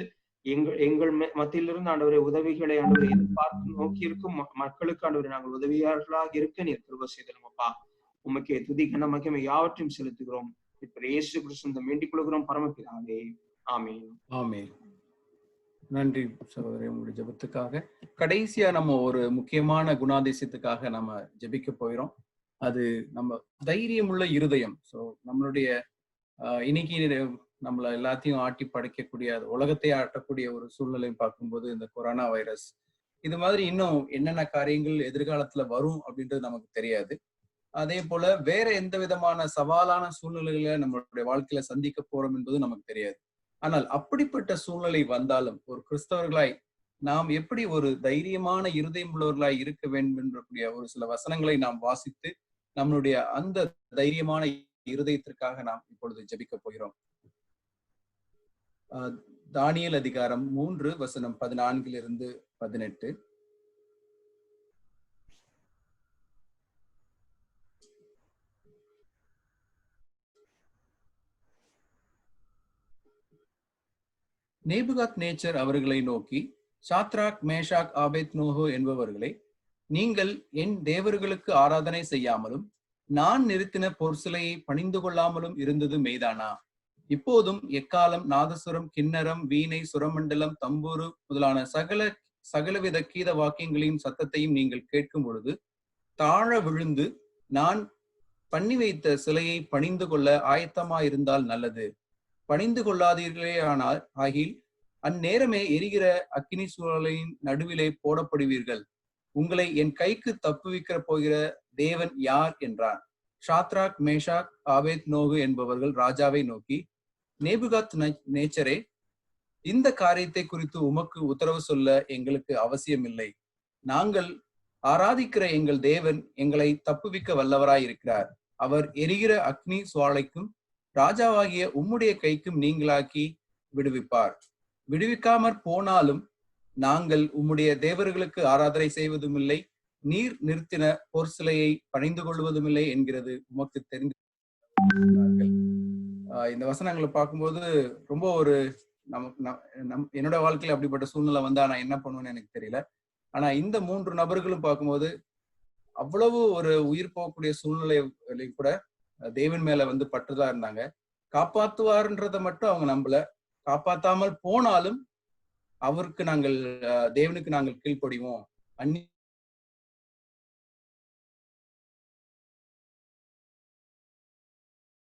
எங்கள் மத்தியிலிருந்து ஆண்டவரே உதவிகளை ஆண்டவரை எதிர்பார்த்து நோக்கி இருக்கும் மக்களுக்கு ஆண்டவரை நாங்கள் உதவியாளர்களாக இருக்க நீர் கிருபை செய்தலும் அப்பா. உமக்கே துதி கன மகிமை யாவற்றையும் செலுத்துகிறோம். இப்ப இயேசு கிறிஸ்து வேண்டிக் கொள்கிறோம் பரமபிதாவே. ஆமீன். ஆமீன். நன்றி சகோதரி உங்களுடைய ஜெபத்துக்காக. கடைசியா நம்ம ஒரு முக்கியமான குணாதிசயத்துக்காக நம்ம ஜெபிக்க போயிரும். அது நம்ம தைரியமுள்ள இருதயம். ஸோ நம்மளுடைய இன்னைக்கு நம்மள எல்லாத்தையும் ஆட்டி படைக்கக்கூடிய உலகத்தை ஆட்டக்கூடிய ஒரு சூழ்நிலையும் பார்க்கும்போது இந்த கொரோனா வைரஸ் இது மாதிரி இன்னும் என்னென்ன காரியங்கள் எதிர்காலத்துல வரும் அப்படின்றது நமக்கு தெரியாது. அதே போல வேற எந்த விதமான சவாலான சூழ்நிலைகளை நம்மளுடைய வாழ்க்கையில சந்திக்க போறோம் என்பது நமக்கு தெரியாது. ஆனால் அப்படிப்பட்ட சூழ்நிலை வந்தாலும் ஒரு கிறிஸ்தவர்களாய் நாம் எப்படி ஒரு தைரியமான இருதயம் உள்ளவர்களாய் இருக்க வேண்டும் என்றக்கூடிய ஒரு சில வசனங்களை நாம் வாசித்து நம்மளுடைய அந்த தைரியமான இருதயத்திற்காக நாம் இப்பொழுது ஜெபிக்க போகிறோம். தானியேல் அதிகாரம் 3 வசனம் 14-18. நேபுகாத் நேச்சர் அவர்களை நோக்கி, சாத்ராக் மேஷாக் ஆபேத்நேகோ என்பவர்களே, நீங்கள் என் தேவர்களுக்கு ஆராதனை செய்யாமலும் நான் நிறுத்தின பொற்சிலையை பணிந்து கொள்ளாமலும் இருந்தது மெய்தானா? இப்போதும் எக்காலம், நாதசுரம், கிண்ணரம், வீணை, சுரமண்டலம், தம்பூரு முதலான சகல சகலவித கீத வாக்கியங்களையும் சத்தத்தையும் நீங்கள் கேட்கும் பொழுது தாழ விழுந்து நான் பண்ணி வைத்த சிலையை பணிந்து கொள்ள ஆயத்தமாயிருந்தால் நல்லது. பணிந்து கொள்ளாதீர்களே ஆனால் ஆகில் அந்நேரமே எரிகிற அக்கினி சூழலின் நடுவிலே போடப்படுவீர்கள். உங்களை என் கைக்கு தப்புவிக்க போகிற தேவன் யார் என்றான். ஷாத்ராக், மேஷாக், ஆபேத் நோகு என்பவர்கள் ராஜாவை நோக்கி, நேபுகாத் நேச்சரே, இந்த காரியத்தை குறித்து உமக்கு உத்தரவு சொல்ல எங்களுக்கு அவசியமில்லை. நாங்கள் ஆராதிக்கிற எங்கள் தேவன் எங்களை தப்புவிக்க வல்லவராயிருக்கிறார். அவர் எரிகிற அக்னி சுவாலைக்கும் ராஜாவாகிய உம்முடைய கைக்கும் நீங்களாக்கி விடுவிப்பார். விடுவிக்காமற் போனாலும் நாங்கள் உம்முடைய தேவர்களுக்கு ஆராதனை செய்வதுமில்லை, நீர் நிறுத்தின போர் சிலையை பணிந்து கொள்வதுமில்லை என்கிறது உமக்கு தெரிந்து. இந்த வசனங்களை பார்க்கும்போது ரொம்ப ஒரு என்னோட வாழ்க்கையில அப்படிப்பட்ட சூழ்நிலை வந்தா நான் என்ன பண்ணுவேன்னு எனக்கு தெரியல. ஆனா இந்த 3 நபர்களும் பார்க்கும்போது அவ்வளவு ஒரு உயிர் போகக்கூடிய சூழ்நிலையிலையும் கூட தேவன் மேல பற்றுதா இருந்தாங்க. காப்பாத்துவார்ன்றத மட்டும் அவங்க நம்பல. காப்பாத்தாமல் போனாலும் அவருக்கு நாங்கள் தேவனுக்கு நாங்கள் கீழ்ப்படிவோம்.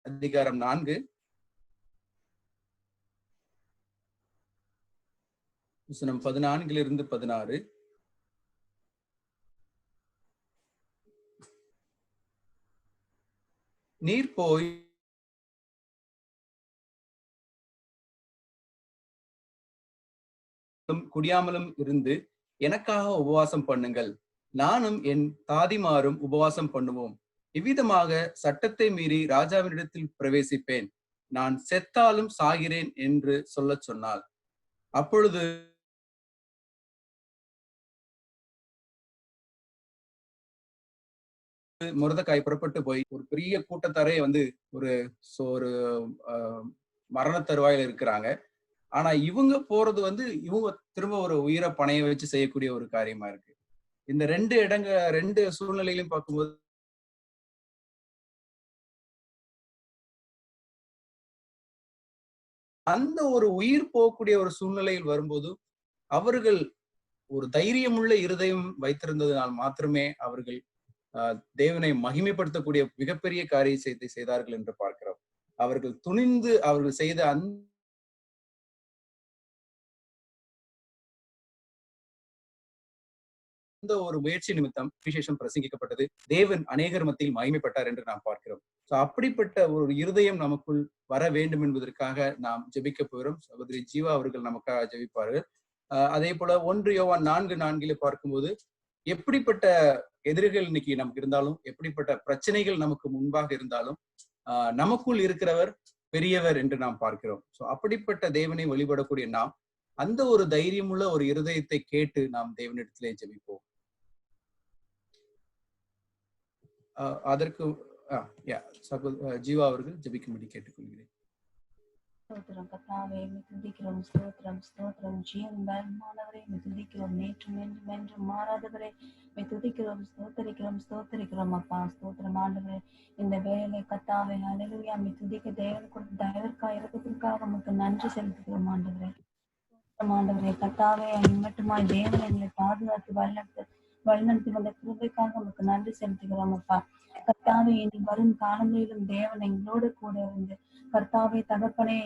அதிகாரம் 4 வசனம் 14 16. நீர் போய் குடியாமலும் இருந்து எனக்காக உபவாசம் பண்ணுங்கள், நானும் என் தாதிமாரும் உபவாசம் பண்ணுவோம். இவ்விதமாக சட்டத்தை மீறி ராஜாவினிடத்தில் பிரவேசிப்பேன். நான் செத்தாலும் சாகிறேன் என்று சொல்ல சொன்னாள். அப்பொழுது மொர்தெகாய் புறப்பட்டு போய் ஒரு பெரிய கூட்டத்தாரே ஒரு மரண தருவாயில இருக்கிறாங்க. ஆனா இவங்க போறது இவங்க திரும்ப ஒரு உயிரை பணைய வச்சு செய்யக்கூடிய ஒரு காரியமா இருக்கு. இந்த 2 சூழ்நிலைகளையும் பார்க்கும்போது அந்த ஒரு உயிர் போகக்கூடிய ஒரு சூழ்நிலையில் வரும்போது அவர்கள் ஒரு தைரியமுள்ள இருதயம் வைத்திருந்ததனால் மாத்திரமே அவர்கள் தேவனை மகிமைப்படுத்தக்கூடிய மிகப்பெரிய காரியத்தை செய்தார்கள் என்று பார்க்கிறோம். அவர்கள் துணிந்து அவர்கள் செய்த அந்த ஒரு முயற்சி நிமித்தம் விசேஷம் பிரசங்கிக்கப்பட்டது. தேவன் அநேகர் மத்தியில் மகிமைப்பட்டார் என்று நாம் பார்க்கிறோம். அப்படிப்பட்ட ஒரு இருதயம் நமக்குள் வர வேண்டும் என்பதற்காக நாம் ஜெபிக்க போகிறோம். சகோதரி ஜீவா அவர்கள் நமக்காக ஜெபிப்பார்கள். அதே போல 1 யோவான் 4:4 பார்க்கும்போது எப்படிப்பட்ட எதிரிகள் இன்னைக்கு நமக்கு இருந்தாலும், எப்படிப்பட்ட பிரச்சனைகள் நமக்கு முன்பாக இருந்தாலும் நமக்குள் இருக்கிறவர் பெரியவர் என்று நாம் பார்க்கிறோம். அப்படிப்பட்ட தேவனை வழிபடக்கூடிய நாம் அந்த ஒரு தைரியமுள்ள ஒரு இருதயத்தை கேட்டு நாம் தேவனிடத்திலே ஜெபிப்போம். அதற்கு ஜீவா அவர்கள் ஜெபிக்கும்படி கேட்டுக்கொள்கிறேன். ஸ்தோத்திரம் கர்த்தாவே, துதிக்கிறோம். ஸ்தோத்திரம் ஸ்தோத்திரம். ஜீவன்மானவரே துதிக்கிறோம். நேற்றும் என்றும் என்றும் மாறாதவரே துதிக்கிறோம். ஸ்தோத்தரிக்கிறோம் அப்பா. ஸ்தோத்திரம் ஆண்டவரே. இந்த வேலை கர்த்தாவே ஹல்லேலூயா துதிக்க தேவன் கொடுத்த தயவிற்காக இரக்கத்திற்காக நமக்கு நன்றி செலுத்துகிறோம் ஆண்டவரே. ஆண்டவரே கர்த்தாவே, மட்டுமாய் தேவன் எங்களை பாதுகாத்து வழிநடத்தி வந்த கிருபைக்காக நமக்கு நன்றி செலுத்துகிறோம் அப்பா. கர்த்தாவே, இனி வரும் காலங்களிலும் தேவன் எங்களோடு கூட இருந்து கர்த்தாவே தகப்பனே,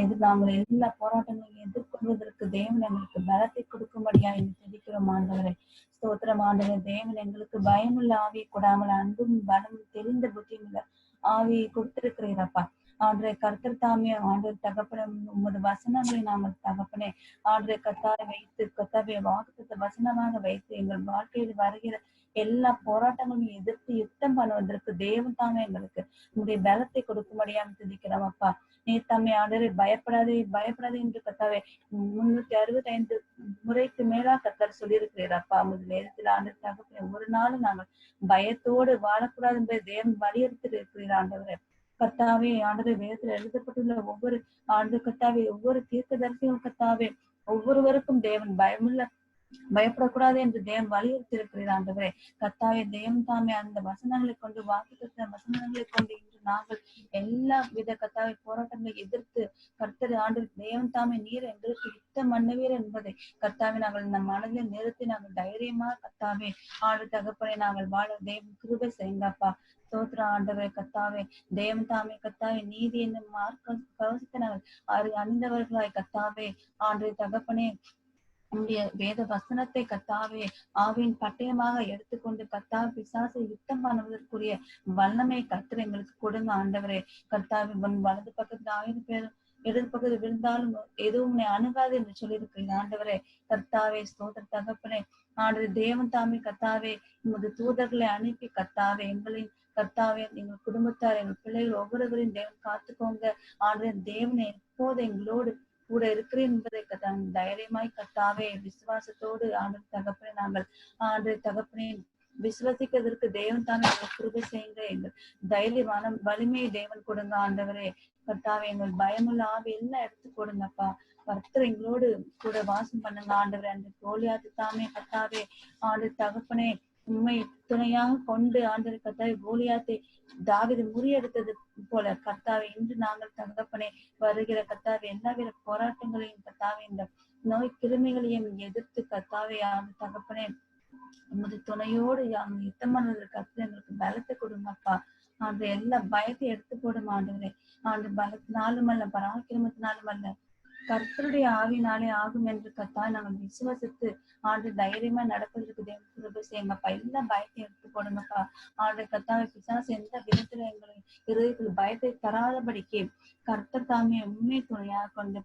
இது நாங்கள் எல்லா போராட்டங்களையும் எதிர்கொள்வதற்கு தேவன் எங்களுக்கு பலத்தை கொடுக்கும்படியா துதிக்கிறோம் ஆண்டவரே. ஸ்தோத்திரம் ஆண்டவரே. தேவன் எங்களுக்கு பயமுள்ள ஆவியை கொடாமல் அன்பும் பலமும் தெரிந்த புத்தியும் உள்ள ஆவியை கொடுத்திருக்கிறீரப்பா. ஆண்டரை கர்த்தர் தாமே ஆண்டவர் தகப்பனே, உமது வசனங்களை நாங்கள் தகப்பனே ஆண்டரை கர்த்தாரை வைத்து கர்த்தாவே வாக்குத்த வசனமாக வைத்து எங்கள் வாழ்க்கையில் வருகிற எல்லா போராட்டங்களையும் எதிர்த்து யுத்தம் பண்ணுவதற்கு தேவன் தாமே எங்களுக்கு உங்களுடைய பலத்தை கொடுக்கும்படியாக துதிக்கிறோம் அப்பா. நீ தம்மை ஆண்டரை பயப்படாதே என்று கர்த்தாவே 365 முறைக்கு மேலா கர்த்தர் சொல்லியிருக்கிறீர் அப்பா. முதல் நேரத்தில் ஆண்டர் தகப்பனே ஒரு நாளும் நாங்கள் பயத்தோடு வாழக்கூடாது என்பதை தேவன் வலியுறுத்தி இருக்கிறீர் ஆண்டவரே. கர்த்தாவே ஆண்டரை வேதத்தில் எழுதப்பட்டுள்ள ஒவ்வொரு ஆண்டு கர்த்தாவே ஒவ்வொரு தீர்க்கதரிசியும் கர்த்தாவே ஒவ்வொருவருக்கும் தேவன் பயப்படக்கூடாது என்று தேவன் வலியுறுத்தி இருக்கிறார் ஆண்டவரே. கர்த்தாவே தேவன் தாமே அந்த வசனங்களை கொண்டு வாக்குத்த வசனங்களை கொண்டு இன்று நாங்கள் எல்லா வித கத்தாவை போராட்டங்களை எதிர்த்து கர்த்தர் ஆண்டு தேவன் தாமே நீர் எங்களுக்கு யுத்தம் பண்ணுவீர் என்பதை கர்த்தாவை நாங்கள் நம் மனதில் நிறுத்தி நாங்கள் தைரியமா கர்த்தாவே ஆண்டு தகப்பனை நாங்கள் வாழ தேவன் கிருபை செய்யுங்கப்பா. ஸ்தோத்திர ஆண்டவரே கர்த்தாவே தேவன் தாமே கர்த்தாவே நீதி என்னும் மார்க்க கவசத்தை நாங்கள் அணிந்தவர்களாய் கர்த்தாவே ஆண்டு தகப்பனே உங்களுடைய வேத வசனத்தை கர்த்தாவே ஆவியின் பட்டயமாக எடுத்துக்கொண்டு கர்த்தாவே பிசாசை யுத்தம் பண்ணுவதற்குரிய வல்லமை கர்த்தர் எங்களுக்கு கொடுங்க ஆண்டவரே. கர்த்தாவே வலது பக்கத்துல 1000 பேர் இடது பக்கத்தில் விழுந்தாலும் எதுவும் அணுகாது என்று சொல்லியிருக்கிறீங்க ஆண்டவரே. கர்த்தாவே ஸ்தோத்திர தகப்பனே ஆண்டு தேவன் தாமே கர்த்தாவே உமது தூதர்களை அனுப்பி கர்த்தாவே எங்களின் கர்த்தாவே எங்கள் குடும்பத்தார் எங்கள் பிள்ளைகள் ஒவ்வொருவரையும் தேவன் காத்துக்கோங்க ஆண்டு தேவனை எப்போது எங்களோடு கூட இருக்கிறேன் என்பதை தைரியமாய் கர்த்தாவே விசுவாசத்தோடு ஆண்டு தகப்பனை நாங்கள் ஆண்டு தகப்பனை விசுவசிக்கிறதற்கு தேவன் தானே கிருபை செய்யுங்க. எங்கள் தைரியமான வலிமையை தேவன் கொடுங்க ஆண்டவரே. கர்த்தாவே எங்கள் பயமுள்ள ஆவி எல்லாம் எடுத்து கொடுங்கப்பா. கர்த்தர் எங்களோடு கூட வாசம் பண்ணுங்க ஆண்டவரே. அந்த கோலியாத்து தாமே கர்த்தாவே ஆண்டு தகப்பனே உண்மை துணையாக கொண்டு ஆண்டு கர்த்தாவே கோலியாத்தை தாவீது முறியெடுத்தது போல கர்த்தாவே இன்று நாங்கள் தகப்பனே வருகிற கர்த்தாவே எல்லாவித போராட்டங்களையும் கர்த்தாவே இந்த நோய் கிருமிகளையும் எதிர்த்து கர்த்தாவே ஆண்டு தகப்பனே உமது துணையோடு யுத்தம் பண்ணுவதற்கு கர்த்தர் எங்களுக்கு பலத்தை கொடுங்கப்பா. ஆண்டு எல்லா பயத்தை எடுத்து போடும் ஆண்டவரே. ஆண்டு பலத்தினாலும் அல்ல பராக்கிரமத்தினாலும் அல்ல கர்த்தருடைய ஆவினாலே ஆகும் என்று கர்த்தாவே நாங்கள் விசுவாசித்து ஆண்டு தைரியமா நடப்பதற்கு தேவன் கிருபை செய்யுங்கப்பா. எல்லா பயத்தையும் எடுத்து போடுங்கப்பா. ஆண்டு கர்த்தாவே பிசாசு எந்த விதத்துல எங்களை இருதயத்தில் பயத்தை தராதபடிக்கு கர்த்தர் தாமே உண்மை துணையாக கொண்டு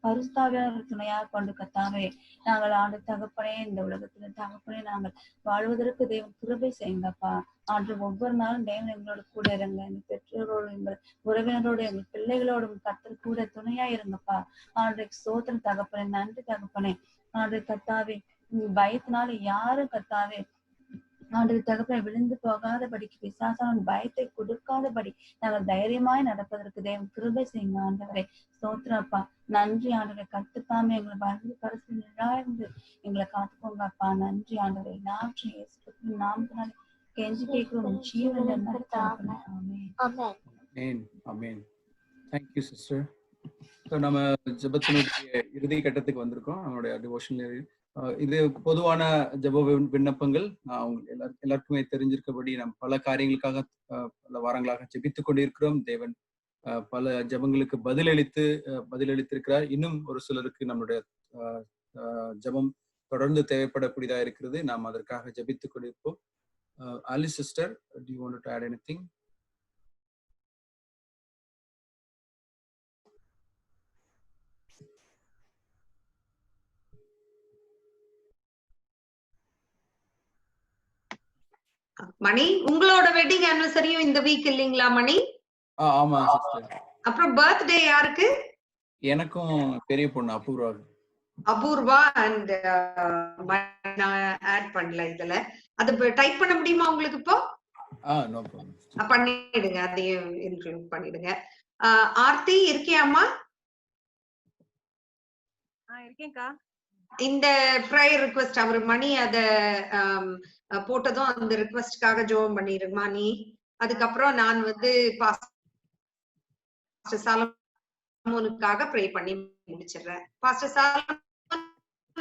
பரிசுத்தாவியானவர் துணையாக கொண்டு கர்த்தாவே நாங்கள் ஆண்டு தகப்பனே இந்த உலகத்துல தகப்பனே நாங்கள் வாழ்வதற்கு தேவன் கிருபை செய்யுங்கப்பா. ஆண்டு ஒவ்வொரு நாளும் தேவன் எங்களோட கூட இருங்க. எங்கள் பெற்றோரோடு எங்கள் உறவினரோடு எங்கள் பிள்ளைகளோடும் கர்த்தர் கூட துணையா இருங்கப்பா. ஆண்டு ஸ்தோத்திரம் தகப்பனே நன்றி தகப்பனே. ஆண்டு கர்த்தாவே பயத்தினால யாரும் கர்த்தாவே ஆண்டு தகப்பனை விழுந்து போகாதபடிக்கு பிசாசான பயத்தை கொடுக்காதபடி நாங்கள் தைரியமாய் நடப்பதற்கு தேவன் கிருபை செய்யுங்க ஆண்டவரே. ஸ்தோத்திரப்பா நன்றி ஆண்டவரை. கர்த்தத்தாமே எங்களை வலது கடைசி நிழாய்ந்து எங்களை காத்துக்கோங்கப்பா. நன்றி ஆண்டவரை. எல்லாவற்றையும் நாமத்தினாலே கெஞ்சி கேட்கிறோம் ஜீவன் தேங்க்யூ சிஸ்டர். நம்ம ஜெபத்தினுடைய இறுதி கட்டத்துக்கு வந்திருக்கோம். நம்மளுடைய டிவோஷனல் இது பொதுவான ஜெப விண்ணப்பங்கள். எல்லாருக்குமே தெரிஞ்சிருக்கபடி நாம் பல காரியங்களுக்காக பல வாரங்களாக ஜெபித்துக் கொண்டிருக்கிறோம். தேவன் பல ஜெபங்களுக்கு பதிலளித்திருக்கிறார். இன்னும் ஒரு சிலருக்கு நம்மளுடைய ஜெபம் தொடர்ந்து தேவைப்படக்கூடியதா இருக்கிறது. நாம் அதற்காக ஜெபித்துக் கொண்டிருப்போம். Ali sister, do you want to add anything? மணி உங்களோட வெட்டிங் ஆனிவர்சரியும் இந்த வீக் இல்லீங்களா மணி? ஆமா சிஸ்டர். அப்புறம் பர்த்டே யாருக்கு? எனக்கும் பெரிய பொண்ணு அபூர்வா அண்ட் ஆட் பண்ணல இதுல. அது டைப் பண்ண முடியுமா உங்களுக்கு இப்போ? No problem. பண்ணிடுங்க, அதையும் இன்க்ளூட் பண்ணிடுங்க. ஆர்த்தி இருக்கியாமா? இருக்கேன்க்கா. இந்த ப்ரேயர் ரிக்வெஸ்ட் அவர் மணி அத போட்டதும் அந்த ரிக்வெஸ்ட்காக ஜோம் பண்ணிருமா நீ. அதுக்கப்புறம் நான் வந்து பாஸ்டர் சாலமோனுக்காக ப்ரே பண்ணி முடிச்சிடுறேன். Pastor Solomon,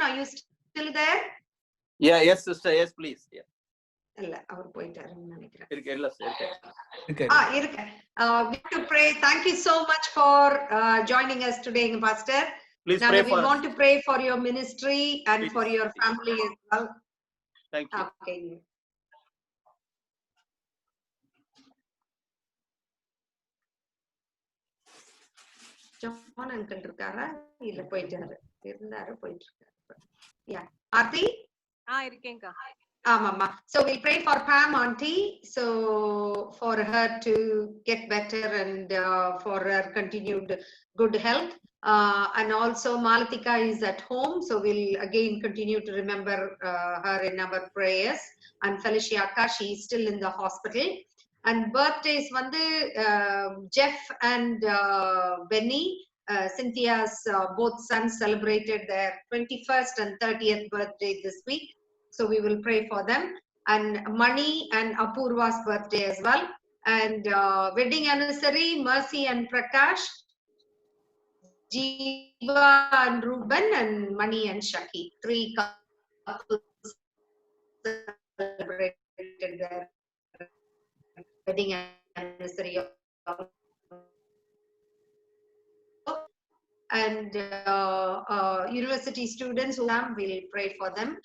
are you still there? Yeah, yes sister, yes please. Yeah. இல்ல அவர் போயிட்டாருன்னு நினைக்கிறேன். இல்ல இருக்கேன். We have to pray. Thank you so much for joining us today, Pastor. Please now pray we for want us. to pray for your ministry and please, for your family as well. Thank you. Okay. John uncle இருக்காரா? இல்ல போயிட்டாரு. இருந்தாரு போயிட்டு இருக்காரு. Yeah. Aarti? இருக்கேன்க்கா. Mama. So we'll pray for Pam auntie, so for her to get better and for her continued good health. And also Malatika is at home, so we'll again continue to remember her in our prayers. And Felicia Akka, she is still in the hospital. And birthdays vandu Jeff and Benny, Cynthia's both sons celebrated their 21st and 30th birthday this week. So we will pray for them. And Mani and Apurva's birthday as well. And wedding anniversary, Mercy and Prakash, Jeeva and Ruben, and Mani and Shaki. 3 couples celebrated their wedding anniversary. And university students who have, will pray for them.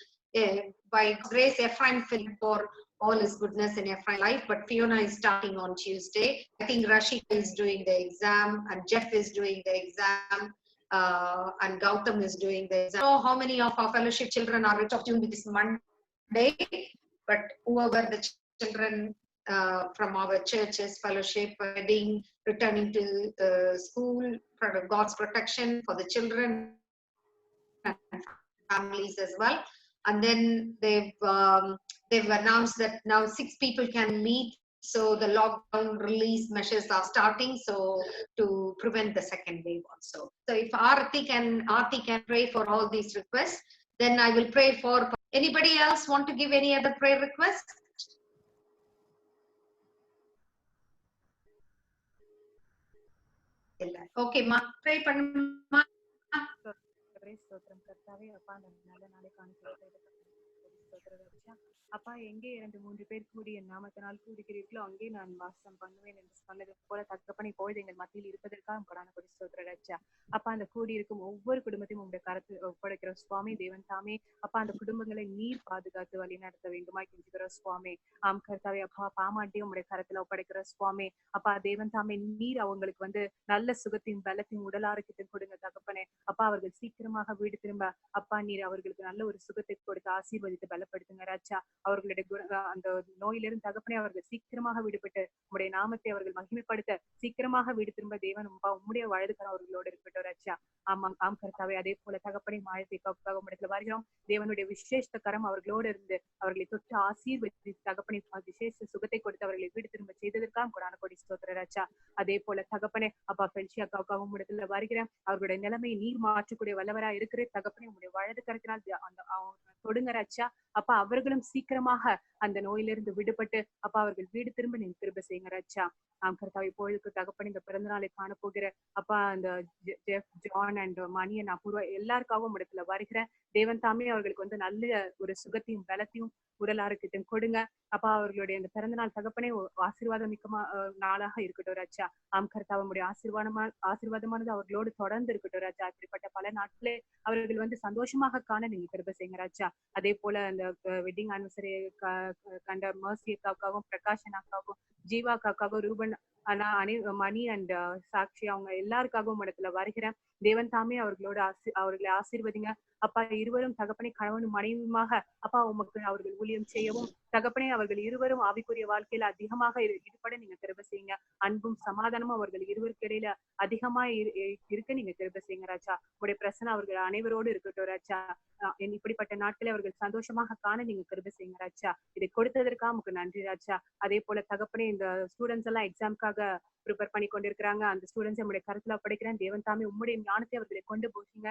By grace, Ephraim filled for all his goodness in Ephraim's life, but Fiona is starting on Tuesday. I think Rashika is doing the exam, and Jeff is doing the exam, and Gautam is doing the exam. I don't know how many of our fellowship children are out of tune with this Monday, but whoever the children from our churches, fellowship, wedding, returning to school, God's protection for the children and families as well. And then they've announced that now 6 people can meet, so the lockdown release measures are starting, so to prevent the second wave also. So if Aarti can pray for all these requests, then I will pray for. Anybody else want to give any other prayer request? Okay, ma, pray பண்ணுமா. ஸ்தோத்திரம் கர்த்தாவே. அப்பா அந்த நல்ல நாளைக்கான அப்பா, எங்கே 2-3 பேர் கூடி என் நாமத்தினால் கூடுகிறீர்களோ அங்கே நான் வாசம் பண்ணுவேன் என்று சொன்னது போல தகப்பனை இப்பொழுது எங்கள் மத்தியில் இருப்பதற்காக கொடான கொடி ஸ்தோத்திர ராஜா. அப்பா, அந்த கூடி இருக்கும் ஒவ்வொரு குடும்பத்தையும் உங்களுடைய கருத்து ஒப்படைக்கிற சுவாமி தேவன் தாமே. அப்பா, அந்த குடும்பங்களை நீர் பாதுகாத்து வழி நடத்த வேண்டுமா கெஞ்சுகிற சுவாமி. ஆம் கர்த்தாவே. அப்பா, பாமாட்டியும் உங்களுடைய கருத்துல ஒப்படைக்கிற சுவாமி. அப்பா தேவன் தாமே, நீர் அவங்களுக்கு நல்ல சுகத்தையும் பலத்தையும் உடல் ஆரோக்கியத்தையும் கொடுங்க தகப்பனே. அப்பா, அவர்கள் சீக்கிரமாக வீடு திரும்ப அப்பா நீர் அவர்களுக்கு நல்ல ஒரு சுகத்தை கொடுத்து ஆசீர்வதித்து பலப்படுத்துங்க ராஜா. அவர்களுடைய அந்த நோயிலிருந்து தகப்பனே அவர்கள் சீக்கிரமாக விடுபட்டு உங்களுடைய நாமத்தை அவர்கள் மகிமைப்படுத்த சீக்கிரமாக வீடு திரும்ப தேவன் உம்முடைய வலதுகரம் அவர்களோடு இருக்கட்டும் ராஜா. ஆம் கர்த்தாவே. அதே போல தகப்பனை மாயத்தை காப்பாக உம்மிடத்துல வருகிறோம். தேவனுடைய விசேஷ கரம் அவர்களோடு இருந்து அவர்களை தொட்டு ஆசீர்வதித்து தகப்பனை விசேஷ சுகத்தை கொடுத்து அவர்களை வீடு திரும்ப செய்ததற்காக கொடான கொடி ஸ்தோத்திர ராஜா. அதே போல தகப்பனே அப்பா பெல்ஷியா காக்காக உம்மிடத்துல வருகிறேன். அவர்களுடைய நிலைமையை நீர் மாற்றக்கூடிய வல்லவரா இருக்கிற தகப்பனை உங்களுடைய வலது கரத்தினால் தொடுங்க ராஜா. அப்பா, அவர்களும் சீக்கிரமாக அந்த நோயிலிருந்து விடுபட்டு அப்பா அவர்கள் வீடு திரும்ப நீங்க திரும்ப செய்யுங்க ராஜா. கர்த்தாவை இப்பொழுதுக்கு தகப்பன் இந்த பிறந்த நாளை காண போகிற அப்பா அந்த Jeff, John and Mani and Apoorva எல்லாருக்காகவும் இடத்துல வருகிறேன். தேவன் தாமே அவர்களுக்கு நல்ல ஒரு சுகத்தையும் பலத்தையும் உடல் ஆரோக்கியத்தையும் கொடுங்க. அப்பா, அவர்களுடைய இந்த பிறந்த நாள் தகப்பனே ஆசீர்வாதம் மிக்க நாளாக இருக்கட்டும் ராஜா. கர்த்தாவுடைய ஆசீர்வாதமானது அவர்களோடு தொடர்ந்து இருக்கட்டும் ராஜா. இப்படிப்பட்ட பல நாட்களே அவர்கள் சந்தோஷமாக காண நீங்க கிருபை செய்யுங்க ராஜா. அதே போல அந்த வெட்டிங் ஆனிவர்சரி கண்ட மர்சி அக்காவுக்காகவும், பிரகாஷ் அண்ணாக்காகவும், ஜீவா அக்காவுக்காகவும், ரூபன் அண்ணா, மணி அண்ட் சாக்ஷி அவங்க எல்லாருக்காகவும் இடத்துல வருகிறேன். தேவன் தாமே அவர்களை ஆசீர்வதிங்க அப்பா. இருவரும் தகப்பனை கணவனும் மனைவியுமாக அப்பா உமக்கு அவர்கள் ஊழியம் செய்யவும் தகப்பனே அவர்கள் இருவரும் ஆவிக்குரிய வாழ்க்கையில அதிகமாக ஈடுபட நீங்க கிருபை செய்யுங்க. அன்பும் சமாதானமும் அவர்கள் இருவருக்கு இடையில அதிகமா இருக்க நீங்க கிருபை செய்யுங்க ராஜா. உங்களுடைய பிரசன்னம் அவர்கள் அனைவரோடு இருக்கட்டும் ராஜா. இப்படிப்பட்ட நாட்களை அவர்கள் சந்தோஷமாக காண நீங்க கிருபை செய்யுங்க ராஜா. இதை கொடுத்ததற்காக உங்களுக்கு நன்றி ராஜா. அதே போல தகப்பனே இந்த ஸ்டூடெண்ட்ஸ் எல்லாம் எக்ஸாம்காக ப்ரிப்பேர் பண்ணி கொண்டிருக்கிறாங்க. அந்த ஸ்டூடெண்ட்ஸ் நம்முடைய கருத்துல ஒப்படைக்கிறேன். தேவன் தாமே உம்முடைய ஞானத்தை அவர்களை கொண்டு போகிறீங்க.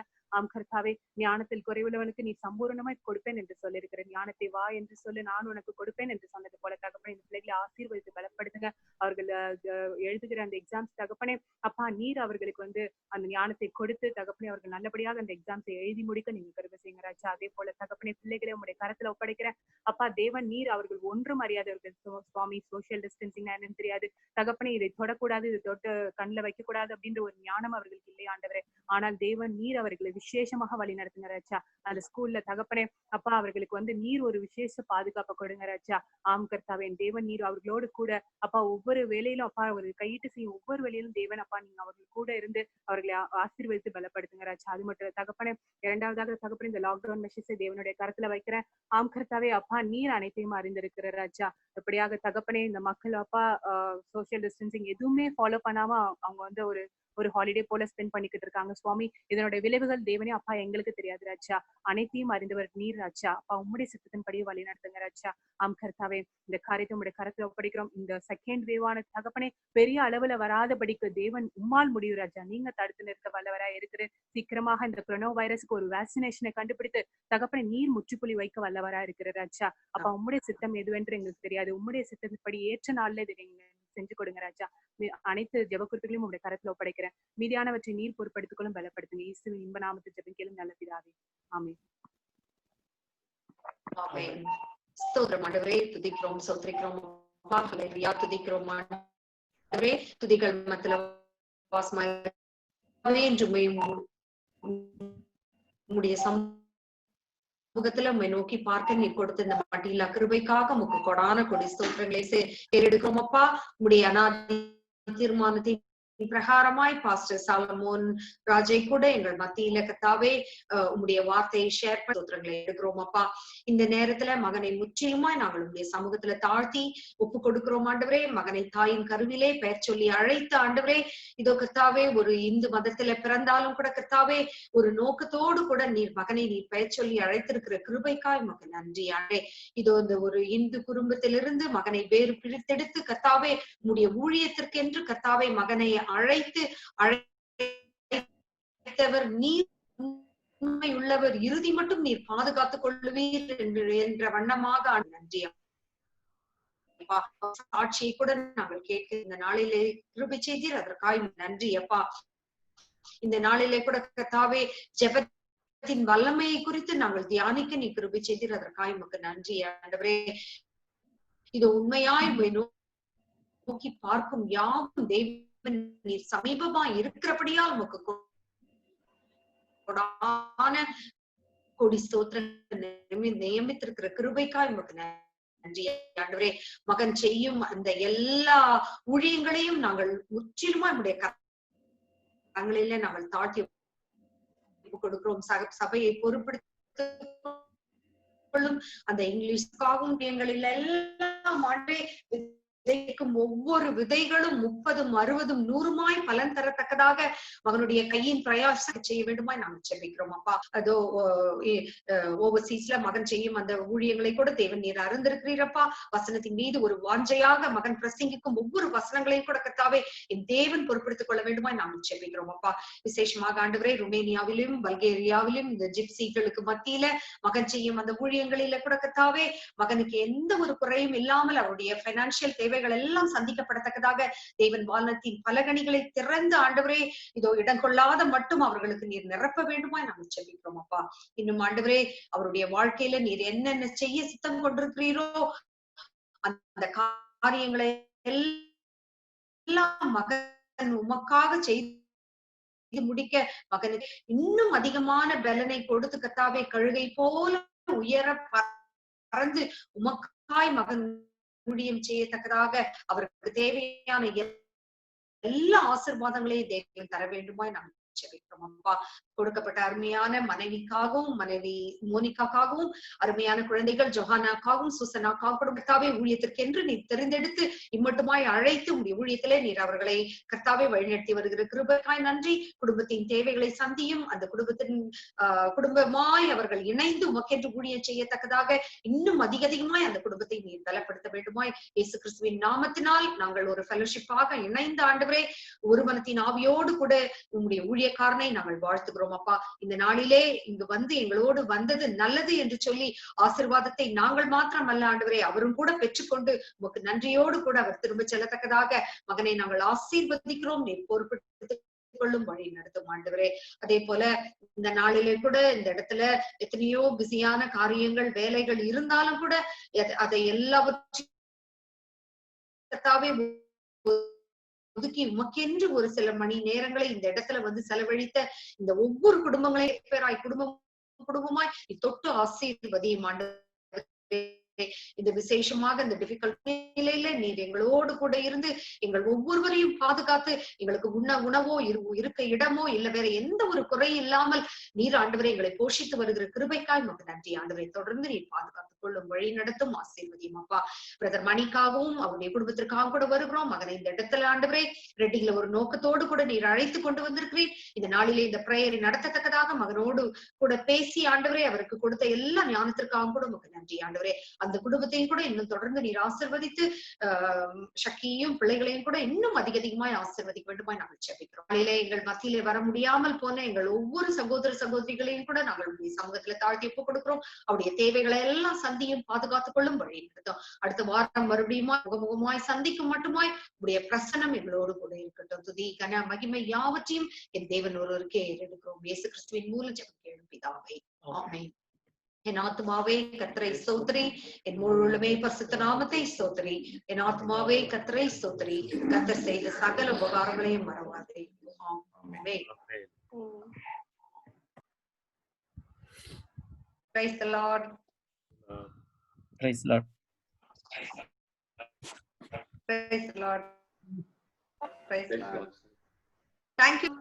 கர்த்தாவே, ஞானத்தில் குறைவுள்ளவனுக்கு நீ சம்பூர்ணமாய் கொடுப்பேன் என்று சொல்லியிருக்கிறேன். ஞானத்தை வா என்று சொல்லி நான் உனக்கு கொடுப்பேன் என்று சொன்னது போல தகப்பனே இந்த பிள்ளைகளை ஆசீர்வதித்து பலப்படுத்துங்க. அவர்கள் எழுதுகிற அந்த எக்ஸாம்ஸ் தகப்பனே அப்பா நீர் அவர்களுக்கு அந்த ஞானத்தை கொடுத்து தகப்பனே அவர்கள் நல்லபடியாக அந்த எக்ஸாம்ஸை எழுதி முடிக்க நீங்க கிருபை செய்யுங்க ராஜா. அதே போல தகப்பனே பிள்ளைகளை உங்களுடைய கருத்துல ஒப்படைக்கிறேன். அப்பா தேவன் நீர் அவர்கள் ஒன்றும் அறியாதவர்கள் சுவாமி. சோசியல் டிஸ்டன்சிங் என்னன்னு தெரியாது தகப்பனே. இதை தொடக்கூடாது, இதை தொட்டு கண்ணில் வைக்க கூடாது அப்படின்ற ஒரு ஞானம் அவர்களுக்கு இல்லை ஆண்டவரே. ஆனால் தேவன் நீர் அவர்களை விசேஷமாக வழி நடத்துங்க ராஜா. அந்த ஸ்கூல்ல தகப்பனே அப்பா அவர்களுக்கு நீர் ஒரு விசேஷ பாதுகாப்பை கொடுங்க ராஜா. கர்த்தாவே, தேவன் நீர் அவர்களோடு கூட அப்பா ஒவ்வொரு வேலையிலும் அப்பா அவர்கள் கையிட்டு செய்யும் ஒவ்வொரு வேலையிலும் தேவன் அப்பா நீங்க அவர்கள் கூட இருந்து அவர்களை ஆசீர்வதித்து பலப்படுத்துங்க ராஜா. அது மட்டும் தகப்பனே, இரண்டாவதாக தகப்பனே இந்த லாக்டவுன் மெஷர்ஸை தேவனுடைய கருத்துல வைக்கிறேன். கர்த்தாவே அப்பா நீர் அனைத்தையும் அறிந்திருக்கிற ராஜா. எப்படியாக தகப்பனே இந்த மக்கள் அப்பா சோசியல் டிஸ்டன்சிங் எதுவுமே ஃபாலோ பண்ணாம அவங்க ஒரு ஹாலிடே போல ஸ்பெண்ட் பண்ணிக்கிட்டு இருக்காங்க சுவாமி. இதனுடைய விளைவுகள் தேவனே அப்பா எங்களுக்கு தெரியாது ராஜா. அனைத்தையும் அறிந்தவர் நீர் ராஜா. அப்பா உம்முடைய சித்தத்தின்படியே வழி நடத்துங்க ராஜா. கர்த்தாவே, இந்த காரியத்தை உங்களுடைய கருத்துல ஒப்படைக்கிறோம். இந்த செகண்ட் வேவான தகப்பனே பெரிய அளவுல வராதபடிக்கு தேவன் உம்மால் முடியும் ராஜா. நீங்க தடுத்து நிறுத்த வல்லவரா இருக்கிற சீக்கிரமாக இந்த கொரோனா வைரஸ்க்கு ஒரு வேக்சினேஷனை கண்டுபிடித்து தகப்பனை நீர் முற்றுப்புள்ளி வைக்க வல்லவரா இருக்கிற ராஜா. அப்பா உம்முடைய சித்தம் எதுவென்று எங்களுக்கு தெரியாது. உம்முடைய சித்தத்தின்படி ஏற்ற நாள்ல இதை நீங்க செஞ்சு கொடுங்க ராஜா. அனைத்து ஜெப குறிப்புகளையும் உங்களுடைய கரத்துல ஒப்படைக்கிறேன். மீதியானவற்றை நீர் பொறுப்படுத்திக்கொள்ளும் பலப்படுத்துங்க. இயேசுவின் இன்ப நாமத்தில் ஜெபிக்கலும் நல்ல பிதாவே. ஆமென். ஆமென். ஸ்தோத்திரம் ஆண்டவரே, துதிக்கிறோம், ஸ்தோத்திரிக்கிறோம். ஹல்லேலூயா, துதிக்கிறோம் ஆண்டவரே. துதிகள் மத்தியில வாசமாய் என்றுமே உம்முடைய சமூகத்துல உம்மை நோக்கி பார்க்க நீர் கொடுத்த இந்த மட்டியில்லா கிருபைக்காக உமக்கு கொடான கொடி ஸ்தோத்திரங்களை ஏறெடுக்கிறோம் அப்பா. உம்முடைய அநாதி தீர்மானத்தை பிரகாரமாய் பாஸ்டர் சாலமோன் ராஜை கூட எங்கள் மத்தியில கர்த்தாவே உம்முடைய வார்த்தையை ஷேர் பண்ணி எடுக்கிறோம் அப்பா. இந்த நேரத்துல மகனை முற்றிலுமாய் நாங்கள் உங்களுடைய சமூகத்துல தாழ்த்தி ஒப்பு கொடுக்கிறோம் ஆண்டவரே. மகனை தாயின் கருவிலே பெயர் சொல்லி அழைத்த ஆண்டவரே, இதோ கர்த்தாவே ஒரு இந்து மதத்துல பிறந்தாலும் கூட கர்த்தாவே ஒரு நோக்கத்தோடு கூட நீர் மகனை நீர் பெயர் சொல்லி அழைத்திருக்கிற கிருபைக்காய் மகன் நன்றி ஆண்டே. இதோ இந்த ஒரு இந்து குடும்பத்திலிருந்து மகனை வேறு பிரித்தெடுத்து கர்த்தாவே உம்முடைய ஊழியத்திற்கு என்று கர்த்தாவே மகனை அழைத்து அழைத்தவர் நீர் உண்மையுள்ளவர், இறுதி மட்டும் நீர் பாதுகாத்துக் கொள்ளுவீர் என்ற வண்ணமாக நன்றி. சாட்சியை கூட நாங்கள் கேட்க இந்த நாளிலே கிருபை செய்தீர், அதற்காக நன்றி அப்பா. இந்த நாளிலே கூட கர்த்தாவே ஜெபத்தின் வல்லமையை குறித்து நாங்கள் தியானிக்க நீ கிருபை செய்தீர், அதற்காக உமக்கு நன்றி ஆண்டவரே. இது உண்மையாய் நோக்கி பார்க்கும் யாவும் தெய்வம் நீர் சமீபமா இருக்கிறபடியால் உமக்கு கொடான கொடி ஸ்தோத்திரம் நியமித்திருக்கிற கிருபைக்காய் உமக்கு நன்றி ஆண்டவரே. மகன் செய்யும் அந்த எல்லா ஊழியங்களையும் நாங்கள் முற்றிலுமா நம்முடைய கரங்களிலே நாங்கள் தாழ்த்தி கொடுக்கிறோம். சபையை பொறுப்படுத்தும் அந்த இங்கிலீஷ்காகவும் எங்களில் எல்லாம் ஆண்டே விதைக்கும் ஒவ்வொரு விதைகளும் 30, 60, 100 பலன் தரத்தக்கதாக மகனுடைய கையின் பிரயாசம் செய்ய வேண்டுமாய் நாங்கள் செபிக்கிறோம் அப்பா. அதோ ஓவர்சீஸ்ல மகன் செய்யும் அந்த ஊழியங்களை கூட தேவன் நீர் அறிந்திருக்கிறீரப்பா. வசனத்தின் மீது ஒரு வாஞ்சையாக மகன் பிரசங்கிக்கும் ஒவ்வொரு வசனங்களையும் கூட கர்த்தாவே என் தேவன் பொறுப்படுத்திக் கொள்ள வேண்டுமாய் நாங்கள் செபிக்கிறோம் அப்பா. விசேஷமாக ஆண்டவரே ருமேனியாவிலும் பல்கேரியாவிலும் இந்த ஜிப்சிகளுக்கு மத்தியில மகன் செய்யும் அந்த ஊழியங்களில கூட கர்த்தாவே மகனுக்கு எந்த ஒரு குறையும் இல்லாமல் அவருடைய பைனான்சியல் தேவைகள் எல்லாம் சந்திக்கப்படத்தக்கதாக தேவன் வானத்தின் பலகணிகளை திறந்து ஆண்டவரே இதோ இடம் கொள்ளாத மட்டும் அவர்களுக்கு நீர் நிரப்ப வேண்டுமாய் நாங்கள் செபிக்கிறோம் அப்பா. இன்னும் ஆண்டவரே அவருடைய வாழ்க்கையில நீர் என்னென்ன செய்ய சித்தம் கொண்டிருக்கிறீரோ அந்த காரியங்களை எல்லாம் மகன் உமக்காக செய்து முடிக்க மகனுக்கு இன்னும் அதிகமான பலனை கொடுத்து கர்த்தாவே கழுகை போல உயர பறந்து உமக்காய் மகன் ஊழியம் செய்யத்தக்கதாக அவருக்கு தேவையான எல்லா ஆசீர்வாதங்களையும் தேவன் தர வேண்டுமாய் நாம் செபிக்கிறோம் அப்பா. கொடுக்கப்பட்ட அருமையான மனைவிக்காகவும் மனைவி மோனிகாக்காகவும் அருமையான குழந்தைகள் ஜொஹானாக்காகவும் சுசனாக்காகவும் கர்த்தாவே ஊழியத்திற்கென்று நீர் தெரிந்தெடுத்து இம்மட்டுமாய் அழைத்து உடைய ஊழியத்திலே நீர் அவர்களை கர்த்தாவே வழிநடத்தி வருகிற கிருபைக்காய் நன்றி. குடும்பத்தின் தேவைகளை சந்தியும் அந்த குடும்பமாய் அவர்கள் இணைந்து உமக்கென்று ஊழியம் செய்யத்தக்கதாக இன்னும் அதிகமாய் அந்த குடும்பத்தை நீர் பலப்படுத்த வேண்டுமாய் இயேசு கிறிஸ்துவின் நாமத்தினால் நாங்கள் ஒரு ஃபெலோஷிப்பாக இணைந்த ஆண்டவரே ஒருமனத்தின் ஆவியோடு கூட உங்களுடைய ஊழியக்காரனை நாங்கள் வாழ்த்துகிறோம் அப்பா. இந்த நாளிலே இங்கு வந்து எங்களோடு வந்தது நல்லது என்று சொல்லி ஆசீர்வாதத்தை நாங்கள் மாத்திரம் அல்ல ஆண்டவரே அவரும் கூட பெற்றுக்கொண்டு உமக்கு நன்றியோடு கூட அவர் திரும்ப செல்லத்தக்கதாக மகனை நாங்கள் ஆசீர்வதிக்கிறோம். நீர் பொறுப்படுத்திக் கொள்ளும் வழி நடத்தும் ஆண்டவரே. அதே போல இந்த நாளிலே கூட இந்த இடத்துல எத்தனையோ பிஸியான காரியங்கள் வேலைகள் இருந்தாலும் கூட அதை எல்லாவற்றையும் ஒதுக்கி உமக்கென்று ஒரு சில மணி நேரங்களை இந்த இடத்துல வந்து செலவழித்த இந்த ஒவ்வொரு குடும்பமாய் தொட்டு ஆசீர்வதியும் ஆண்டவரே. இந்த விசேஷமாக இந்த டிஃபிகல்ட் நிலையில நீர் எங்களோடு கூட இருந்து எங்கள் ஒவ்வொருவரையும் பாதுகாத்து எங்களுக்கு உணவோ இருக்க இடமோ இல்ல வேற எந்த ஒரு குறையும் இல்லாமல் நீர் ஆண்டவரை எங்களை போஷித்து வருகிற கிருபைக்காய் நமக்கு நன்றி ஆண்டவரை. தொடர்ந்து நீர் பாதுகாத்துக் கொள்ளும் வழி நடத்தும் ஆசீர்வதியும் அப்பா. பிரதர் மணிக்காகவும் அவருடைய குடும்பத்திற்காக கூட வருகிறோம். மகனை இந்த இடத்துல ஆண்டவரே ரெட்டில ஒரு நோக்கத்தோடு கூட நீர் அழைத்து கொண்டு வந்திருக்கிறீர். இந்த நாளிலே இந்த பிரேயரை நடத்தத்தக்கதாக மகனோடு கூட பேசி ஆண்டவரே அவருக்கு கொடுத்த எல்லா ஞானத்திற்காகவும் கூட நமக்கு நன்றி ஆண்டவரே. அந்த குடும்பத்தையும் கூட இன்னும் தொடர்ந்து நீர் ஆசீர்வதித்து சக்கியையும் பிள்ளைகளையும் கூட இன்னும் அதிகமாய் ஆசீர்வதிக்க வேண்டுமாய் நாங்கள் ஜெபிக்கிறோம். காலையிலே எங்கள் மத்தியிலே வர முடியாமல் போன எங்கள் ஒவ்வொரு சகோதர சகோதரிகளையும் கூட நாங்கள் சமூகத்துல தாழ்த்தி ஒப்புக் கொடுக்கிறோம். அவருடைய தேவைகளை எல்லாம் சந்தியும் பாதுகாத்துக் கொள்ளும் வழி நடத்தும். அடுத்த வாரம் மறுபடியும் முகமுகமாய் சந்திக்கும் மட்டுமாய் உடைய பிரசனம் எங்களோடு கூட இருக்கட்டும். துதி கன மகிமை யாவற்றையும் என் தேவன் ஒருவருக்கே ஏறெடுக்கிறோம். இயேசு கிறிஸ்துவின் மூலம் ஜெபம் கேளும் பிதாவே, ஆமென். என் ஆத்மாவே கர்த்தரை ஸ்தோத்திரி, என் முழு உள்ளமே பரிசுத்த நாமத்தை ஸ்தோத்திரி. என் ஆத்மாவே கர்த்தரை ஸ்தோத்திரி, கர்த்தர் செய்த சகல உபகாரங்களையும் மறவாதே. ஆமென். Praise the Lord. Praise the Lord. Praise the Lord. Praise the Lord. Thank you.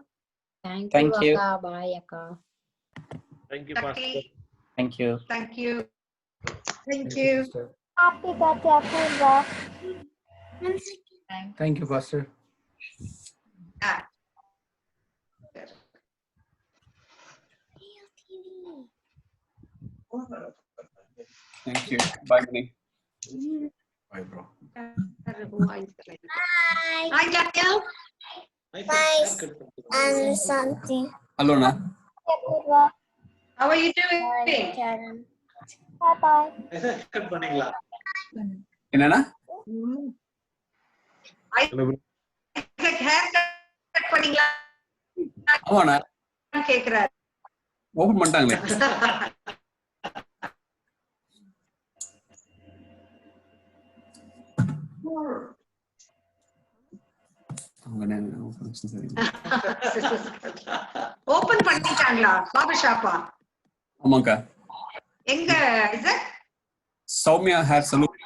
Thank you. Akka. Bye, Akka. Thank you, Pastor. Thank you. Thank you. Thank you. Happy birthday, Apurva. Thank you, Pastor. Thank you. Bye, Vinny. Bye, bro. Hi, Daniel. Bye. I'm Santi. Hello, Na. Apurva. How are you doing? Karen. Bye-bye. Cut பண்ணீங்களா? என்னன்னா? Hair cut பண்ணீங்களா? ஆமாண்ணா. கேக்குறாரு. Open பண்ணிட்டாங்களே. Open பண்ணிட்டாங்களா பாபா ஷாப்பா? ஆமாக்கா. எங்க இது? Soumya hair salon.